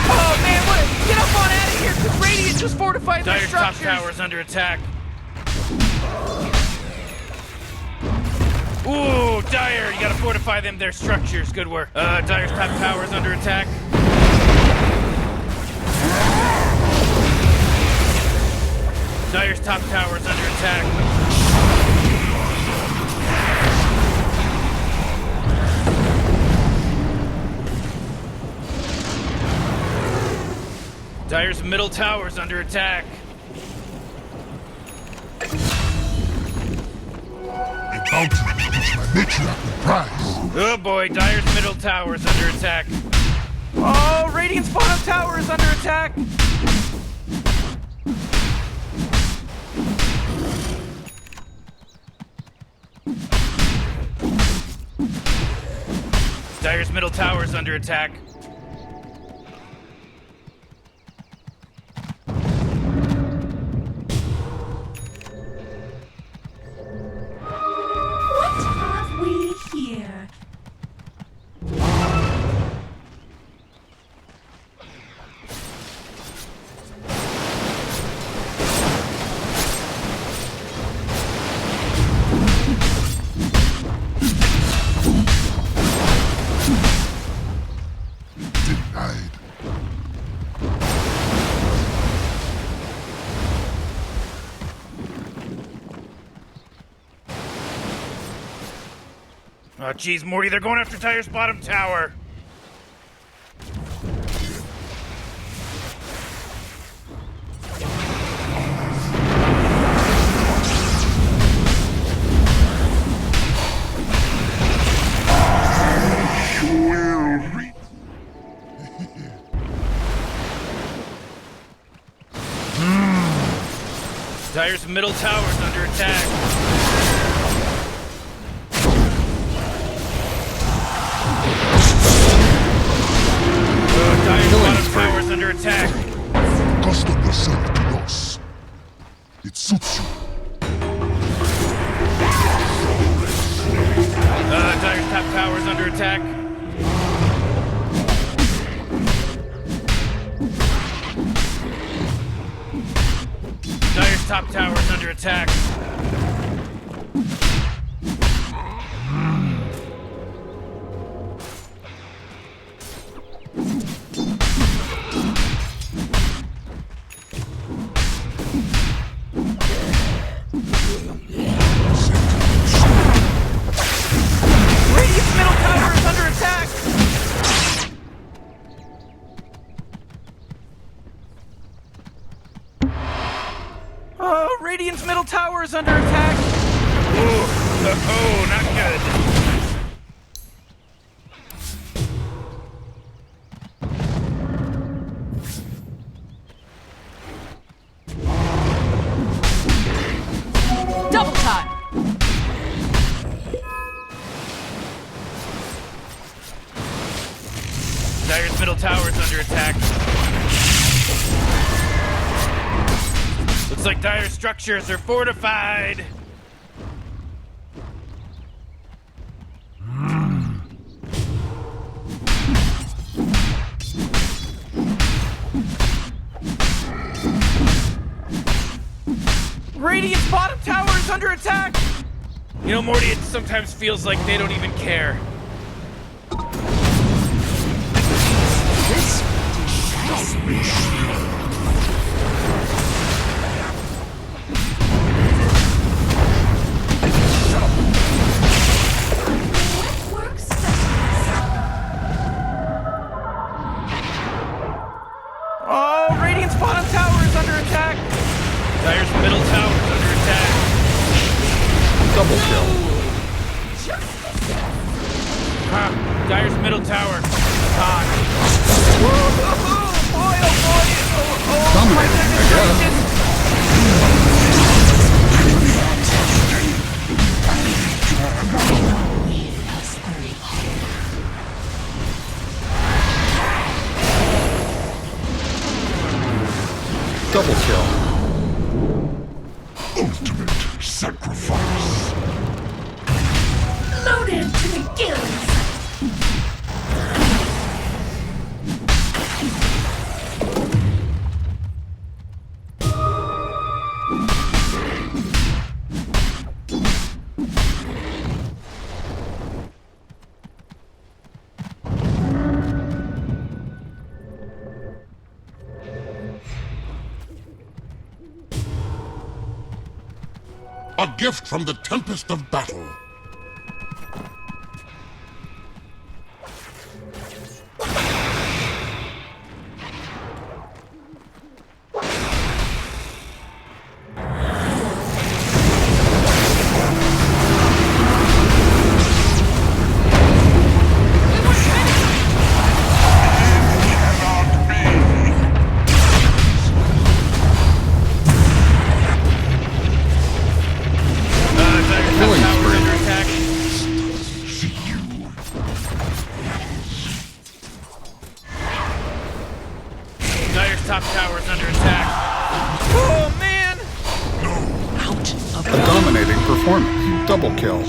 Oh man, what? Get up on out of here, because Radiant just fortified their structures. Dire's top tower is under attack. Ooh, Dire, you gotta fortify them, their structures. Good work. Dire's top tower is under attack. Dire's top tower is under attack. Dire's middle tower is under attack. A bounty which my matriarch will prize. Oh boy, Dire's middle tower is under attack. Oh, Radiant's bottom tower is under attack. Dire's middle tower is under attack. What have we here? Denied. Oh geez, Morty, they're going after Dire's bottom tower. Dire's middle tower is under attack. Dire's bottom tower is under attack. Accustom yourself to loss. It suits you. Dire's top tower is under attack. Dire's top tower is under attack. Radiant's middle tower is under attack. Oh, Radiant's middle tower is under attack. Oh, not good. Double time. Dire's middle tower is under attack. Looks like Dire's structures are fortified. Radiant's bottom tower is under attack! You know, Morty, it sometimes feels like they don't even care. Oh, Radiant's bottom tower is under attack! Dire's middle tower is under attack. Double kill. Dire's middle tower is hot. Boy, oh boy! Oh, Dominating, I guess. Double kill. Ultimate sacrifice. Loaded to the gills. A gift from the tempest of battle. top tower is under attack. Oh, man! A dominating performance. Double kill.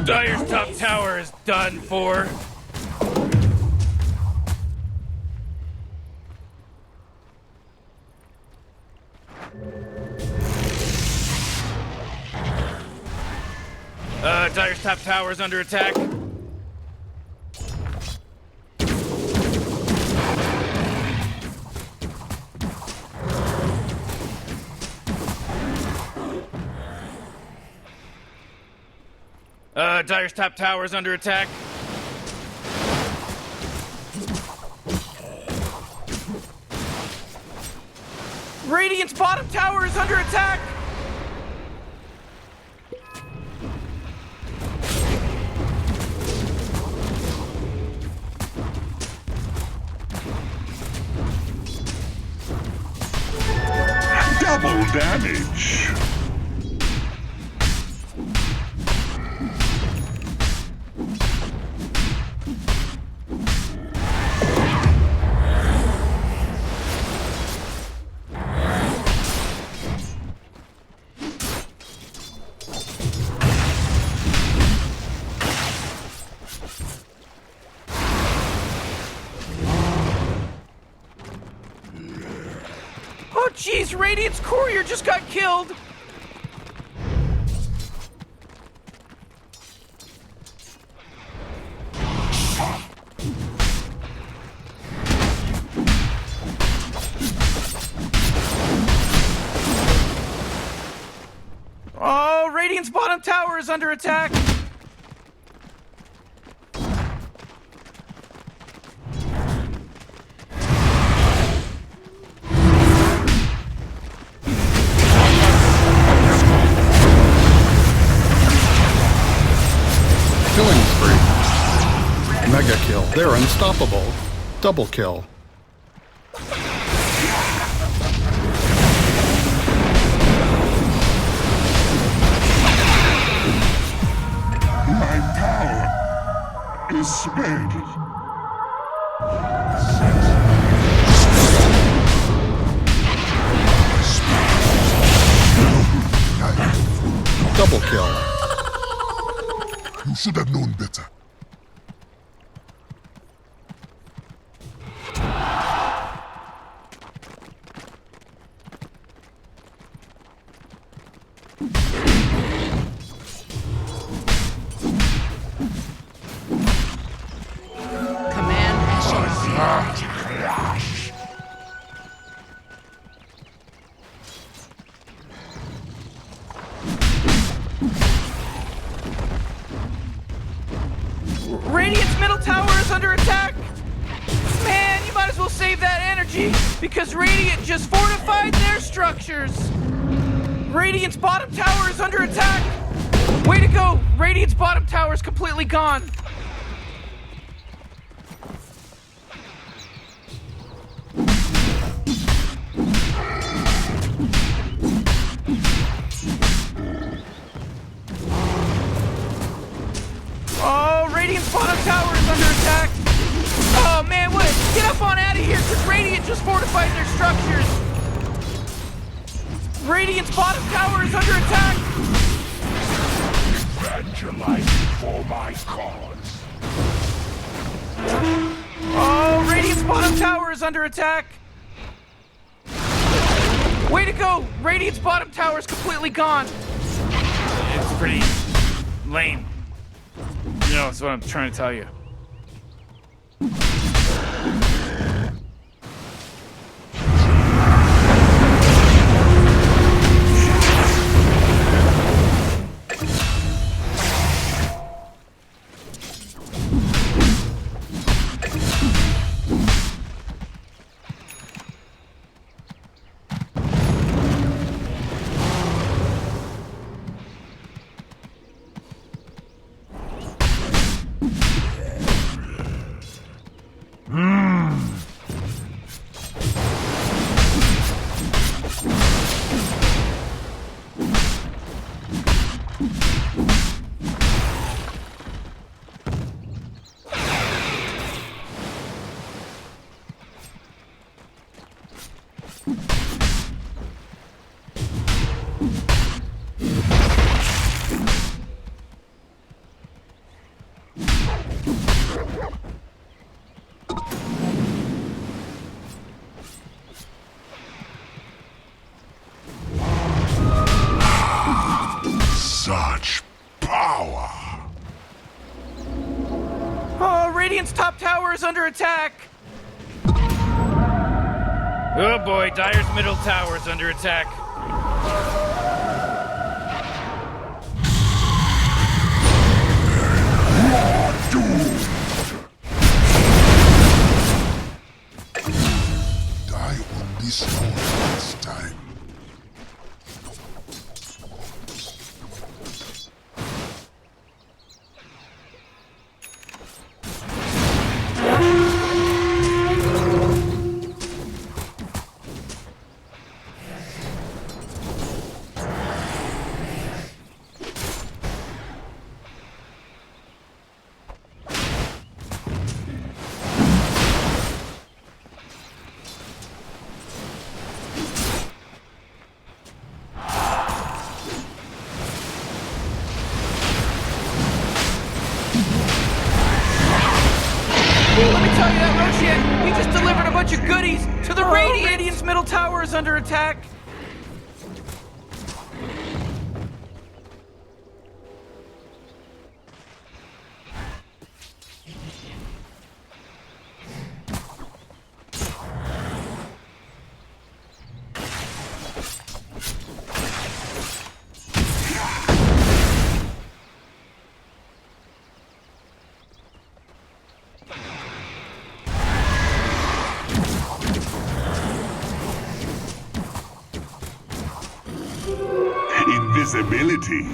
Dire's top tower is done for. Dire's top tower is under attack. Dire's top tower is under attack. Radiant's bottom tower is under attack. Double damage. Oh jeez, Radiant's courier just got killed! Oh, Radiant's bottom tower is under attack! Mega kill. They're unstoppable. Double kill. My power is sped. Double kill. You should have known better. Radiant's middle tower is under attack! Man, you might as well save that energy, because Radiant just fortified their structures! Radiant's bottom tower is under attack! Way to go! Radiant's bottom tower is completely gone! Oh, Radiant's bottom tower is under attack! Oh man, what? Get up on out of here, because Radiant just fortified their structures! Radiant's bottom tower is under attack! Evangelize for my cause. Oh, Radiant's bottom tower is under attack! Way to go! Radiant's bottom tower is completely gone! It's pretty lame. You know, that's what I'm trying to tell you. Such power. Oh, Radiant's top tower is under attack! Oh boy, Dire's middle tower is under attack. Die on this sword this time. Let me tell you that, Roshan, we just delivered a bunch of goodies to the Radiant! Radiant's middle tower is under attack! Invisibility.